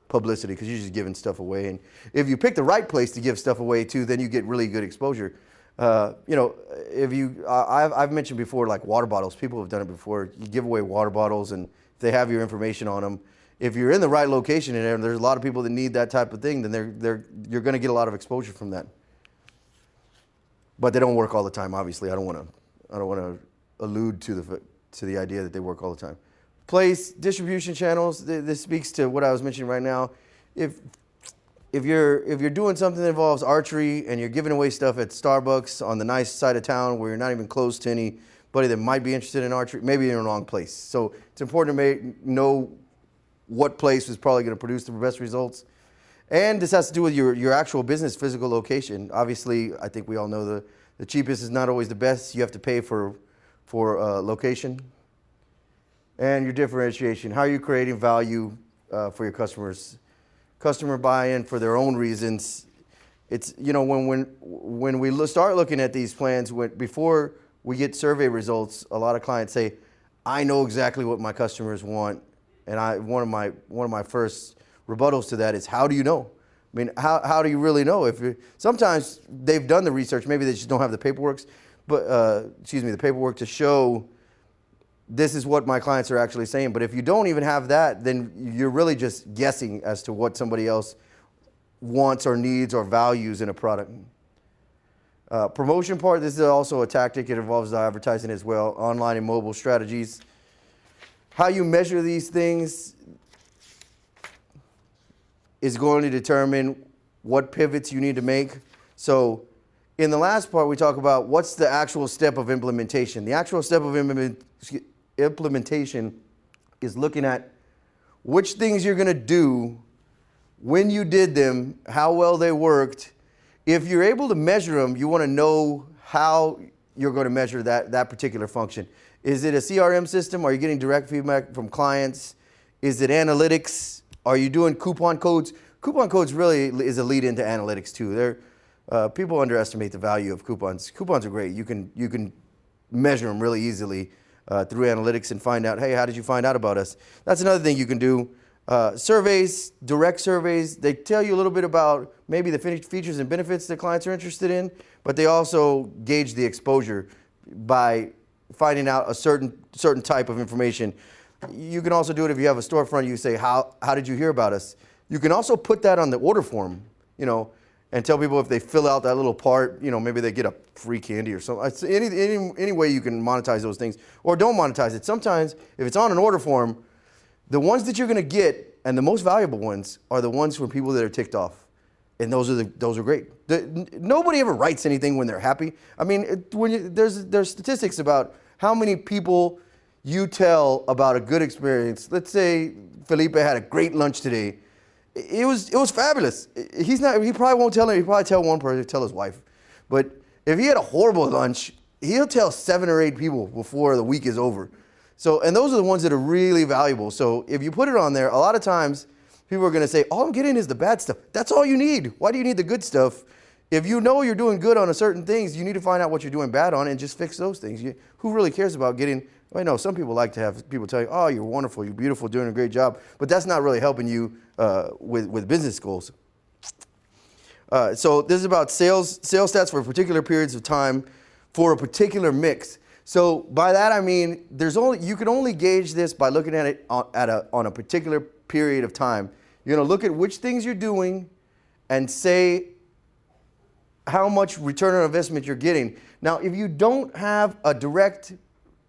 publicity, because you're just giving stuff away. And if you pick the right place to give stuff away to, then you get really good exposure. You know, I've mentioned before, like water bottles. People have done it before. You give away water bottles, and they have your information on them. If you're in the right location and there's a lot of people that need that type of thing, then you're going to get a lot of exposure from that. But they don't work all the time. Obviously, I don't want to allude to the idea that they work all the time. Place, distribution channels. This speaks to what I was mentioning right now. If you're doing something that involves archery and you're giving away stuff at Starbucks on the nice side of town where you're not even close to anybody that might be interested in archery, maybe you're in the wrong place. So it's important to know what place is probably going to produce the best results. And this has to do with your actual business physical location. Obviously, I think we all know the cheapest is not always the best. You have to pay for location. And your differentiation. How are you creating value for your customers? Customer buy-in for their own reasons. It's, you know, when we start looking at these plans, before we get survey results, a lot of clients say, I know exactly what my customers want. And one of my first rebuttals to that is, how do you know? I mean, how do you really know? Sometimes they've done the research, maybe they just don't have the paperwork, the paperwork to show this is what my clients are actually saying. But if you don't even have that, then you're really just guessing as to what somebody else wants or needs or values in a product. Promotion part, this is also a tactic. It involves the advertising as well, online and mobile strategies. How you measure these things is going to determine what pivots you need to make. So in the last part, we talk about what's the actual step of implementation. The actual step of implementation is looking at which things you're going to do, when you did them, how well they worked. If you're able to measure them, you want to know how you're going to measure that particular function. Is it a CRM system? Are you getting direct feedback from clients? Is it analytics? Are you doing coupon codes? Coupon codes really is a lead into analytics too. People underestimate the value of coupons. Coupons are great. You can measure them really easily through analytics and find out, hey, how did you find out about us? That's another thing you can do. Surveys, direct surveys, they tell you a little bit about maybe the features and benefits that clients are interested in, but they also gauge the exposure by finding out a certain type of information. You can also do it if you have a storefront. You say, how did you hear about us? You can also put that on the order form, you know, and tell people if they fill out that little part, you know, maybe they get a free candy or something. It's any way you can monetize those things, or don't monetize it. Sometimes if it's on an order form, the ones that you're going to get, and the most valuable ones, are the ones from people that are ticked off. And those are great. Nobody ever writes anything when they're happy. I mean, there's statistics about how many people you tell about a good experience. Let's say Felipe had a great lunch today. It was fabulous. He probably won't tell him. He probably tell one person, tell his wife. But if he had a horrible lunch, he'll tell 7 or 8 people before the week is over. So, and those are the ones that are really valuable. So if you put it on there, a lot of times people are going to say, all I'm getting is the bad stuff. That's all you need. Why do you need the good stuff? If you know you're doing good on a certain things, you need to find out what you're doing bad on and just fix those things. Who really cares about getting, I know some people like to have people tell you, oh, you're wonderful, you're beautiful, doing a great job. But that's not really helping you with business goals. So this is about sales stats for particular periods of time for a particular mix. So by that I mean you can only gauge this by looking at it on a particular period of time. You're going to look at which things you're doing and say how much return on investment you're getting. Now, if you don't have a direct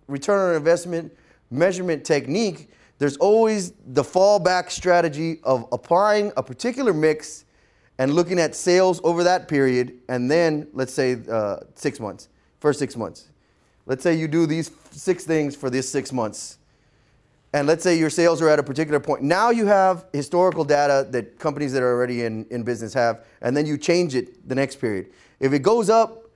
return on investment measurement technique, there's always the fallback strategy of applying a particular mix and looking at sales over that period, and then let's say 6 months, first 6 months. Let's say you do these 6 things for this 6 months. And let's say your sales are at a particular point. Now you have historical data that companies that are already in business have, and then you change it the next period. If it goes up,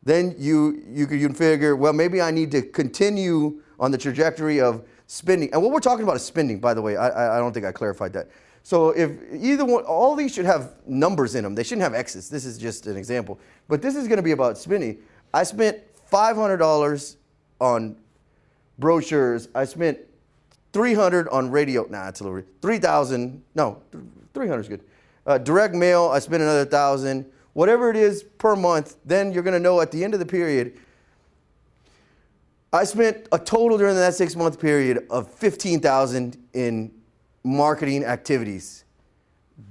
then you can figure, well, maybe I need to continue on the trajectory of spending. And what we're talking about is spending, by the way. I don't think I clarified that. So if either one, all these should have numbers in them. They shouldn't have X's. This is just an example. But this is going to be about spending. I spent $500 on brochures. I spent $300 on radio. Nah, it's a little. $3,000. No, $300 is good. Direct mail. I spent another $1,000. Whatever it is per month. Then you're going to know at the end of the period. I spent a total during that 6-month period of $15,000 in marketing activities.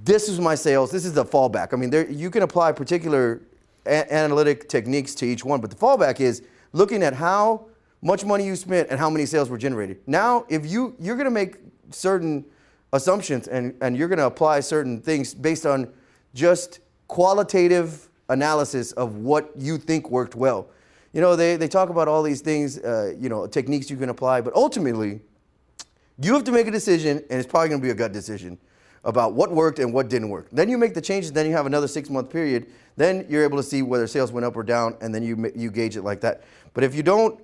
This is my sales. This is the fallback. I mean, you can apply particular analytic techniques to each one, but the fallback is looking at how much money you spent and how many sales were generated. Now, if you're going to make certain assumptions and you're going to apply certain things based on just qualitative analysis of what you think worked well. You know, they talk about all these things, techniques you can apply, but ultimately, you have to make a decision, and it's probably going to be a gut decision about what worked and what didn't work. Then you make the changes, then you have another 6-month period. Then you're able to see whether sales went up or down, and then you gauge it like that. But if you don't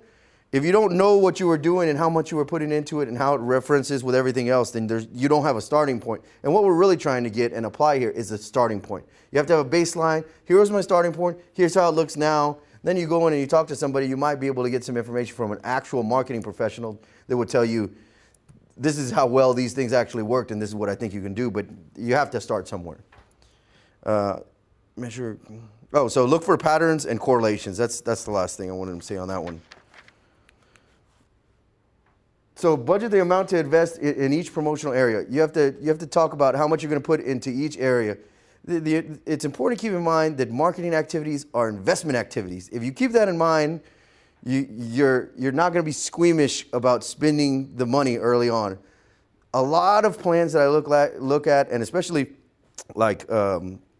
know what you were doing and how much you were putting into it and how it references with everything else, then you don't have a starting point. And what we're really trying to get and apply here is a starting point. You have to have a baseline. Here's my starting point. Here's how it looks now. Then you go in and you talk to somebody. You might be able to get some information from an actual marketing professional that would tell you, this is how well these things actually worked, and this is what I think you can do. But you have to start somewhere. Measure. Oh, so look for patterns and correlations. That's the last thing I wanted to say on that one. So budget the amount to invest in each promotional area. You have to talk about how much you're going to put into each area. It's important to keep in mind that marketing activities are investment activities. If you keep that in mind, you're not going to be squeamish about spending the money early on. A lot of plans that I look at, and especially like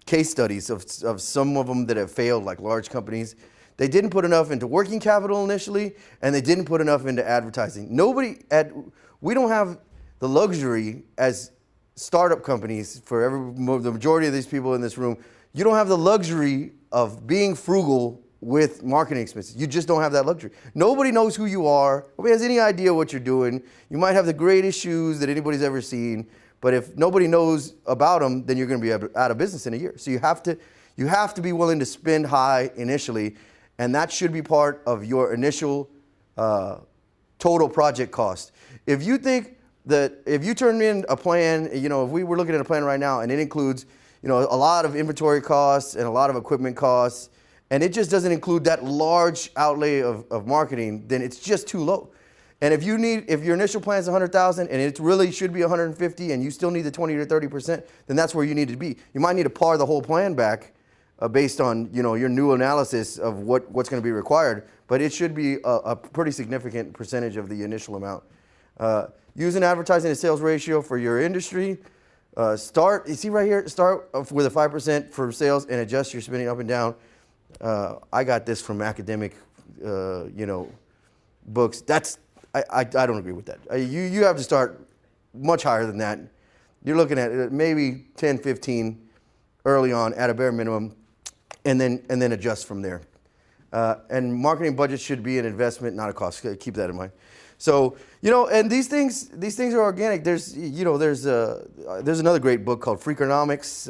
case studies of some of them that have failed, like large companies, they didn't put enough into working capital initially, and they didn't put enough into advertising. We don't have the luxury as startup companies, the majority of these people in this room, you don't have the luxury of being frugal with marketing expenses. You just don't have that luxury. Nobody knows who you are. Nobody has any idea what you're doing. You might have the greatest shoes that anybody's ever seen, but if nobody knows about them, then you're going to be out of business in a year. So you have to be willing to spend high initially, and that should be part of your initial total project cost. If you think that if you turn in a plan, if we were looking at a plan right now and it includes, a lot of inventory costs and a lot of equipment costs, and it just doesn't include that large outlay of marketing, then it's just too low. And if your initial plan is 100,000 and it really should be 150 and you still need the 20 to 30%, then that's where you need to be. You might need to par the whole plan back based on, your new analysis of what's going to be required, but it should be a pretty significant percentage of the initial amount. Use an advertising to sales ratio for your industry. Start with a 5% for sales and adjust your spending up and down. I got this from academic, books. I don't agree with that. You have to start much higher than that. You're looking at maybe 10, 15 early on at a bare minimum, and then adjust from there. And marketing budget should be an investment, not a cost. Keep that in mind. So, and these things are organic. There's another great book called Freakonomics.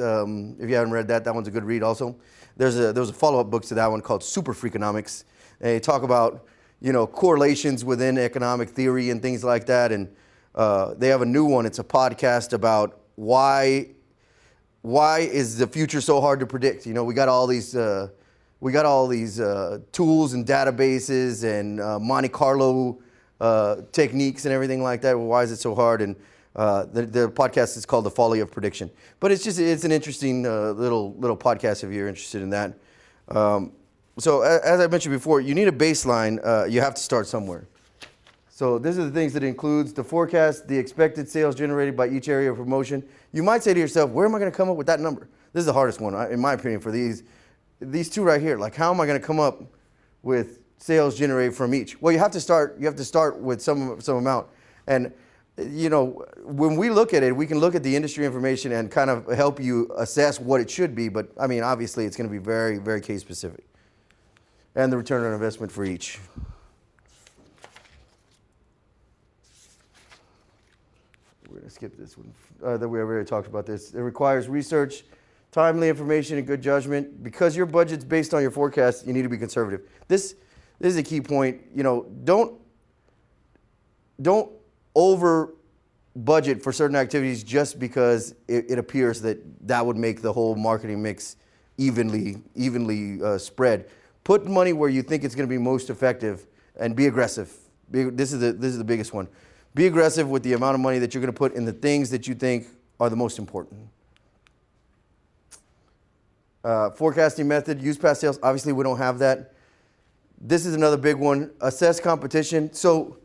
If you haven't read that one's a good read also. There was a follow-up book to that one called Super Freakonomics. And they talk about, correlations within economic theory and things like that. And they have a new one. It's a podcast about why is the future so hard to predict? We got all these tools and databases and Monte Carlo techniques and everything like that. Well, why is it so hard? And the podcast is called The Folly of Prediction. But it's an interesting little podcast if you're interested in that. So as I mentioned before, you need a baseline. You have to start somewhere. So these are the things that includes the forecast, the expected sales generated by each area of promotion. You might say to yourself, where am I going to come up with that number? This is the hardest one, in my opinion, for these two right here. Like, how am I going to come up with sales generated from each? Well, you have to start with some amount. And when we look at it, we can look at the industry information and kind of help you assess what it should be. But I mean, obviously, it's going to be very, very case specific. And the return on investment for each. We're going to skip this one. That we already talked about this. It requires research, timely information, and good judgment. Because your budget's based on your forecast, you need to be conservative. This is a key point. Don't over budget for certain activities just because it appears that would make the whole marketing mix evenly spread. Put money where you think it's going to be most effective, and be aggressive. This is the biggest one. Be aggressive with the amount of money that you're going to put in the things that you think are the most important. Forecasting method, use past sales. Obviously, we don't have that. This is another big one. Assess competition. So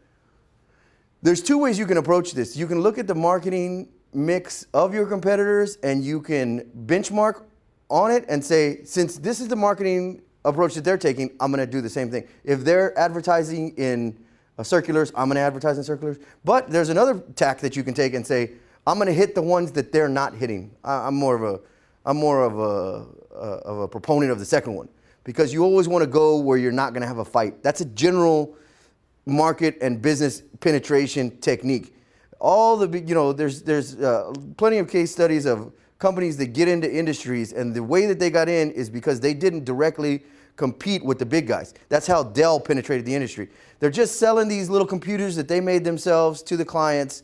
there's two ways you can approach this. You can look at the marketing mix of your competitors, and you can benchmark on it and say, since this is the marketing approach that they're taking, I'm going to do the same thing. If they're advertising in circulars, I'm going to advertise in circulars. But there's another tack that you can take and say, I'm going to hit the ones that they're not hitting. I'm more of a proponent of the second one, because you always want to go where you're not going to have a fight. That's a general market and business penetration technique. All the, there's plenty of case studies of companies that get into industries, and the way that they got in is because they didn't directly compete with the big guys. That's how Dell penetrated the industry. They're just selling these little computers that they made themselves to the clients.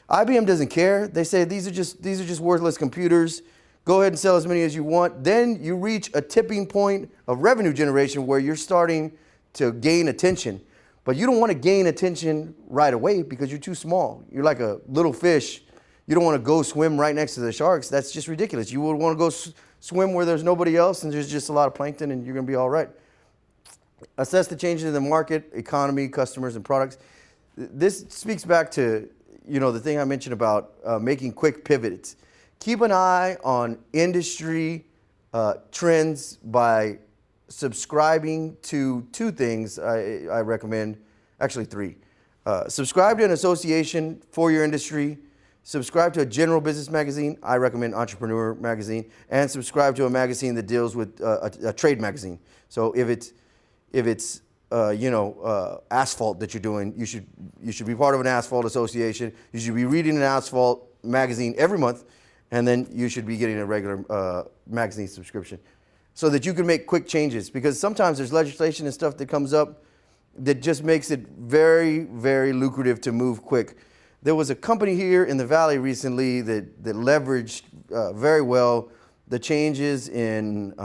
IBM doesn't care. They say these are just worthless computers. Go ahead and sell as many as you want. Then you reach a tipping point of revenue generation where you're starting to gain attention. But you don't want to gain attention right away because you're too small. You're like a little fish. You don't want to go swim right next to the sharks. That's just ridiculous. You would want to go swim where there's nobody else and there's just a lot of plankton, and you're going to be all right. Assess the changes in the market, economy, customers, and products. This speaks back to the thing I mentioned about making quick pivots. Keep an eye on industry trends by subscribing to two things I recommend, actually three. Subscribe to an association for your industry. Subscribe to a general business magazine. I recommend Entrepreneur Magazine. And subscribe to a magazine that deals with a trade magazine. So if it's asphalt that you're doing, you should be part of an asphalt association. You should be reading an asphalt magazine every month, and then you should be getting a regular magazine subscription so that you can make quick changes, because sometimes there's legislation and stuff that comes up that just makes it very, very lucrative to move quick. There was a company here in the Valley recently that leveraged very well the changes in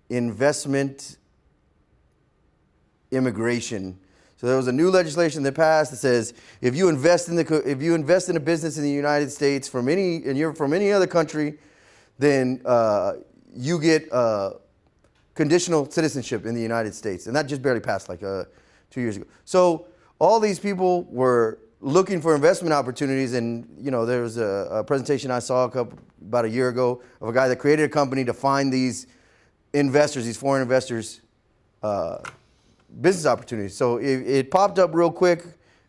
investment immigration. So there was a new legislation that passed that says if you invest in a business in the United States you're from any other country, then you get conditional citizenship in the United States, and that just barely passed like 2 years ago. So all these people were looking for investment opportunities, and there was a presentation I saw about a year ago of a guy that created a company to find these investors, these foreign investors, business opportunities. So it popped up real quick,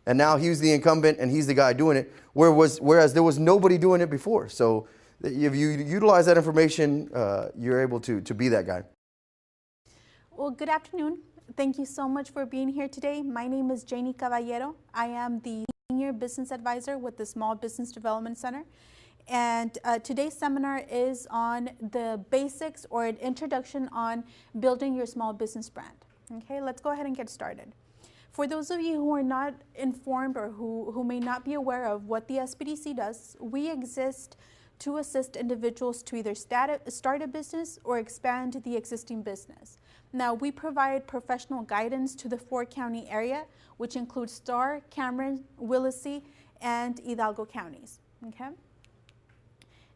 and now he's the incumbent and he's the guy doing it, whereas there was nobody doing it before. So if you utilize that information, you're able to be that guy. Well, good afternoon. Thank you so much for being here today. My name is Janie Caballero. I am the Senior Business Advisor with the Small Business Development Center. And today's seminar is on the basics, or an introduction on building your small business brand. Okay, let's go ahead and get started. For those of you who are not informed or who may not be aware of what the SBDC does, we exist to assist individuals to either start a business or expand the existing business. Now, we provide professional guidance to the 4-county area, which includes Starr, Cameron, Willacy, and Hidalgo counties. Okay.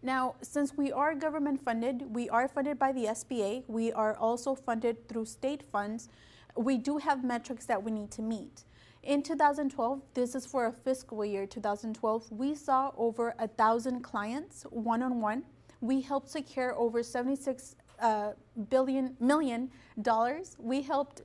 Now, since we are government funded, we are funded by the SBA. We are also funded through state funds. We do have metrics that we need to meet. In 2012, this is for a fiscal year 2012, we saw over 1,000 clients one-on-one. We helped secure over $76 million. We helped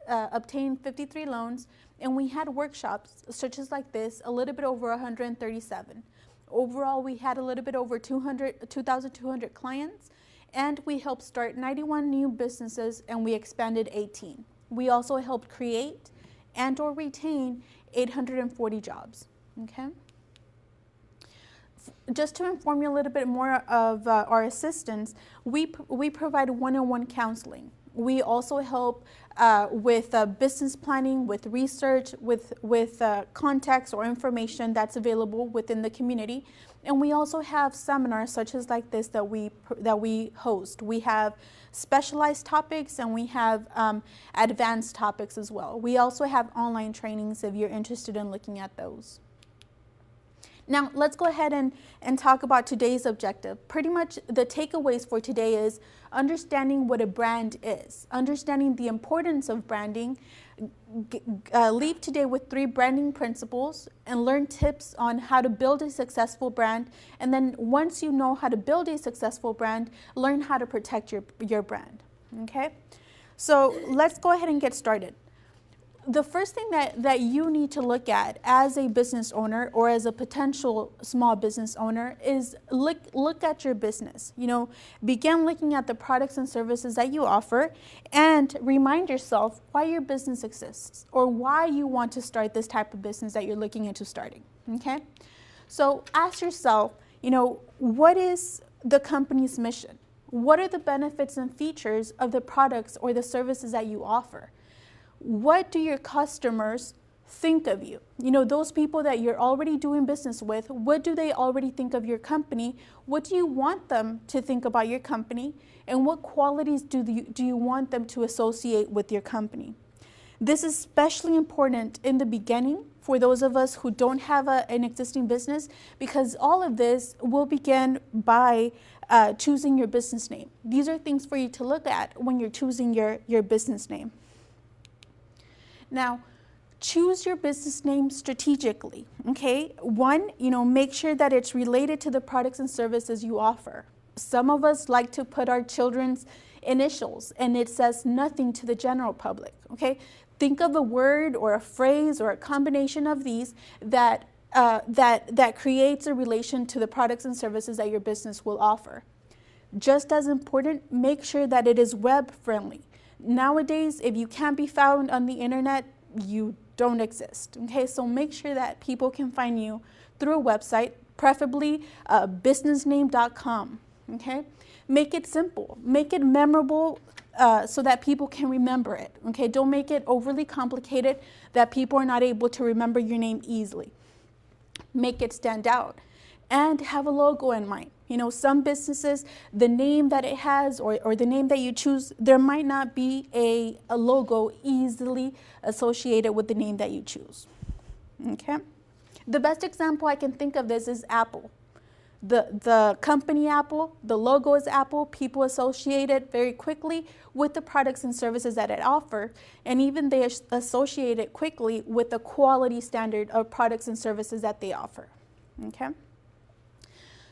obtain 53 loans, and we had workshops such as like this, a little bit over 137. Overall, we had a little bit over 2,200 clients, and we helped start 91 new businesses, and we expanded 18. We also helped create and or retain 840 jobs. Okay. Just to inform you a little bit more of our assistance, we provide one-on-one counseling. We also help with business planning, with research, with contacts or information that's available within the community. And we also have seminars such as like this that we host. We have specialized topics, and we have advanced topics as well. We also have online trainings if you're interested in looking at those. Now, let's go ahead and talk about today's objective. Pretty much the takeaways for today is understanding what a brand is, understanding the importance of branding, leave today with 3 branding principles, and learn tips on how to build a successful brand. And then once you know how to build a successful brand, learn how to protect your brand. Okay? So let's go ahead and get started. the first thing that you need to look at as a business owner or as a potential small business owner is look at your business. You know, begin looking at the products and services that you offer and remind yourself why your business exists or why you want to start this type of business that you're looking into starting, okay? So ask yourself, you know, what is the company's mission? What are the benefits and features of the products or the services that you offer? What do your customers think of you? You know, those people that you're already doing business with, what do they already think of your company? What do you want them to think about your company? And what qualities do you want them to associate with your company? This is especially important in the beginning for those of us who don't have an existing business, because all of this will begin by choosing your business name. These are things for you to look at when you're choosing your business name. Now, choose your business name strategically, okay? One, you know, make sure that it's related to the products and services you offer. Some of us like to put our children's initials and it says nothing to the general public, okay? Think of a word or a phrase or a combination of these that creates a relation to the products and services that your business will offer. Just as important, make sure that it is web friendly. Nowadays, if you can't be found on the internet, you don't exist, okay? So make sure that people can find you through a website, preferably businessname.com, okay? Make it simple, make it memorable so that people can remember it, okay? Don't make it overly complicated that people are not able to remember your name easily. Make it stand out and have a logo in mind. You know, some businesses, the name that it has or the name that you choose, there might not be a logo easily associated with the name that you choose, okay? The best example I can think of this is Apple. The company Apple, the logo is Apple, people associate it very quickly with the products and services that it offers, and even they associate it quickly with the quality standard of products and services that they offer, okay?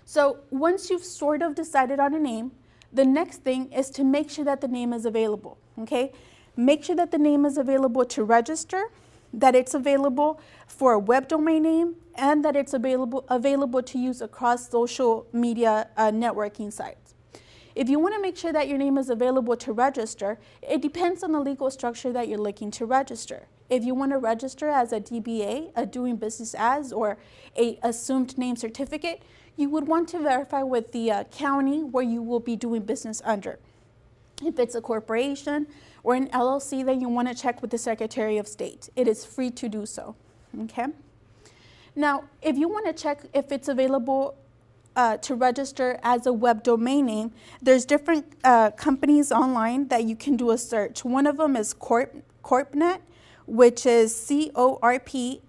So once you've sort of decided on a name, the next thing is to make sure that the name is available, okay? Make sure that the name is available to register, that it's available for a web domain name, and that it's available to use across social media networking sites. If you want to make sure that your name is available to register, it depends on the legal structure that you're looking to register. If you want to register as a DBA, a doing business as, or a assumed name certificate, you would want to verify with the county where you will be doing business under. If it's a corporation or an LLC, then you want to check with the Secretary of State. It is free to do so, okay? Now, if you want to check if it's available to register as a web domain name, there's different companies online that you can do a search. One of them is CorpNet, which is corpnet.com.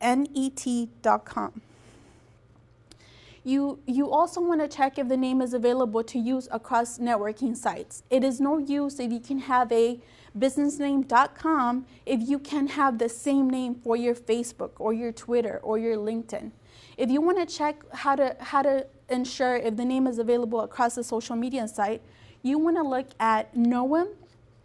You also want to check if the name is available to use across networking sites. It is no use if you can have a businessname.com if you can have the same name for your Facebook or your Twitter or your LinkedIn. If you want to check how to ensure if the name is available across a social media site, you want to look at Knowem,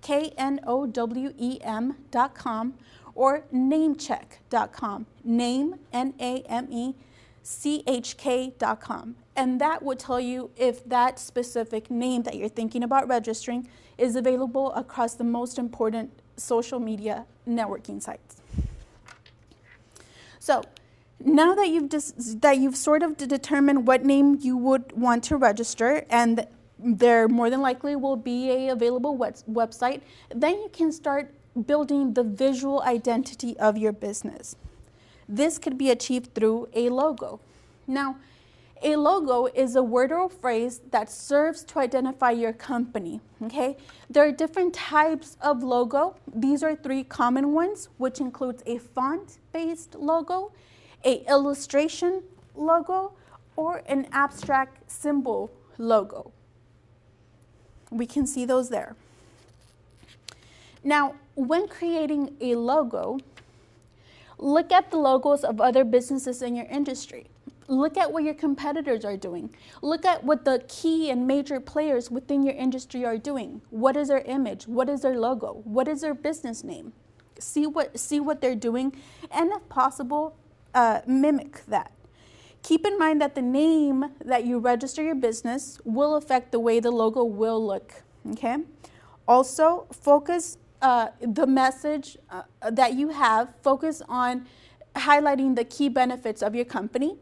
KNOWEM.com, or namecheck.com, name, NAMECHK.com. And that would tell you if that specific name that you're thinking about registering is available across the most important social media networking sites. So now that you've sort of determined what name you would want to register, and there more than likely will be a available website, then you can start building the visual identity of your business. This could be achieved through a logo. Now, a logo is a word or a phrase that serves to identify your company, okay? There are different types of logo. These are 3 common ones, which includes a font-based logo, a illustration logo, or an abstract symbol logo. We can see those there. Now, when creating a logo, look at the logos of other businesses in your industry. Look at what your competitors are doing. Look at what the key and major players within your industry are doing. What is their image? What is their logo? What is their business name? See what they're doing, and if possible, mimic that. Keep in mind that the name that you register your business will affect the way the logo will look, okay? Also, focus the message that you have, focus on highlighting the key benefits of your company.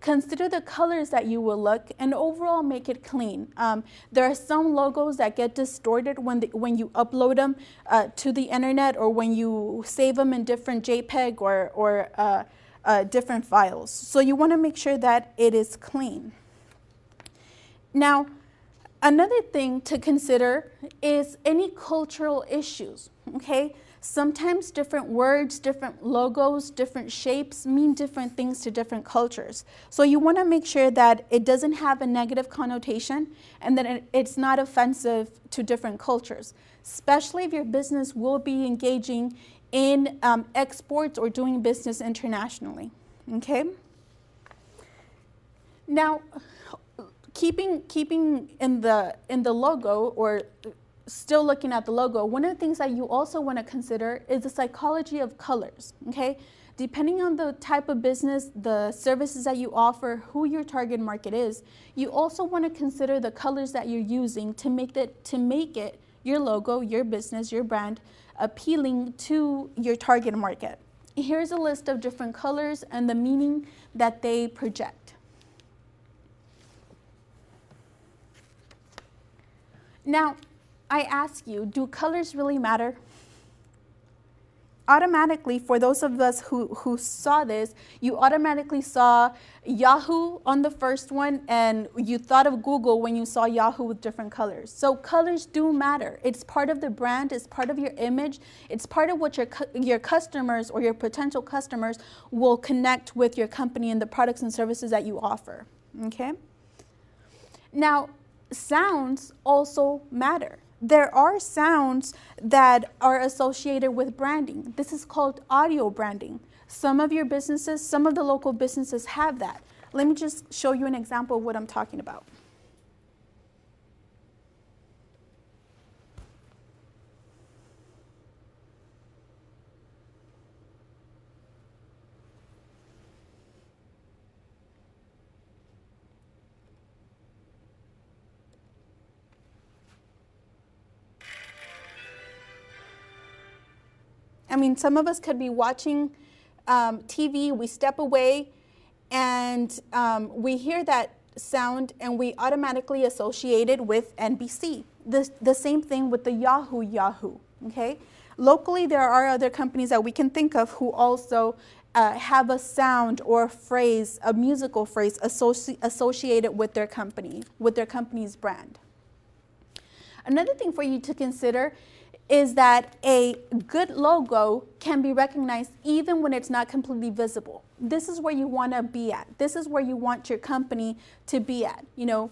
Consider the colors that you will look, and overall make it clean. There are some logos that get distorted when you upload them to the internet, or when you save them in different JPEG or different files. So you want to make sure that it is clean. Now, another thing to consider is any cultural issues, okay? Sometimes different words, different logos, different shapes mean different things to different cultures. So you want to make sure that it doesn't have a negative connotation, and that it's not offensive to different cultures, especially if your business will be engaging in exports or doing business internationally, okay? Now, keeping in the logo, or still looking at the logo, one of the things that you also want to consider is the psychology of colors, okay? Depending on the type of business, the services that you offer, who your target market is, you also want to consider the colors that you're using to make it your logo, your business, your brand, appealing to your target market. Here's a list of different colors and the meaning that they project. Now, I ask you, do colors really matter? Automatically, for those of us who saw this, you automatically saw Yahoo on the first one, and you thought of Google when you saw Yahoo with different colors. So colors do matter. It's part of the brand, it's part of your image, it's part of what your customers or your potential customers will connect with your company and the products and services that you offer, okay? Now, sounds also matter. There are sounds that are associated with branding. This is called audio branding. Some of your businesses, some of the local businesses have that. Let me just show you an example of what I'm talking about. I mean, some of us could be watching TV, we step away, and we hear that sound, and we automatically associate it with NBC. The same thing with the Yahoo, okay? Locally, there are other companies that we can think of who also have a sound or a phrase, a musical phrase associated with their company, with their company's brand. Another thing for you to consider is that a good logo can be recognized even when it's not completely visible. This is where you want to be at. This is where you want your company to be at. You know,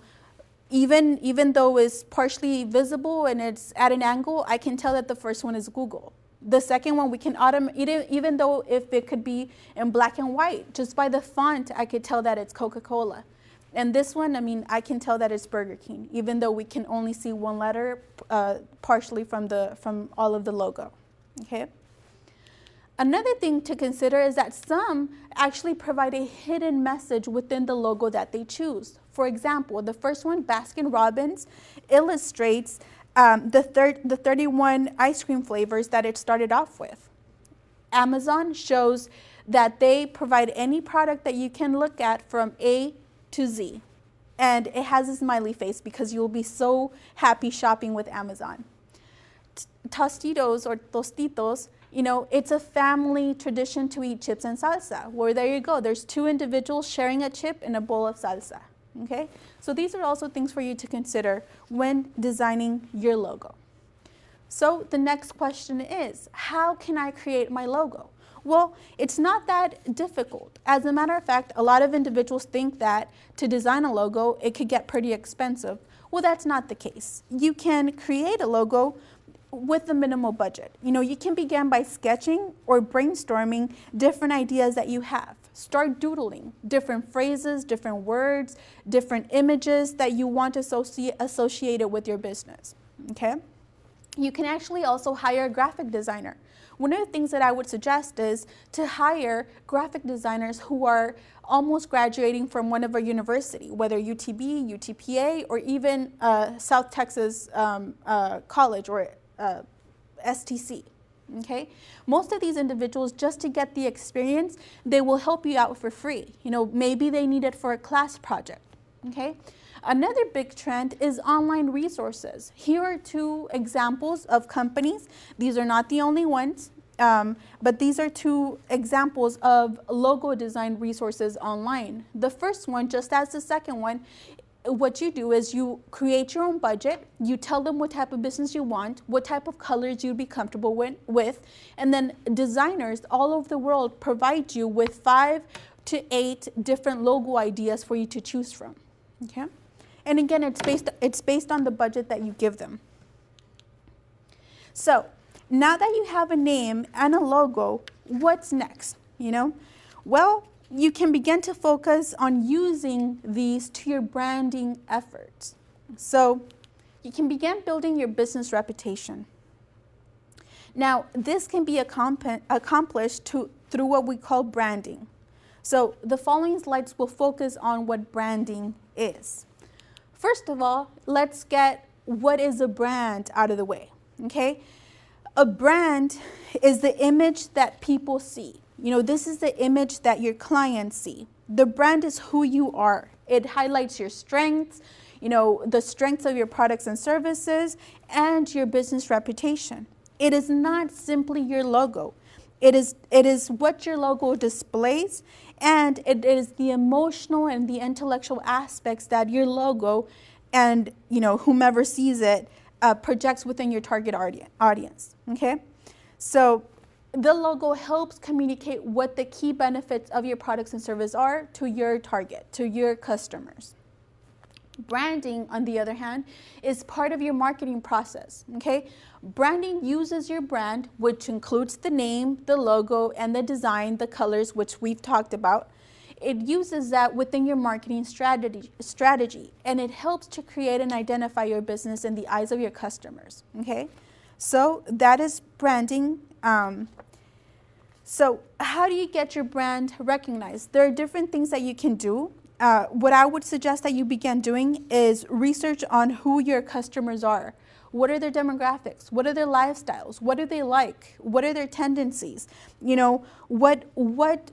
even though it's partially visible and it's at an angle, I can tell that the first one is Google. The second one, we can even though if it could be in black and white, just by the font, I could tell that it's Coca-Cola. And this one, I mean, I can tell that it's Burger King, even though we can only see one letter partially from all of the logo, okay? Another thing to consider is that some actually provide a hidden message within the logo that they choose. For example, the first one, Baskin-Robbins, illustrates the 31 ice cream flavors that it started off with. Amazon shows that they provide any product that you can look at from A to Z, and it has a smiley face because you'll be so happy shopping with Amazon. Tostitos or Tostitos, you know, it's a family tradition to eat chips and salsa, where there you go, there's two individuals sharing a chip and a bowl of salsa, okay? So these are also things for you to consider when designing your logo. So the next question is, how can I create my logo? Well, it's not that difficult. As a matter of fact, a lot of individuals think that to design a logo, it could get pretty expensive. Well, that's not the case. You can create a logo with a minimal budget. You know, you can begin by sketching or brainstorming different ideas that you have. Start doodling different phrases, different words, different images that you want associated with your business, okay? You can actually also hire a graphic designer. one of the things that I would suggest is to hire graphic designers who are almost graduating from one of our university, whether UTB, UTPA, or even South Texas College or STC. Okay, most of these individuals, just to get the experience, they will help you out for free. You know, maybe they need it for a class project. Okay, another big trend is online resources. Here are two examples of companies. These are not the only ones, but these are two examples of logo design resources online. The first one, just as the second one, what you do is you create your own budget, you tell them what type of business you want, what type of colors you'd be comfortable with, and then designers all over the world provide you with 5 to 8 different logo ideas for you to choose from. Okay? And again, it's based on the budget that you give them. So now that you have a name and a logo, what's next? You know? Well, you can begin to focus on using these to your branding efforts. So you can begin building your business reputation. Now, this can be accomplished through what we call branding. So the following slides will focus on what branding is. First of all, let's get what is a brand out of the way, okay? A brand is the image that people see. You know, this is the image that your clients see. The brand is who you are. It highlights your strengths, you know, the strengths of your products and services, and your business reputation. It is not simply your logo. It is what your logo displays, and it is the emotional and the intellectual aspects that your logo and, you know, whomever sees it projects within your target audience. Okay, so the logo helps communicate what the key benefits of your products and services are to your target, to your customers. Branding, on the other hand, is part of your marketing process, okay? Branding uses your brand, which includes the name, the logo, and the design, the colors, which we've talked about. It uses that within your marketing strategy, and it helps to create and identify your business in the eyes of your customers, okay? So that is branding. So how do you get your brand recognized? There are different things that you can do. What I would suggest that you begin doing is research on who your customers are. What are their demographics? What are their lifestyles? What do they like? What are their tendencies? You know, what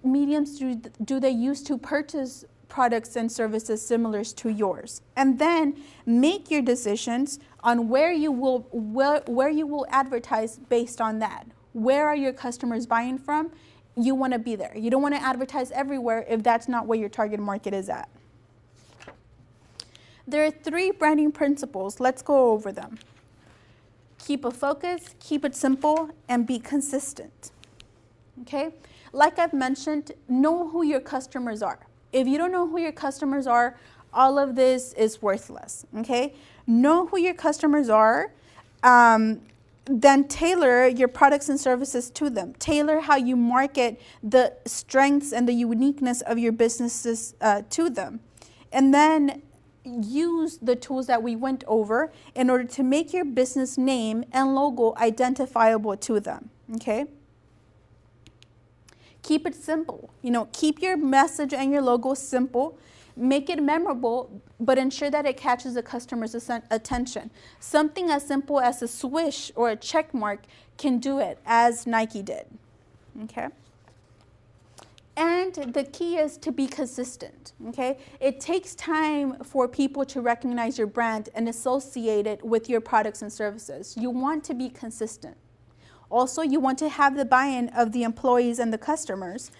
mediums do they use to purchase products and services similar to yours? And then make your decisions on where you will advertise based on that. Where are your customers buying from? You want to be there. You don't want to advertise everywhere if that's not where your target market is at. There are 3 branding principles. Let's go over them. Keep a focus, keep it simple, and be consistent. Okay? Like I've mentioned, know who your customers are. If you don't know who your customers are, all of this is worthless. Okay? Know who your customers are. Then tailor your products and services to them. Tailor how you market the strengths and the uniqueness of your businesses to them. And then use the tools that we went over in order to make your business name and logo identifiable to them. Okay? Keep it simple. You know, keep your message and your logo simple. Make it memorable, but ensure that it catches the customer's attention. Something as simple as a swish or a check mark can do it, as Nike did. Okay? And the key is to be consistent. Okay? It takes time for people to recognize your brand and associate it with your products and services. You want to be consistent. Also, you want to have the buy-in of the employees and the customers.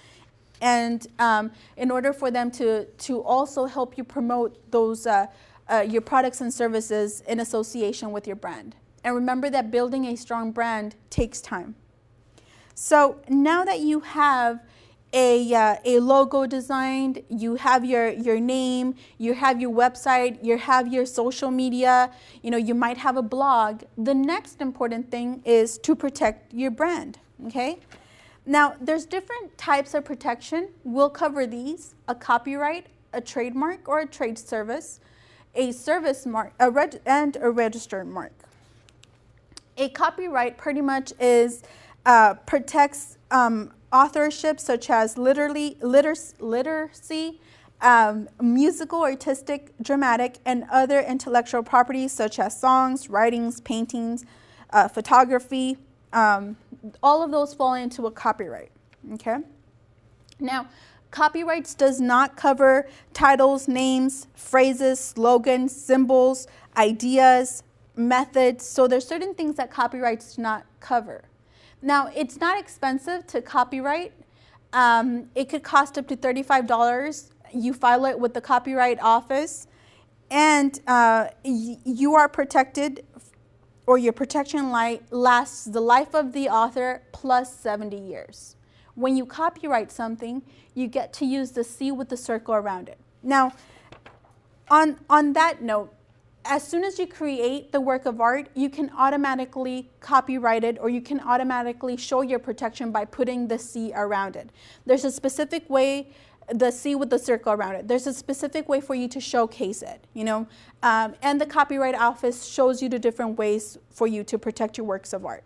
And in order for them to also help you promote those your products and services in association with your brand. And remember that building a strong brand takes time. So now that you have a logo designed, you have your name, you have your website, you have your social media, you know, you might have a blog. The next important thing is to protect your brand, okay? Now, there's different types of protection. We'll cover these: a copyright, a trademark or a trade service, a service mark, and a registered mark. A copyright pretty much is protects authorship such as literacy, musical, artistic, dramatic, and other intellectual properties such as songs, writings, paintings, photography. All of those fall into a copyright. Okay. Now, copyrights does not cover titles, names, phrases, slogans, symbols, ideas, methods. So there's certain things that copyrights do not cover. Now, it's not expensive to copyright. It could cost up to $35. You file it with the Copyright Office, and you are protected, or your protection lasts the life of the author plus 70 years. When you copyright something, you get to use the C with the circle around it. Now, on that note, as soon as you create the work of art, you can automatically copyright it, or you can automatically show your protection by putting the C around it. There's a specific way, the C with the circle around it. There's a specific way for you to showcase it, you know, and the Copyright Office shows you the different ways for you to protect your works of art.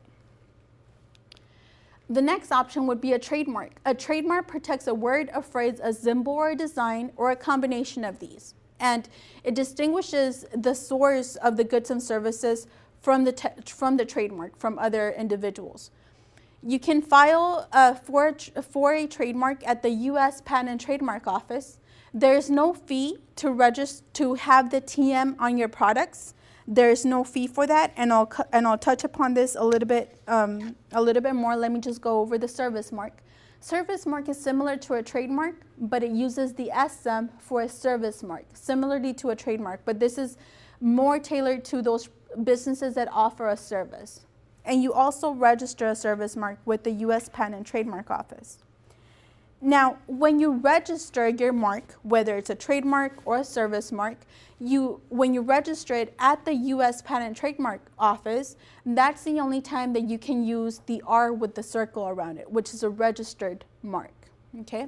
The next option would be a trademark. A trademark protects a word, a phrase, a symbol, or a design, or a combination of these. And it distinguishes the source of the goods and services from the trademark, from other individuals. You can file for a trademark at the U.S. Patent and Trademark Office. There's no fee to register to have the TM on your products. There's no fee for that, and I'll touch upon this a little bit more. Let me just go over the service mark. Service mark is similar to a trademark, but it uses the SM for a service mark, similarly to a trademark, but this is more tailored to those businesses that offer a service. And you also register a service mark with the U.S. Patent and Trademark Office. Now, when you register your mark, whether it's a trademark or a service mark, when you register it at the U.S. Patent and Trademark Office, that's the only time that you can use the R with the circle around it, which is a registered mark. Okay,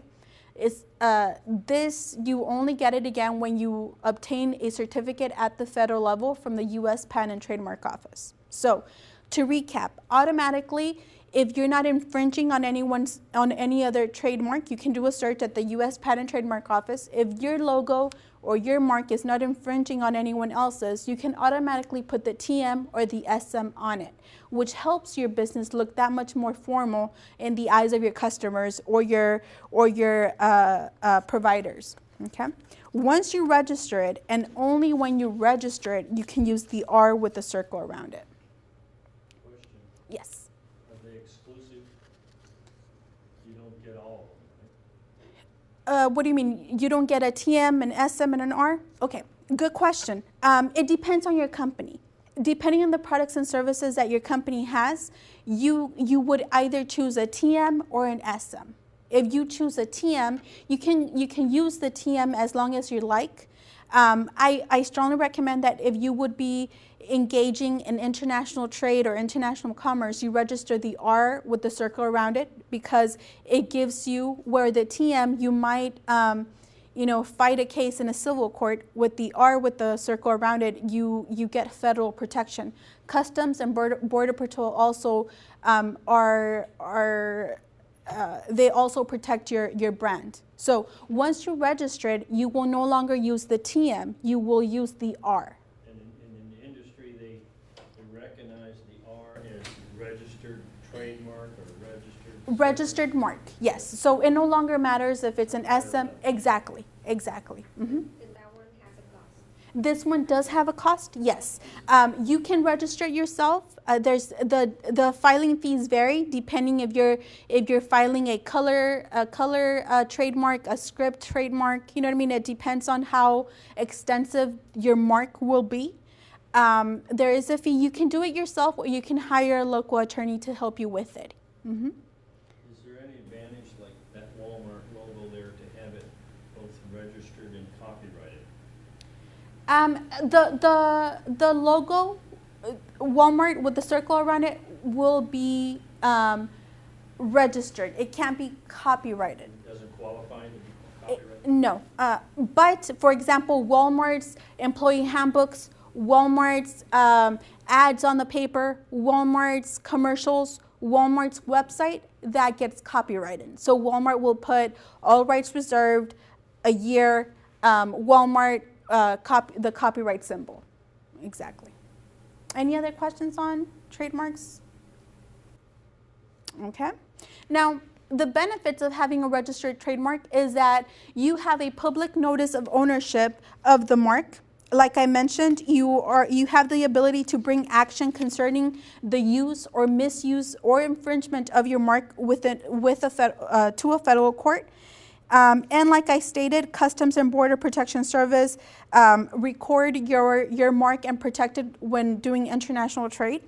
this you only get it again when you obtain a certificate at the federal level from the U.S. Patent and Trademark Office. So, to recap, automatically, if you're not infringing on any other trademark, you can do a search at the U.S. Patent and Trademark Office. If your logo or your mark is not infringing on anyone else's, you can automatically put the TM or the SM on it, which helps your business look that much more formal in the eyes of your customers or your providers. Okay. Once you register it, and only when you register it, you can use the R with the circle around it. Question, Yes. are they exclusive? You don't get all of them, What do you mean? You don't get a TM, an SM, and an R? Okay, good question. It depends on your company. Depending on the products and services that your company has, you would either choose a TM or an SM. If you choose a TM, you can use the TM as long as you like. I strongly recommend that if you would be engaging in international trade or international commerce, you register the R with the circle around it, because it gives you, where the TM, you might fight a case in a civil court. With the R with the circle around it, you get federal protection. Customs and Border Patrol also they also protect your brand. So once you register it, you will no longer use the TM, you will use the R. and in the industry, they recognize the R as registered trademark or registered. Registered mark, yes. So it no longer matters if it's an SM. Exactly. Mm-hmm. And that one has a cost. This one does have a cost, yes. You can register it yourself. There's the filing fees vary depending if you're filing a color trademark, a script trademark. You know what I mean? It depends on how extensive your mark will be. There is a fee. You can do it yourself, or you can hire a local attorney to help you with it. Mm-hmm. Is there any advantage, like that Walmart logo there, to have it both registered and copyrighted? The logo, Walmart with the circle around it, will be registered. It can't be copyrighted. It doesn't qualify to be copyrighted? No, but for example, Walmart's employee handbooks, Walmart's ads on the paper, Walmart's commercials Walmart's website that gets copyrighted. So Walmart will put all rights reserved, a year, Walmart, the copyright symbol. Exactly. Any other questions on trademarks? Okay. Now, the benefits of having a registered trademark is that you have a public notice of ownership of the mark. Like I mentioned, you have the ability to bring action concerning the use or misuse or infringement of your mark to a federal court. And like I stated, Customs and Border Protection Service record your mark and protect it when doing international trade.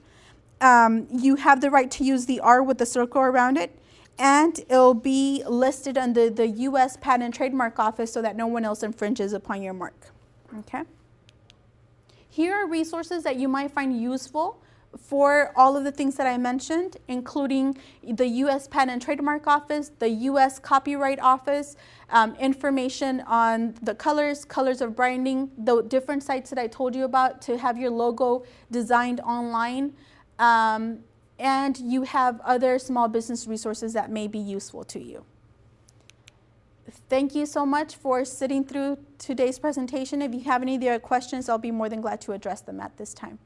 You have the right to use the R with the circle around it, and it'll be listed under the U.S. Patent and Trademark Office so that no one else infringes upon your mark. Okay. Here are resources that you might find useful for all of the things that I mentioned, including the U.S. Patent and Trademark Office, the U.S. Copyright Office, information on the colors of branding, the different sites that I told you about to have your logo designed online, and you have other small business resources that may be useful to you. Thank you so much for sitting through today's presentation. If you have any other questions, I'll be more than glad to address them at this time.